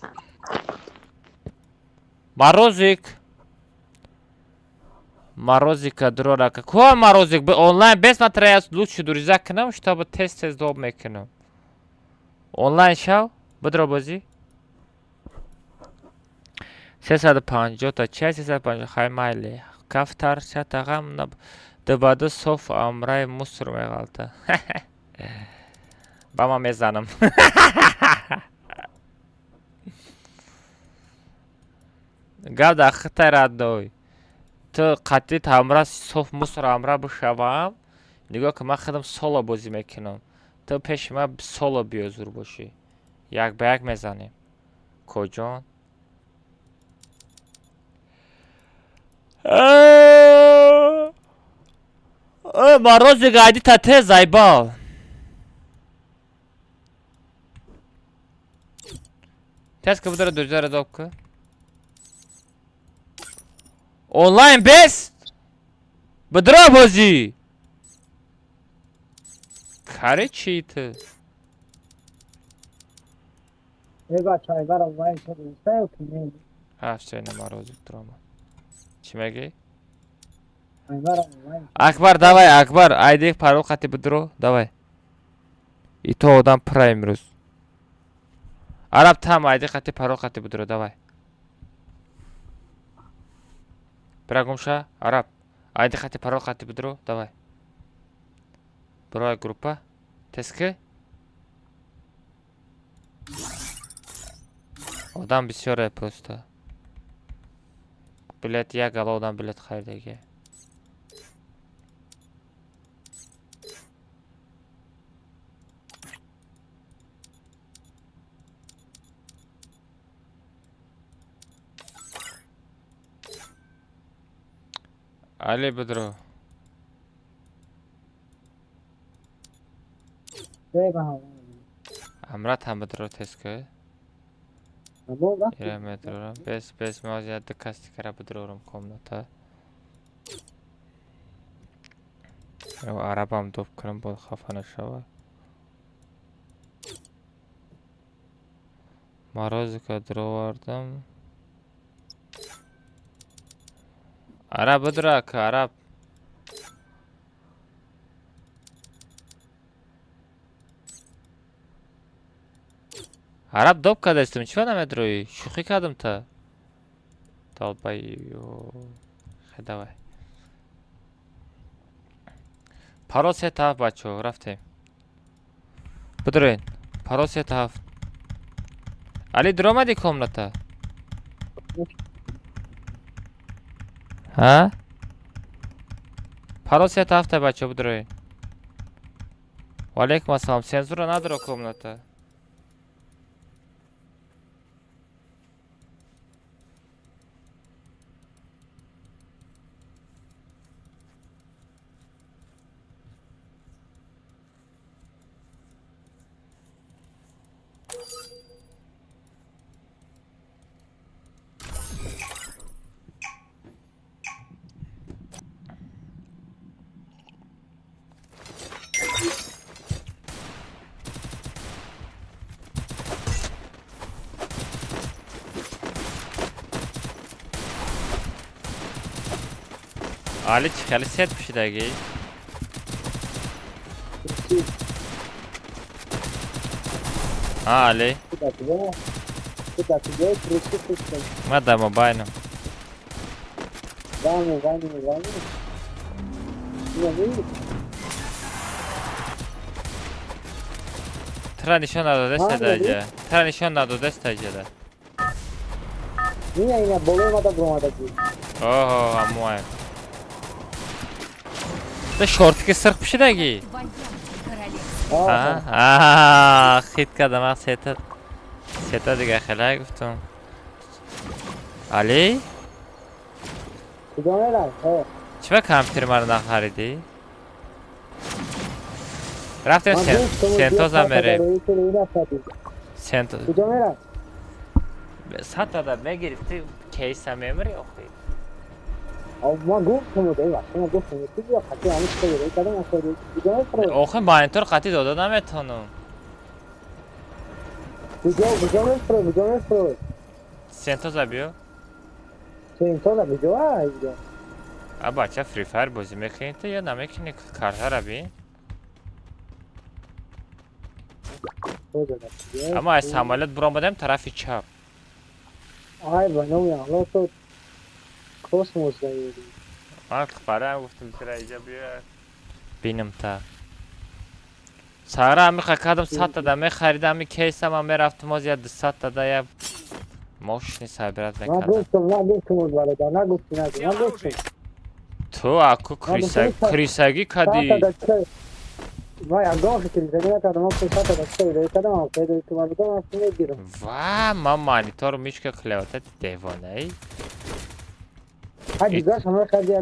Морозик дрорака. Кого морозик? Онлайн без материала лучше друзья к нам, чтобы тест сдоб мекнем. Онлайн шоу? Бодро бази. 350 та 350 хаймайли. Кафтар чатагам на дбаду соф амрай мусор мегалта. Бама мезанам. Гавда хтар адой. تو قطعی تمرا صف مصر امرا بشوام نگاه که من خودم سولو بازی میکنم تو پیش من سولو بیازور باشی یک به یک میزنیم کجان مروزی گایدی تا ته زایبال تست که بوداره دوزاره دوب که Онлайн без? Бедра бази. Кари чи ты? Eva çay var online çalışıyor ki. Все на морозик драма. Чимеги? Çay var online. Акбар давай, Акбар, айди парол хати бедро, давай. И то одам прайм рус. Араб там айди хати парол хати бедро, давай. Брагумша, араб. Айди хати парол хати бедро, давай. Брой группа. Тески. Одам бисёре просто. Билет я гала одам билет хайрдеги. Али бедро. Амрат хам бедро тески. Я метро. Без мазя декасти кара бедрорум комната. Арабам доп кунам бол хафа нашава. Морозика дровардам. Араб бедрак, араб. Араб доп кадастым, чего на метрои? Шухи кадым-то. Толпай. Давай. Парол сетав, бачо, рафтем. Бедрин. Парол сетав. Али дромади комната. ها؟ парол сетав-то, бачо, бедрин. Валейкум ассалам. Цензура надо комната. Ali çıkalı set bir şey daha giy. Ha Ali. Mada mobilem. Tra nişan adı destece. Tra nişan adı destece de. Niye yine boluyma da bromada ki? Oho amuay. تو شورتی که سرخ پوشیدگی Королев. خیت کردم من سیتا دیگه خیلی گفتم علی کجا میرم؟ چرا کامپیوتر ما رو نخریدی؟ رفتیم سنتوز هم بریم سنتوز کجا میرم؟ 100 تا میگرفتی کیس هم میمری آخی ما گفتم بوده ما گفتم بیا خطی همش کنید کدام اصلا کجا میرم؟ آخه با اینطور قطعی داده نمیتونم کجا میرم؟ سنتوز بیا چه این طور کجا اینجا؟ بچه فری فایر بازی میکنی تو یا نمیکنی کارها رو بین اما از سمالت برام بدم طرف چپ آی بانو یا الله تو کسموس داری من برای هم گفتم چرا اینجا بیا بینم تا سهره هم میخواه کدم 100 تا میخریدم همی کیس هم میرفتم از یا 200 تا یا موشنی سایبرت من میکردم گفتم از برادر نگفتی تو اکو کریسگی کدی ما یا گاهی کریسگی نکردم من 500 تا داشته کدام هم پیدا تو من بودم اصلا میگیرم و من مانیتور میشکه کلیواتت دیوانه ای دیگه همه خیلی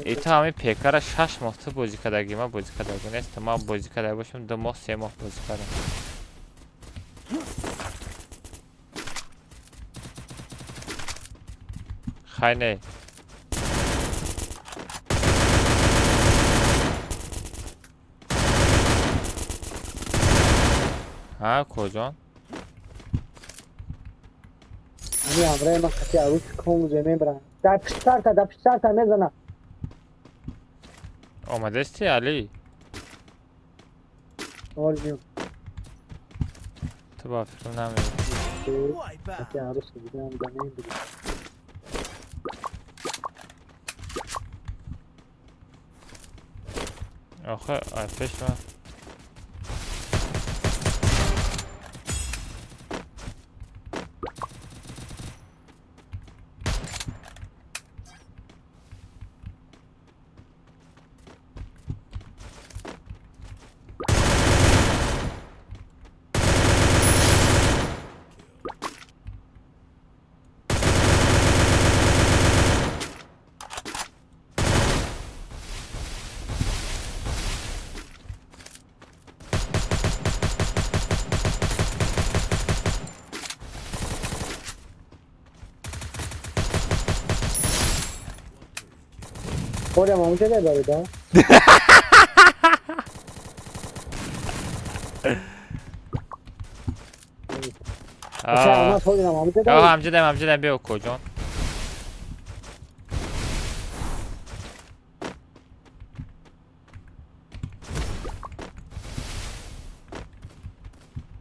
ایتا همی پیکر 6 ماه تو بازی کدگی من بازی کدگی نیست من بازی کدگی باشم 2 ماه 3 ماه بازی کدم خیلی ها کجا؟ همین امره من خطی عروض کن زمین برم در پشتر تا میزنم آمده استی علی؟ آل میون تو با فکرم نمیدی خطی عروض کن زمین برم آخه آفش من خودم همونجا دارید ها همجه دم بیا کجا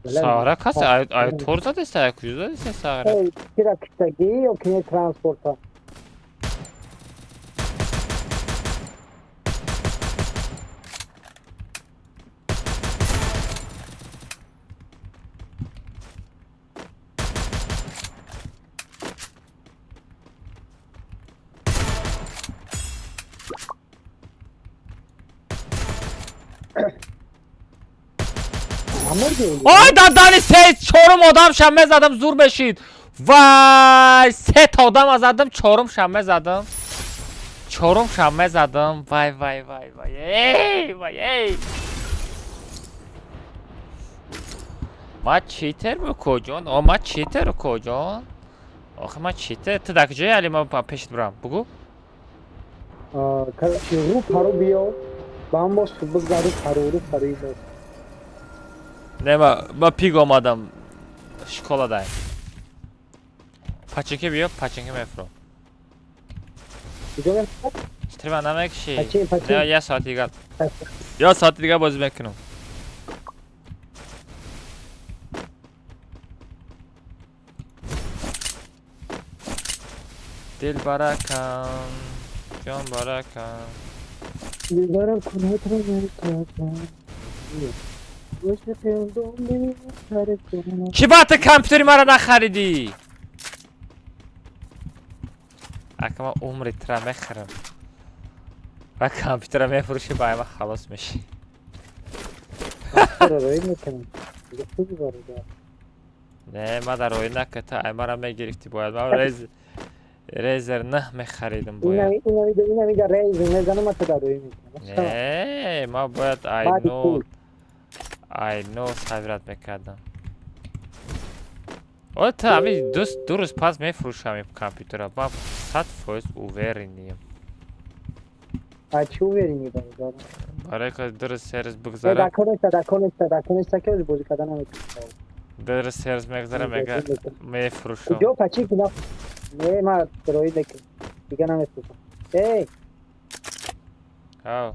ساغره کسی آیا تور زده است کجا زده است ساغره کیرا کشتگی یا کنی ترانسپورت ها آی دادانی سه چهارم آدم شمه زدم زور بشید وای سه تا آدم زدم چهارم شمه زدم وای وای وای وای ای وای ای ما چیتر به کجان؟ ما چیتر کجان؟ آخه ما چیتر تو در کجایی علی ما پیشت برم بگو رو پارو بیاو با هم باش بگذارو پارو ایزاد نه ما پیگ آمدم شکلا دایم پاچنکه بیا پاچنکه میفرم کجا چطوری من نمیکشی پاچین نه یه ساعت دیگه بازی میکنم دل برکن جان برکن دیدارم کنه تو میرکن کی وقت کامپیوتری مرا نخریدی؟ اگه من عمری ترا میخرم و کامپیوتر میفروشی با همه خلاص میشی. چرا روی میکنم دیگه خوبی وارد نه ما در روی نکته ایما را میگرفتی باید ما ریزر 9 میخریدم باید. اینا میگه ریز میزنم ما تو در روی میکنم. نه ما باید آی نو صبرت میکردم. او تا همین دو روز پس میفروشم این کامپیوتر را ما 100% اوورینیم. چی اوورینی باید؟ برای که درست سرز بگذارم دکنسته که بازی کردن نمیتونم. درست سرز میگذارم میفروشم. جو پچی که نه ما روی دکن دیگه نمیفروشم. ای او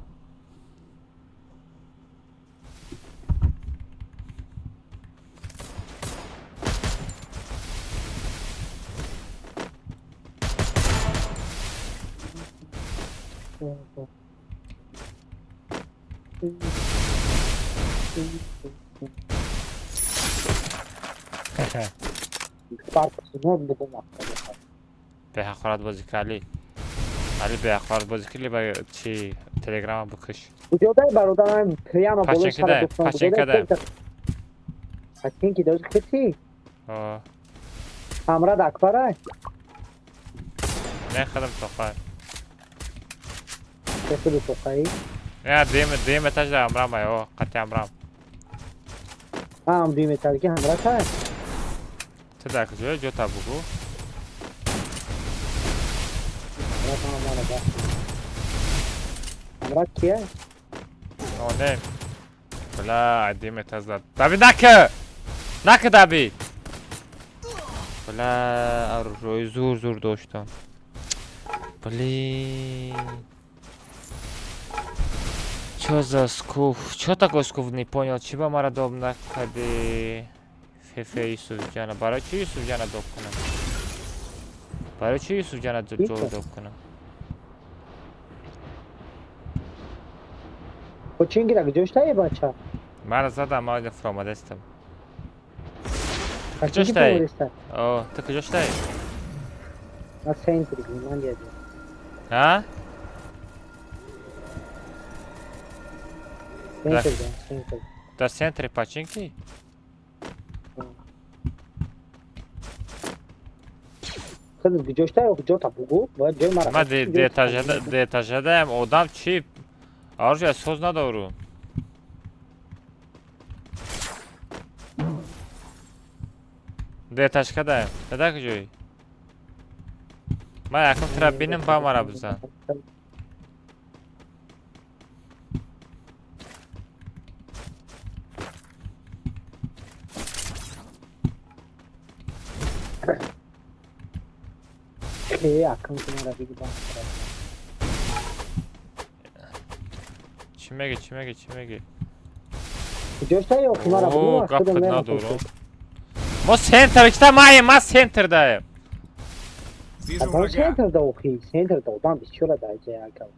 به حقارت بازی کردی علی به حقارت بازی کردی با چی تلگرام بکش بوده برادرم کریام بالا سر دکتر پچین که دوز کسی امراد اکبره نه خدم توقعی کسی توقعی نه دیم اتاج در امرام های قطع امرام هم دیم اتاج که امراد های تو در کجای جو تا بگو امراد کیه؟ نه بلا دیم اتاج داد دابید نکه دابید بلا روی زور داشتم блин чё за скуф чё такое скуф не понял чего марадом накаде фефе Юсуфджана барои чӣ Юсуфджана доб кунам барои чӣ Юсуфджана ҷо доб кунам починги так ҷоштаи бача ман задам ман фромадестам куҷоштаи о ту куҷоштаи на центри Германия а در центре починки ма детажадаам одам чӣ оружие соз надорум детажкадаам дадар куҷои ман якум тира бинам ба мара бизан چی میگی اوه گپ ندارم ما سنتر کتا ما سنتر دایم سنتر دا اوخی سنتر دا odam بسیار دایجه اکل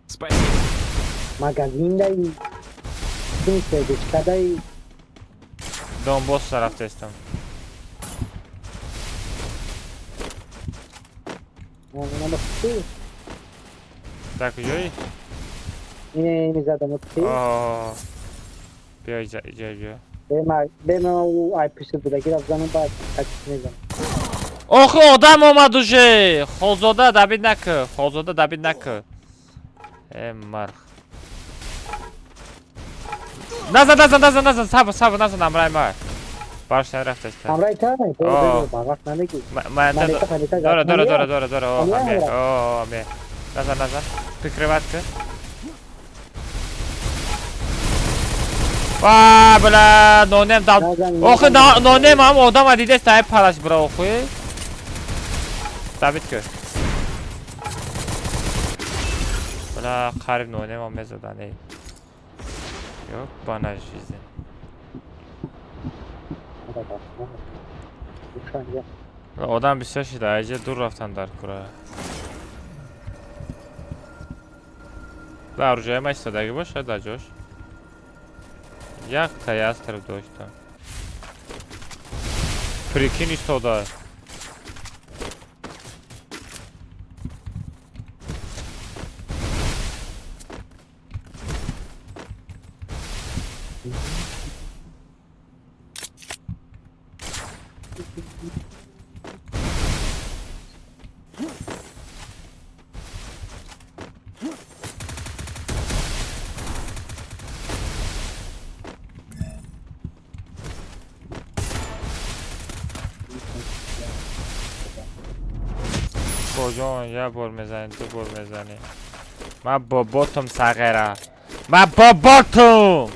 magazin دایی سنتر دایی دونباس طرف دستم در کجایی؟ اینه زدم اتکی بیا جای به من او آی پیشت بوده که رفتنم باید تکیس میزنم آخه آدم آمد اوشه خوزاده دبید نکه مرخ نزن صبر نزن امرای ما باش نرفت است امرای تا نه وقت نمیگی داره آمه نزن فکر که وای بلا نونم داد آخه نونم هم آدم دیده است های پلاش برا آخه دابید که بلا قریب نونم هم میزدن ای yok bana çizdi. Odam bir şey de ayrıca dur raftan dar kura. La oraya mı istedi ki boş hadi coş. Yak tayaz taraf doşta. Prikin istoda. کجا یه بار میزنی دو بار میزنی من با باتم صغیره من با باتم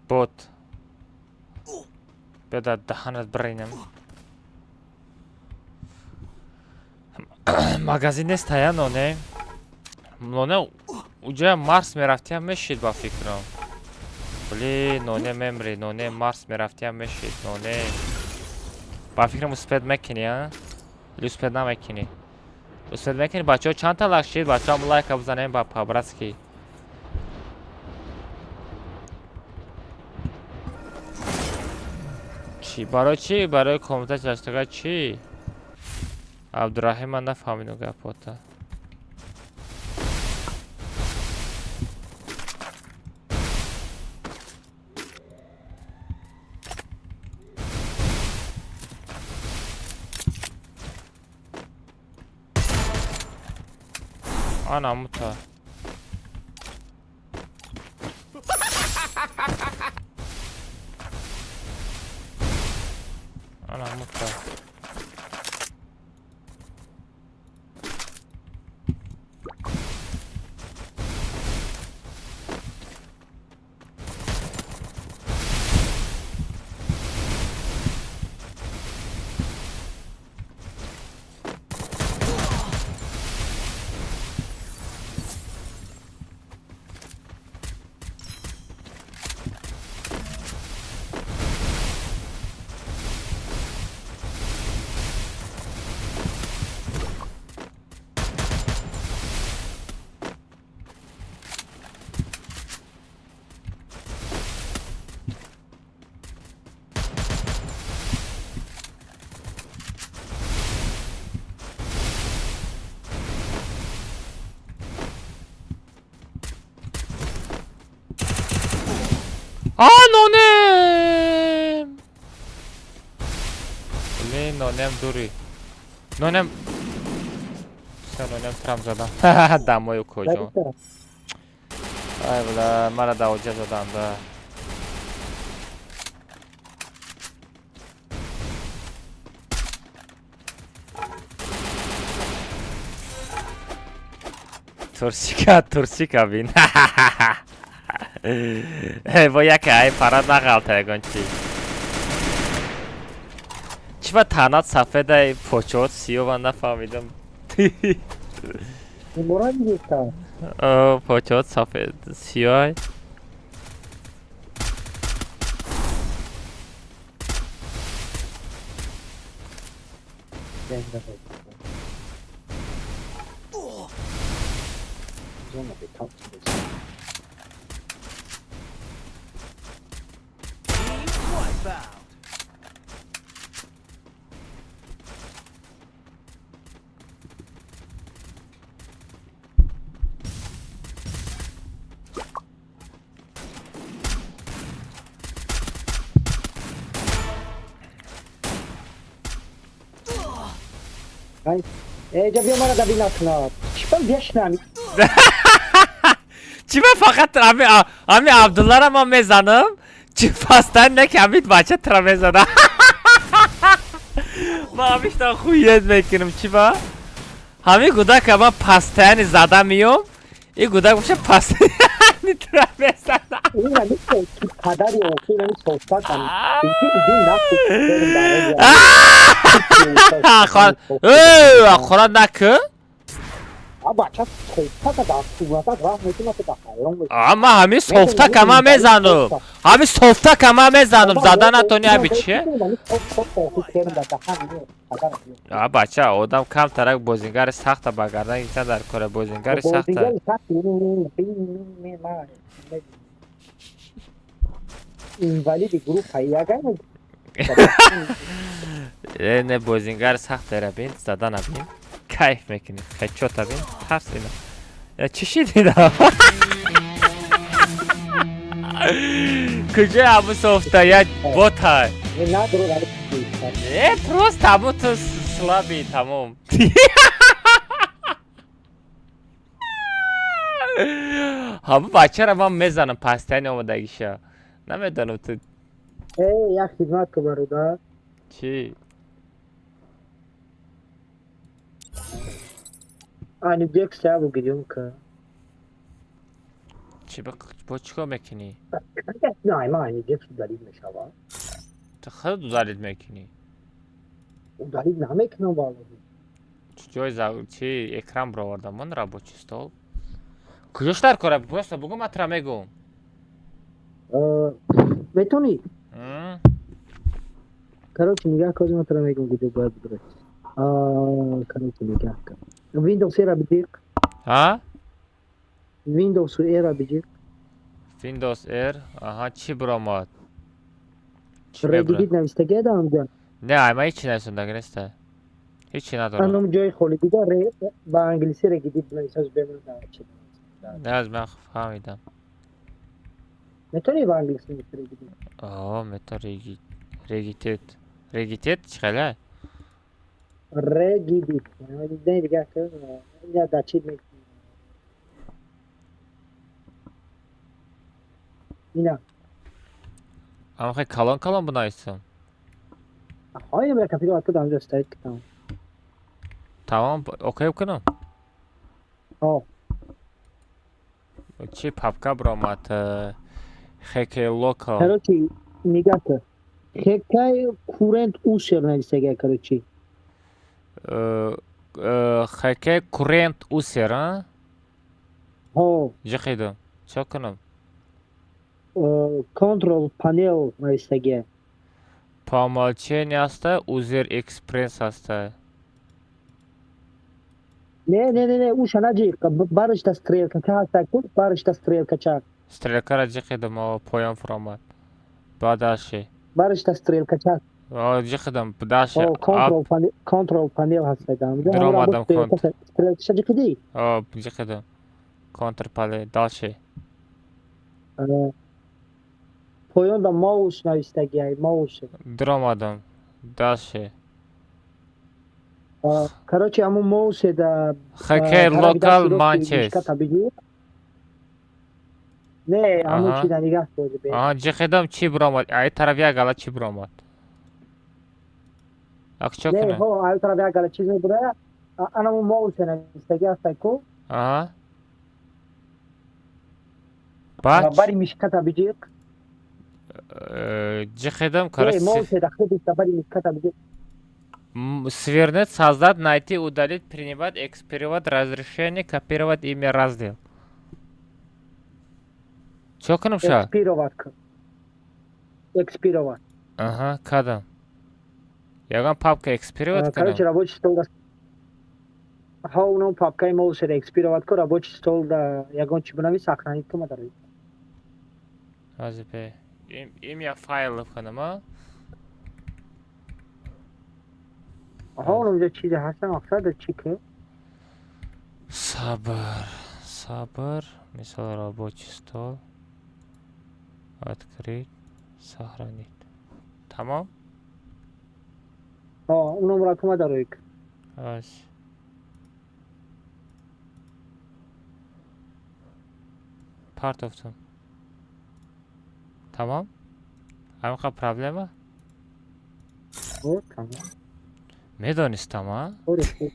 بوت بده دهنت برینم магазин нест я ноне уҷа марс мерафтиам мешид ба фикрам блин ноне мемри ноне марс мерафтиам мешид ноне ба фикрам успед мекини а или успед намекини успед мекини бачаҳо чанд та лайк шид бачаҳо лайка бизанем ба по-братски چی برای چی برای کامنت چشتگاه چی عبدالرحیم من نفهمیدم گپاتا آنا متا أنا مضطر نونم بله نونم دوری نونم نونم ترم زدم دمای کجا ای بله مرا دوجه زدم ده ترسیکا بین با یک ای پرد نغلطه یکن چی با تنات سفید پوچوت سیو من نفهمیدم پوچوت سفید سیو اینجا بیا مرا دبی نکناد چیپم بیش نمی چی من فقط امی عبدالله را من میزنم چی پاستن نکمید بچه ترامه زده ما همیشتا خویت میکنم چی با همین گوده که من پاستن زده میوم این گوده باشه پاستن ترامه زده این همیشه قدری اوکی نمی صحبت کنم این نفتی بریم برای خورد نکه بچه صحبت در صورتت راه میتونه که دخلان بشه اما همین صحبت که من میزنم همین صحبت که من میزنم زده نتونی همین چیه بچه آدم کم ترک بازینگر سخت بگردن اینجا در کار بازینگر سخت اینوالی گروه پیاگه نه بازینگر سخت داره بین زده نبین کیف میکنی خیچوتا بین ترس اینا چشی دیدم کجا همون صحبت یک بوت های پروست همون تو سلابی تموم همون بچه را من میزنم پستین اومدگیشا نمیدونم تو یک خدمت که برادر چی؟ آنی دیک سابو گیریم که چی با چیکار میکنی؟ نه ما آنی دیک دارید میشواد تو خود دارید میکنی؟ او دارید نمیکنم بالا جای چی اکرام رو آوردم من را با چیستال کجاش در کاره بپرسته بگو من ترا میگم میتونی کروچی نگاه کجا من ترا میگم کجا باید بدرست کروچی نگاه کن ویندوز را بجیق ها؟ ویندوز را بجیق ویندوز ایر آها چی براماد؟ ردیدید نویستگی دارم جان نه ما هیچی نویسندگی نیسته هیچی ندارم انم جای خولی دیگه با انگلیسی ردیدید نویساز بمون نه از من فهمیدم میتونی با انگلیسی نویسی ردیدید میتون ریگیتیت چقدر؟ ردیدید نه دیگه که یا دچید میکنی اینا اما خیلی کلان بنایستم های من کافی وقت دارم جستایید کنم تمام اوکی کنم ها چی پاپکا برامد خیلی لوکال کروچی نگاه که خیلی کورنت اوشر نویسته کروچی خیلی کورنت اوسر ها چه خیدم چه کنم کنترل پانل نویسته پامالچه نیسته اوزر اکسپرنس هسته نه اوش نجی بارش تا سтрелка که هسته کن بارش تا سтрелка چاک سтрелка را چه خیدم پایان فرامد بعدشه بارش تا سтрелка چاک چه خیدم بداشه کنترل پانل هسته دام درام آدم کنت سтрелка چه کدی چه خیدم کنتر پاله داشه پایان دا ماوس نویسته ماوس درام آدم داشه کراچی همون ماوس دا خیلی لوکال مانچس نه همون چی دا نگاه کنید چه خیدم چی برامد ای طرف یک غلط چی برامد اکچو کنه نه ها ای طرف یک غلط چیز بوده انا همون ماوس نویسته هسته کو بعد باری میشکت بجیق چه خیدم не короче можете да ходите бari миската бижи свернуть создать найти удалить принимать экспирировать разрешение копировать имя раздел чё конем ша экспировать ага кадам яган папка экспирировать короче рабочий стол да ها اونم پاپکای موس экспировать ко рабочий стол да ягон чи бинавис сохранить ко мадари азипе имя файлов ханама ها اونجا چیزی هستن مقصد چی که صبر مثال рабочий стол открыть сохранить tamam اونم را کما دارویک part of them tamam همینقدر پرابلمه؟ او تمام میدونستم ها؟ خوری خوب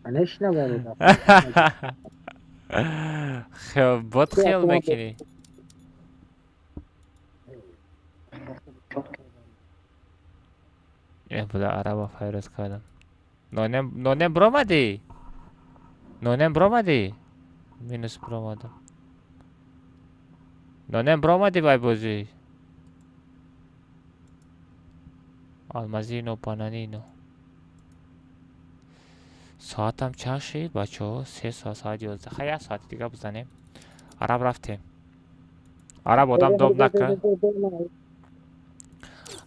کنش نباید خیال بود خیال میکنی. بوده عربا فیروز کردم. نونم برامدی؟ نونم برامدی؟ مینوس برامدم. نونم برامدی بای بازی؟ آلمازینو پانانینو. ساعتم چند شد بچه ها؟ 3 ساعت، ساعت 11. خیلی 1 ساعت دیگه بزنیم. عرب رفتیم. عرب آدم دوب نکن.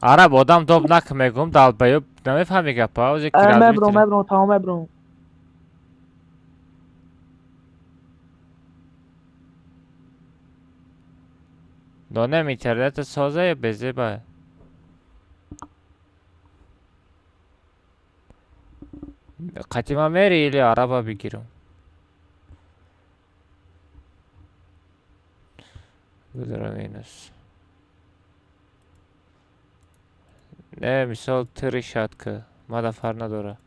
عرب آدم دوب نکن میگم دال بیاب نمیفهمی گپا. اوزی کراز بیترم. مبرم تمام مبرم. دونم اینترنت سازه یا بزی با. قطیما میری ایلی عربا بگیرم. بدرم اینس. نه مثال تری شد که ما دفر نداره.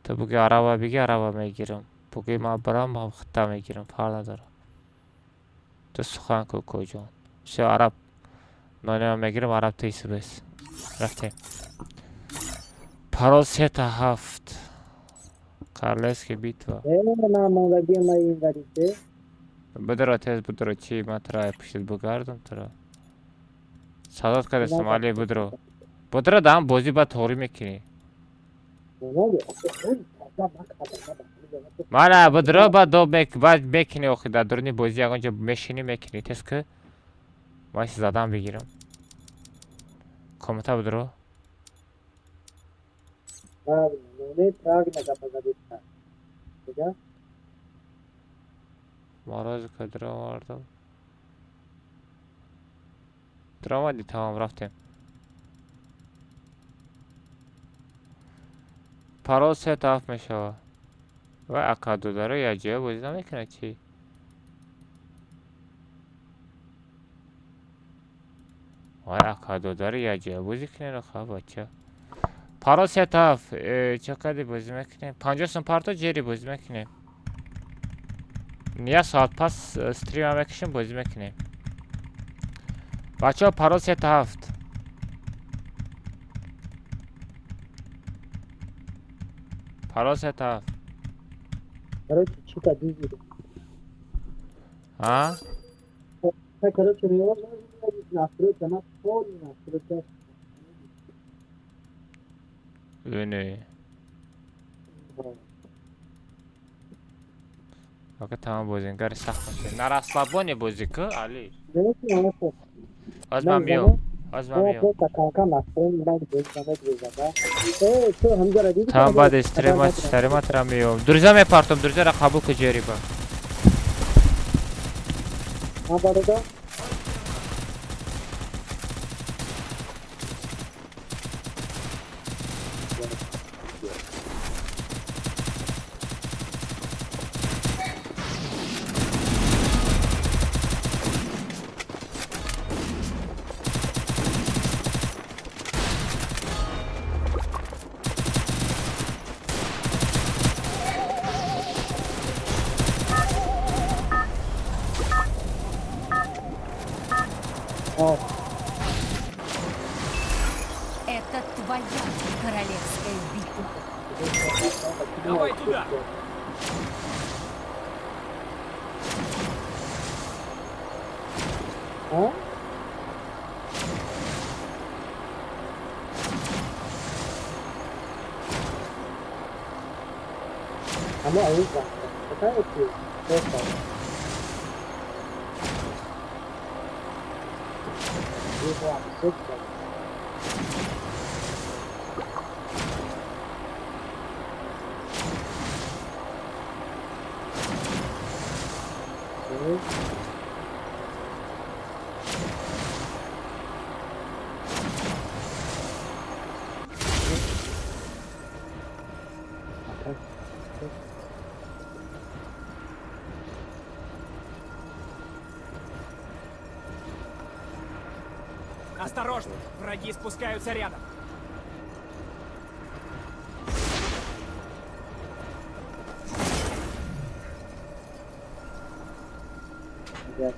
تو بگی عربا بگی عربا میگیرم. بگی ما برام هم خطا میگیرم. فرق نداره. تو سخن که کجان. چه عرب نانه هم میگیرم عرب تیسو بس. رفتیم. پرال 3 تا 7. کارلس که بیت و. نه مولگی ما این وریده. بدرا تیز بدرا چی ما ترا پشت بگردم ترا. سادات کرد استعمالی بدرا. بدرا دام بازی با توری میکنی. مالا بدرا با دو میکنی آخه در درونی بازی اگه میشینی میکنی تیز که مایش زدم بگیرم. کامتا بدرا. نه تراغ نگاه بگیرم. کجا؟ ماراز که درا واردم. درا ولی تمام رفتیم. پرال 3 تا 7 میشه. و اکادو داره یا جای بازی نمیکنه چی؟ و اکادو داره یا جای بازی کنه رو خواه بچه. پرال 3 تا 7 چه کدی بازی میکنه؟ 50 سن پارتا جیری بازی میکنه. یه ساعت پس استریم هم بکشیم بازی میکنه. بچه ها پرال 3 تا 7. پرال 3 تا 7. Короче, чика дизи. ها؟ Короче, невозможно настроить, она полный настроить. ببینی اگه تمام بازینگر سخت میشه نر اصلابانی بازی که علی از من میام از من میام تمام بعد استریمات را میام دریزه میپارتم دریزه را قبول که جری با Это твоя королевская битва. Давай туда! А? Ama ayıp var. Bakar mısın? Çok fazla. Bu da çok fazla. Evet. Осторожно, враги спускаются рядом. Gel.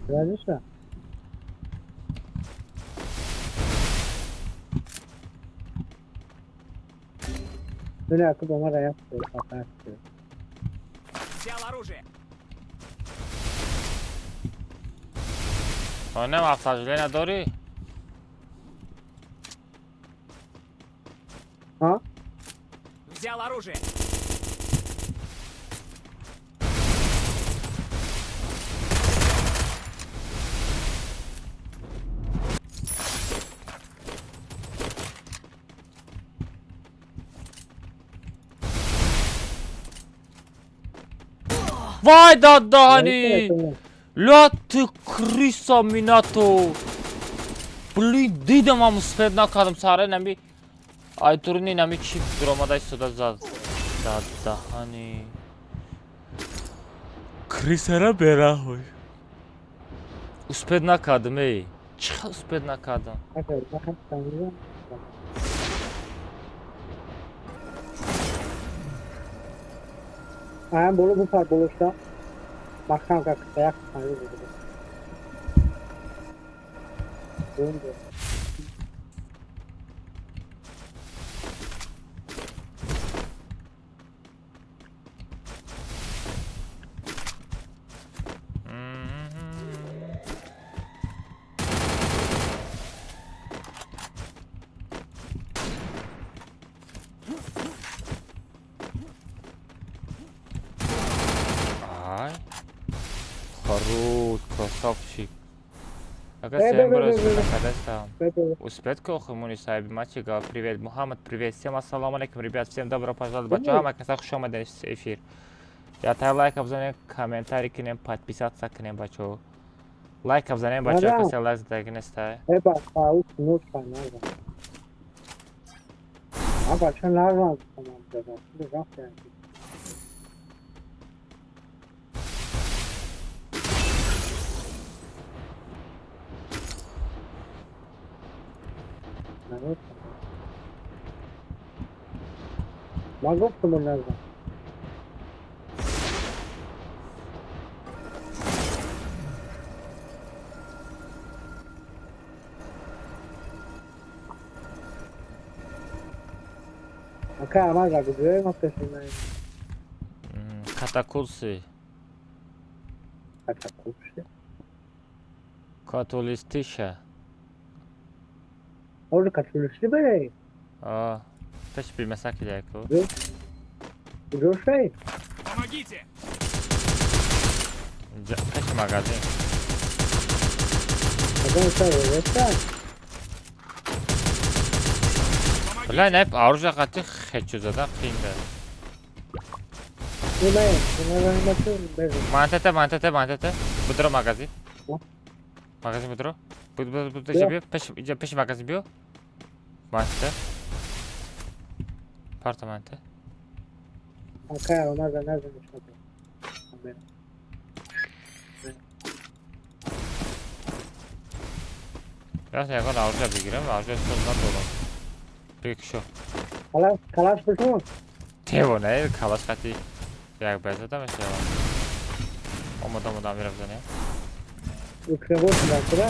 Verdiyse. Böyle akıp ona da yaptı. Yaptı. Взял оружие. خانم افسرجلی نداری؟ Ha? Взял оружие. وای دادانی Tamam. لا ти криса минато блин دیدم هم سپید نکردم ساره نمی айтурни нами чи дромадай суда зад дадахани крисара бераҳой успед накардам эй чиқа успед накардам Hadi bakın tanrım. Ayağım bolu bu par boluşta. Baksana kalk dayak tanrım dedi. Döndü. ай хорош красавчик ага Бе, всем бе, бе, брос бе, бе. наконец-то Böyle. успед кохмуни сайби мачига привет мухаммад привет всем ассаламу алейкум ребят всем добро пожаловать бача ҳама каса хуш омадед в эфир я лайк бзанем комментарий кинем подписаться кинем бачо лайк бзанем бачо Ага. каса лайк дагнеста Hep ağız not kaynar var. Abi açan lazım. Tamam dedi. Bir bak yani. Evet. Ben koptum bunlardan. Acá más la que vemos que se me катакурсы atacurse. католистиша Orada kaçırışı böyle. а теч билмаса кидаяку Bu şey. Помогите! теч магазин Adam şey öyle. бля нап оружие қати хечу зада қиинда Bu ne? Bunların nasıl böyle? мантата будро магазин О. магазин будро буд Да. ҷа биё пеши магазин биё мантата парта манта Acá ona da nereden çıktı? яс ягон оружие бигирам оружие соз надорам бекшо Kalaş bu mu? девона калаш қати як безадам эшева омадам мерафзанем Укрывош da sıra.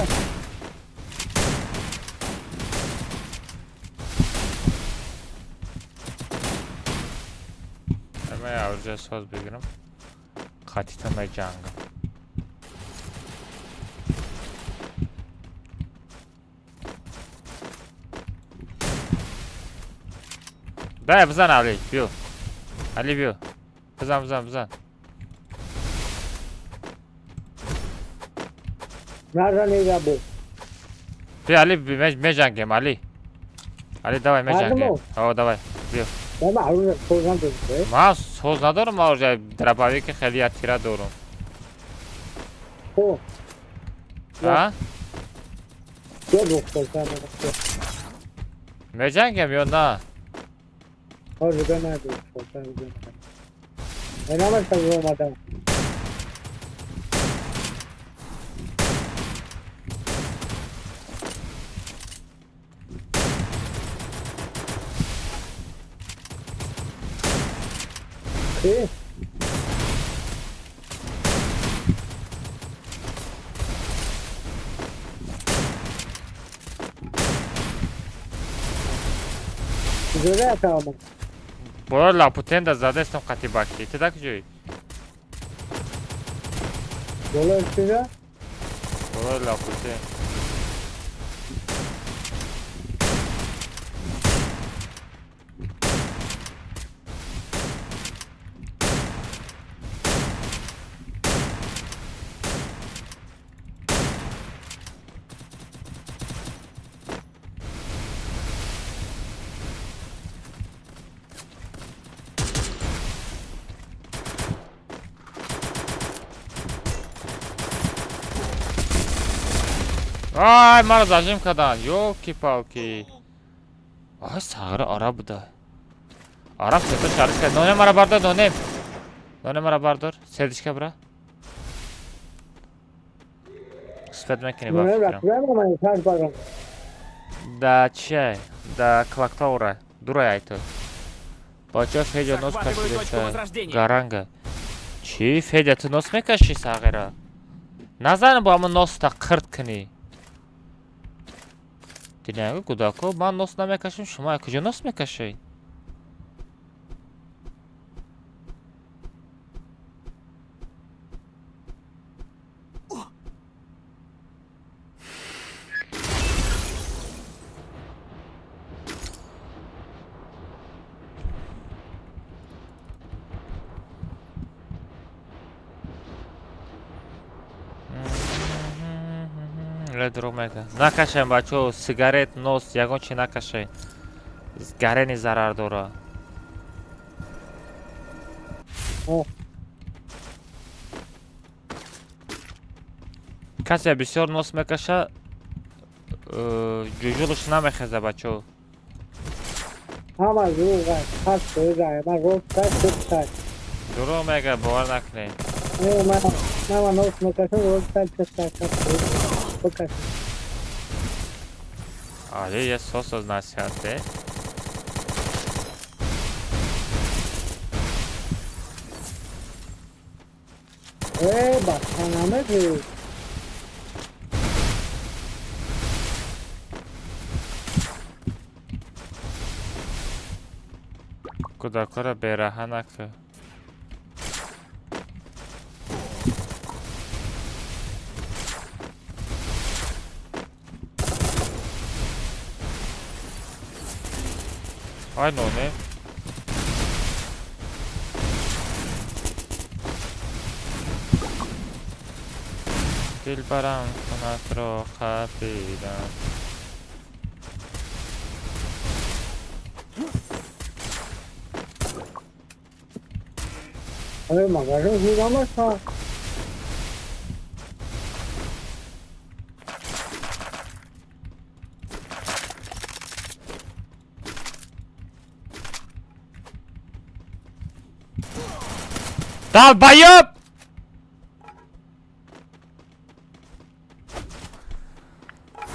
ама оружие соз бигирам қатитамай ҷангам дай бизан али биё али биё бизан Nereden ne bu? биё али меҷангем али давай меҷангем о давай биё Ben de arada program dedi. ман соз надорам оружие дробовики хеле тира дорам خب Ha? یه بخور کنم Mecengem yo na. ها رو به من بخور کنم اینا من سبز اومدم چی؟ چجوره تمام Bora laputen da zade istem qati bakti. Ti da kujoy? جلو چیزا؟ Bora laputen. Ay, mara zajim kadan. Ёлки-палки. Ay, sağırı Arap da. Arap seta şarkı. Nonem mara barda nonem. Nonem mara bardır. Serdişka bura. Spet mekini bak. نه رفتم من تاج باگم Da че? Da Клактаура. Дурай айто. Бача Федя нос Захватываю точку каши. возрождения. Гаранга. Чи Федя ты нос мекаши сағира? Назан bu ama nos da qırt kini. Dinagi kudako man nos namekashim shuma kujo nos mekashi. Ledromega. Nakasham bacho sigaret nos yagon chi nakashay. Gareni zarar dora. Кася бисёр нос мекаша ҷуҷулаш намехеза бачо. همه رو گای هست رو گای من رو کش شد کش Дуро мега бовар накунед. من نوست مکشم رو کش شد کش بکش Але я сосоз насиҳате. بس همه بود Кудакора бераҳа наку. Ай ноне. Дилбарам хунатро хапидам. مگرم هیرام است Dalbayıp!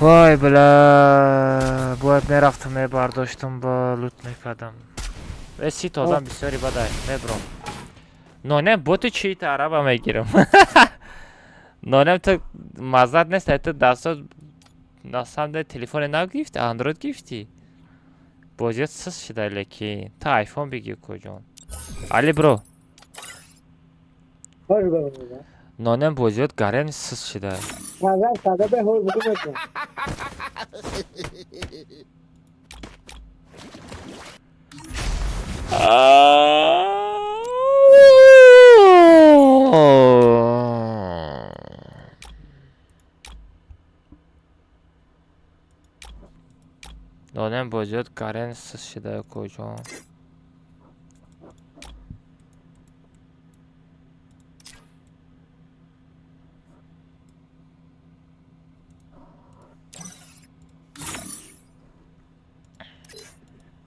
Vay bla, باید میرفتم برداشتم با لوت میکردم. رسید آدم بسیاری بدای نبرم. نانم بوت چی تا عربا میگیرم. نانم تو مزد نیست تو دستا ناسم ده تلفن نو گیفت اندروید گیفتی. بازیت سس شده لکی تا آیفون بگی کجان. علی برو. خوش بگم نانم بازیت گرن سس شده. مزد ساده به هول بگو بکن نانم بازیت گرن سس شده کجان.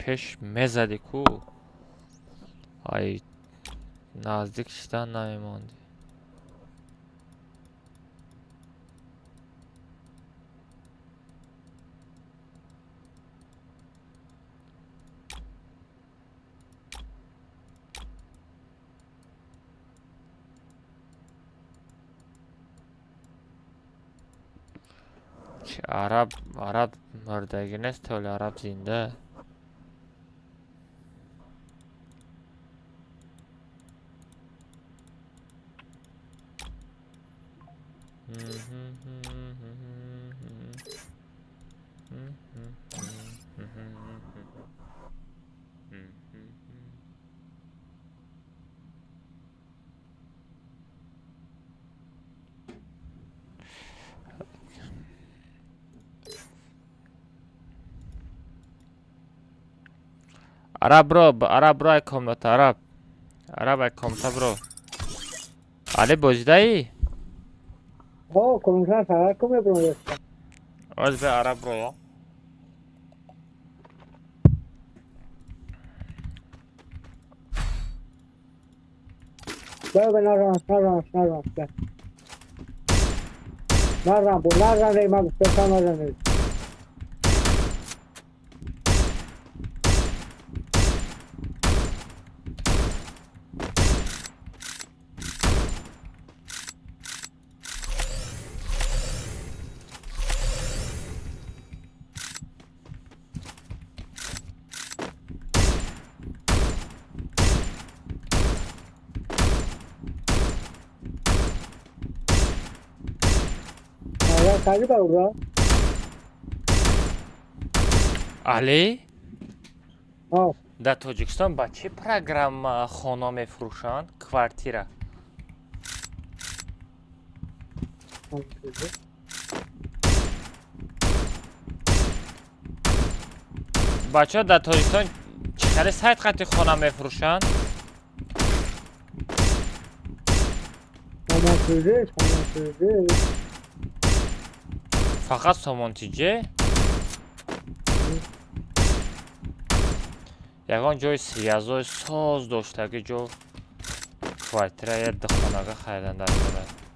پیش مزدی کو ای نزدیک شدن نمیماندی. عرب مردگی نیست ولی عرب زنده. عرب برو کاملت عرب کاملت برو. علی بجده ای؟ کامنتر فرار کنه برو. از به عرب برو یا برو به نرم ریمه بسیار نرم ریمه. علی؟ در تاجیکستان با چه پروگرام خانه میفروشند؟ کوارتیره بچه ها در تاجیکستان چقدر سایت خطی خانه میفروشند؟ فقط سامانتیجه؟ یکان جای سیازای ساز داشته که جو کوارتیره یه دخانگه خیلیدن در شده.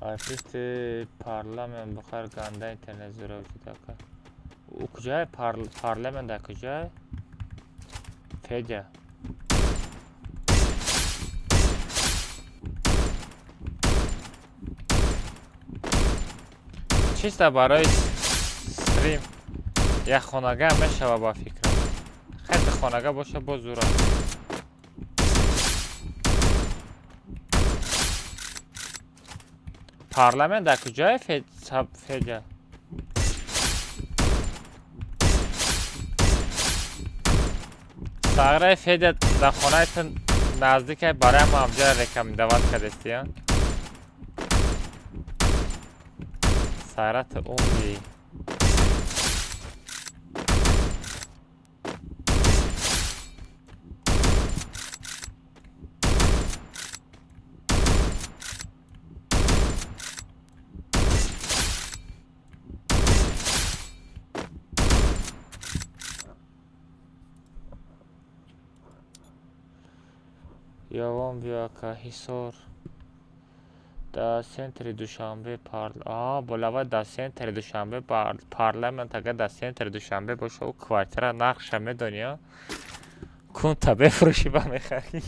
آرتیست پارلمان بخار گنده اینترنت زیرا وجود دکه او کجای پارلمان در کجای؟ فیجا چیست برای استریم یک خانگه میشه با فکرم خیلی خانگه باشه با زورا پارلمان در کجای فیجا؟ ساغره فیجا در خانه تون نزدیک برای ما همجا رکمندوات کردستی ها ساغرت اومی یوان بیا که حسار در سنتر دوشنبه بلاوه در سنتر دوشنبه پارلمنت اگر در سنتر دوشنبه باشه و کوارتر نقش میدونی ها کن تا بفروشی با میخری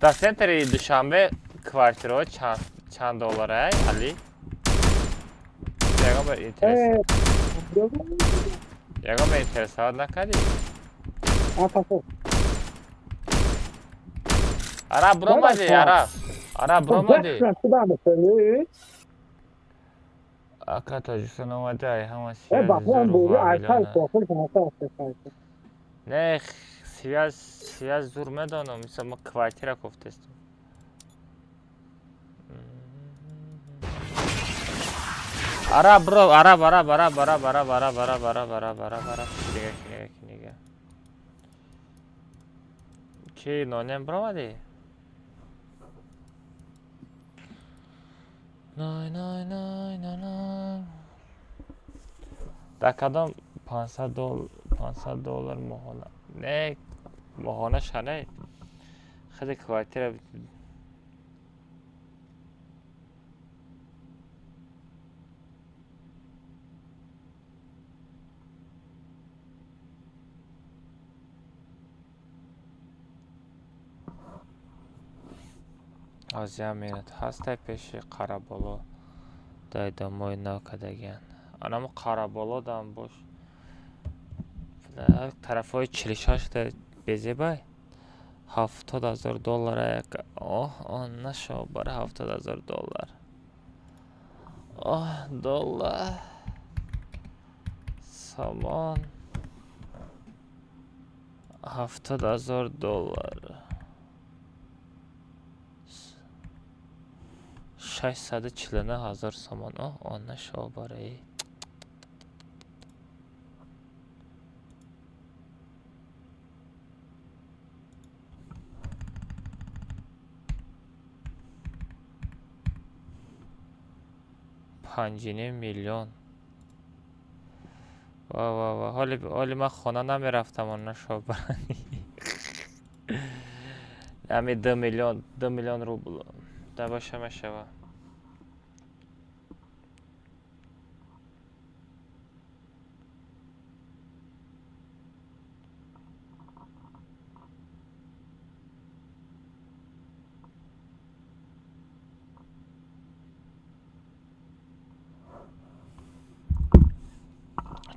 در سنتر دوشنبه کوارتر ها چند دلاره علی؟ یکم به اینترست نکردی؟ Arab buramadı, Arab. Arab buramadı. Kıda mı söylüyor? Aka Tajikistan olmadı ay ama Bak ben bu ayta siyasi kokul sana Ne siyasi zurmedanım. Mesela ma kvartira koftestim. Arab bro, Arab. Nega. Ki nonem buramadı. Nay. Dakikada 500 dolar mohana. Ne? Mohana şane. Hadi kvartira Азия мерад ҳастай пеши қараболо дайдамои навкадагаан анам қараболо дам бош тарафҳои 46 безебай $70,000 як нашо бар $70,000 доллар самон $70,000 $640,000 somon ona şo baray. $5 میلیون. وا حالی من خونه نمیرفتم اون شو برانی. نمی 2 میلیون روبل دباشه میشوه.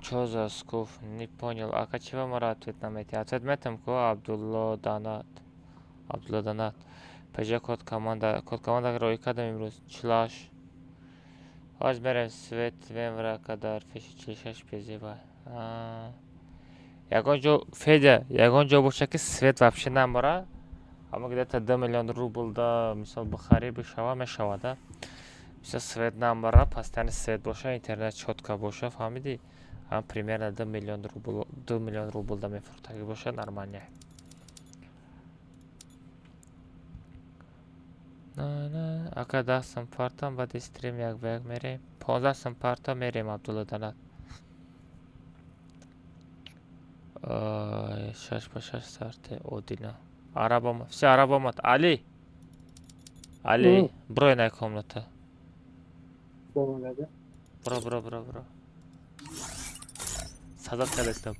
Чё за скуф? Не понял. А чего мы ответ нам эти? Ответ метам ко Абдулла Данат. Пежа код команда рой кадам имрӯз члаш. Ҳоз берем свет вемра кадар феши члишаш пезеба. Ягон ҷо Федя, ягон ҷо боша ки свет вообще намбора. Ама где-то 2 миллион рубл да мисол бухари бишава мешава да. Мисол свет намбора, постоянно свет боша, интернет чётка боша, фаҳмиди? Ам примерно 2 миллион рубл да мефуртаги боша нормально. Ака 10 сум партам баъди стрим як ба як мерем. 15 сум парта мерем Абдулла Данат. 6 ба 6 сарте одина. Арабам, все арабам. Али, бро на комната. Бро. Садак калестам.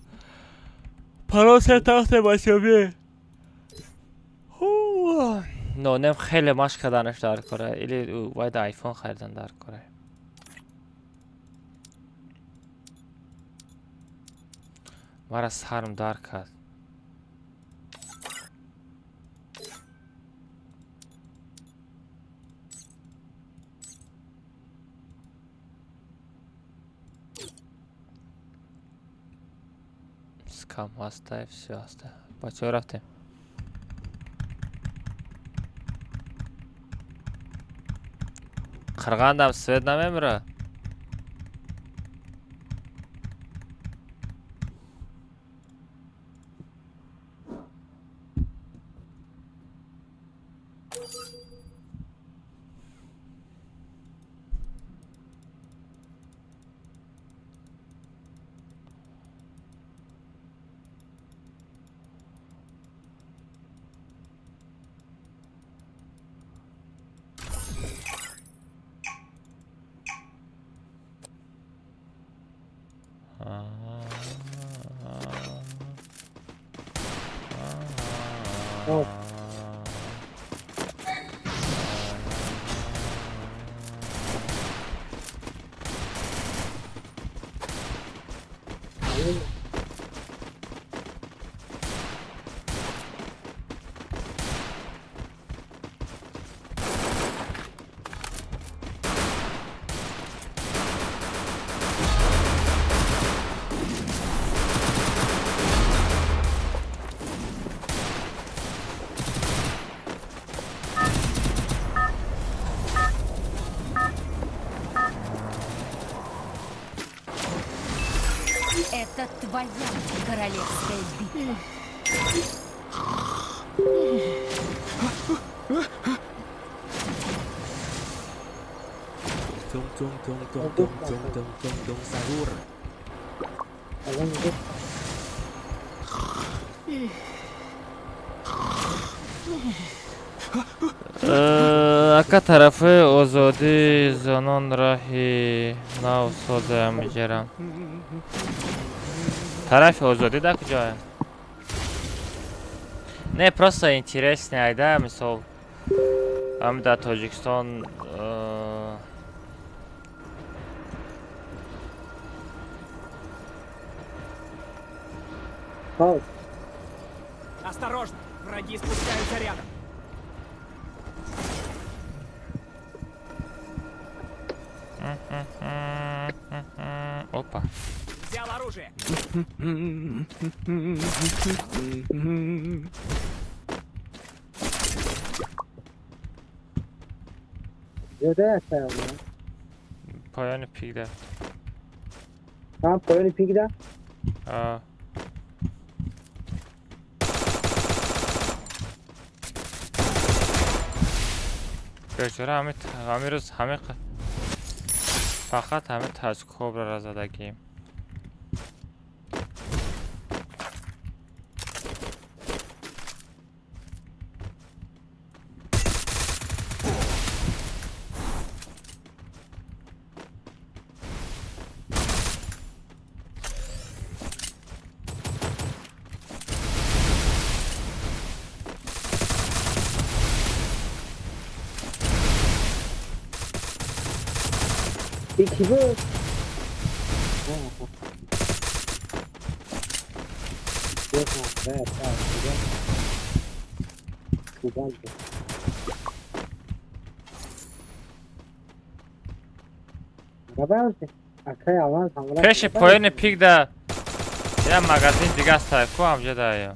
Паросе тахте башоби. نونم خیلی مشک کردنش در کاره ایلی باید آیفون خریدن در کاره مرا سرم در کرد скам هسته все هسته بچه رفتیم Qirg'andam svet namemira. Это твоя королевская битва. Сарур. Alan gidip Ака тарафи озоди занон раҳи нав созаям меҷарам. Тарафи озоди да куҷоя? Не, просто интереснее, да, мисол. Ам да Тоҷикистон Пау. Осторожно, враги спускаются рядом. Опа. Взял оружие. Göde yaşayalım ya. Payani pigda. Tamam koyun ipi gider. Бечора ҳамин рӯз фақат ҳамин таҷкобраро задагим. İki bu. Yok abi, evet, güzel. Güzeldi. Araba aldı. Arkaya avans hamla. Пеши поёни пигда я магазин дига сайку ҳамҷа даё.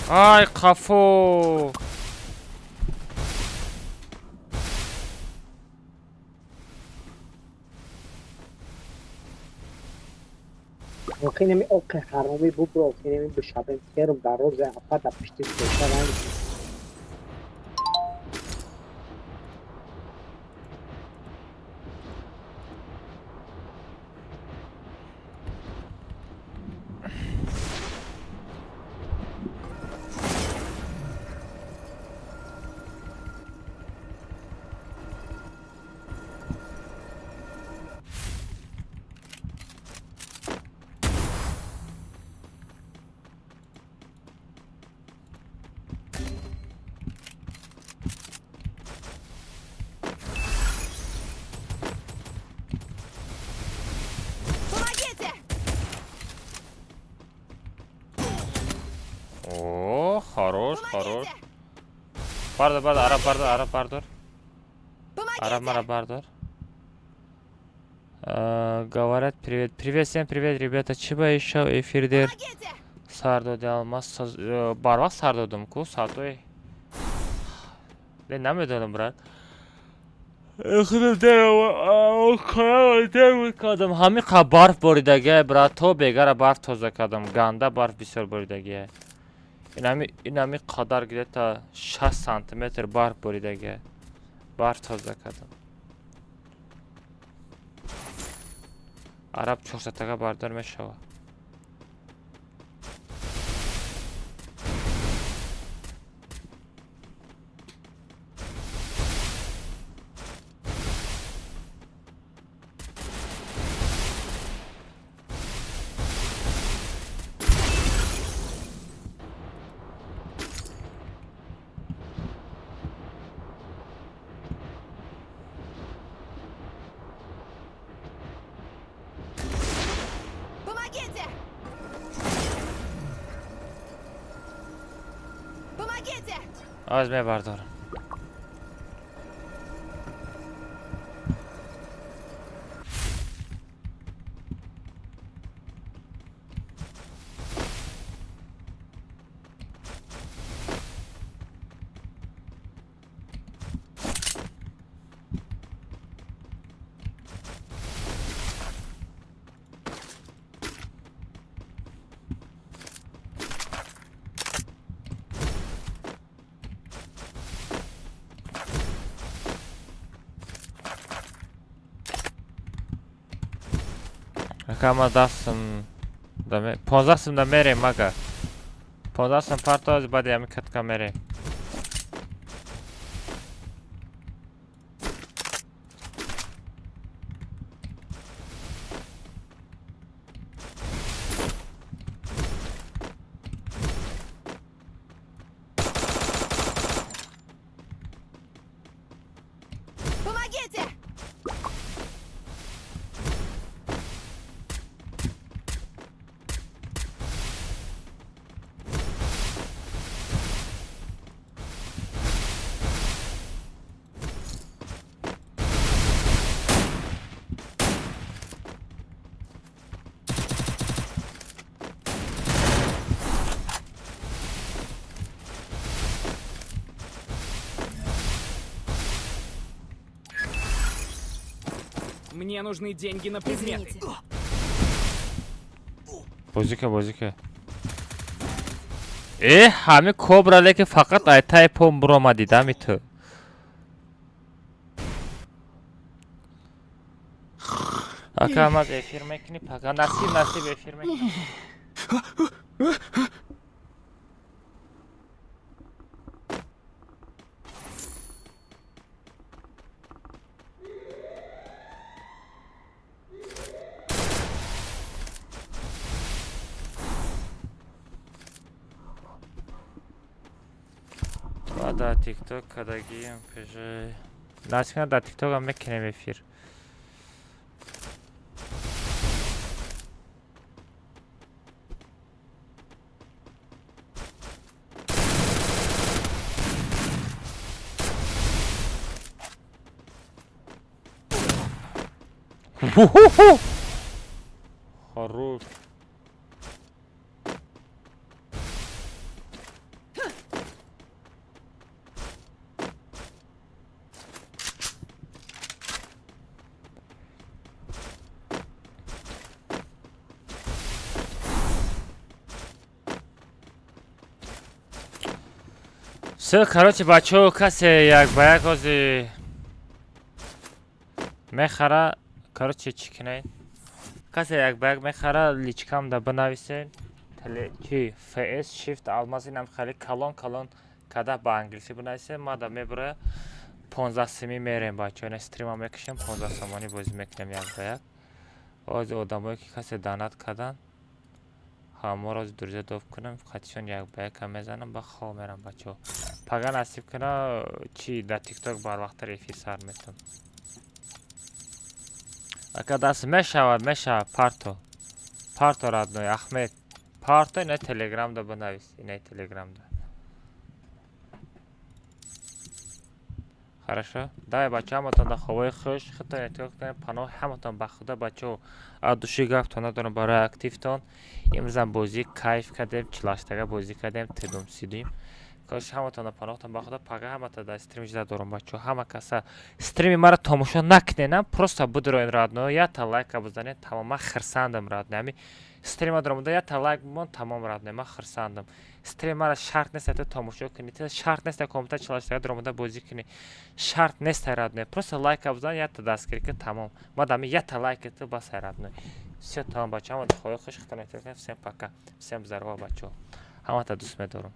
Ай, қафо! Okey, okey, harami bu bro, okey, bu şabem kerum daroze afata pişti koşaran. О, хорош, хорош. Бардор, араб бардор. Араб мара бардор. Говорят, привет, всем привет, ребята. Чиба еще эфирдер. Сардоди алмаз. Бар вақт сар додам ку, саатои. Намедонам, брат. Ҳамин қа барф боридагия, брат, то бегара барф тоза кардам. Ганда барф бисёр боридагия. ин ҳамин қадар где-то 6 сантиметр барф боридагия. Барф тоза кардам. араб 400 бардор мешавад. Аз мебардорам. Ракама дастам. 15 сум да мерем мага. 15 сум партоз бади ами катка мерем. Мне нужны деньги на предметы. Бозика. ҳами кобрале ки фақат айтаи пом буромади дами ту. Ака маз эфир мекунӣ, пака насиб эфир мекунӣ. Да, TikTok, когда гейм, пиже. Насколько да, TikTok мы кинем эфир. Хорош. Все, короче, бачо, касе як ба як ози мехара, короче, чикнай. Касе як ба як мехара, личкам да бинависен. Чи FS Shift алмазинам хали калон када ба англиси бинависен. Ма да мебура 15 сими мерем бачо, не стрима мекушем 15 сомони бози мекунем як ба як. Ози одамое ки касе данат кадан. ҳамаро дурза дов кунам, қатишон як ба як мезанам ба хоб мерам бачо. Пага насиб куна чи да TikTok барвақтар эфир сар метам. Ака даст мешавад парто родной Ахмед. Парто ина Telegram да бинавис, ина Telegram да. Хорошо? Дай бачо ҳаматон да хобои хуш, хитон эҳтиёт кунем, паноҳ ҳаматон ба худа бачо. Души гафтон надорам барои активтон. Имрӯзам бозӣ кайф кардем, чилаштага бозӣ кардем, тедум сидим. Кош ҳаматон паноҳтон ба худа, пага ҳамата да стрим ҷида дорам бачо. Ҳама каса стрими мара тамошо накуненам, просто будроин родно, я та лайка бизанед, тамом ман хирсандам родно. Ами стрима дорам да я та лайк бимон, тамом родно, ман хирсандам. Стрим мара шарт нест та тамошо кунӣ, шарт нест комментар чилаштага дорам да бозӣ кунӣ. Шарт нест родно, просто лайка бизан, я та дастгирӣ кун, тамом. Мадами я та лайк tu бас родно. Все, тамом бачо, ҳама хой хуш хитон эҳтиёт кунем. Всем пока. Всем здорово бачо. Ҳамата дӯст медорам.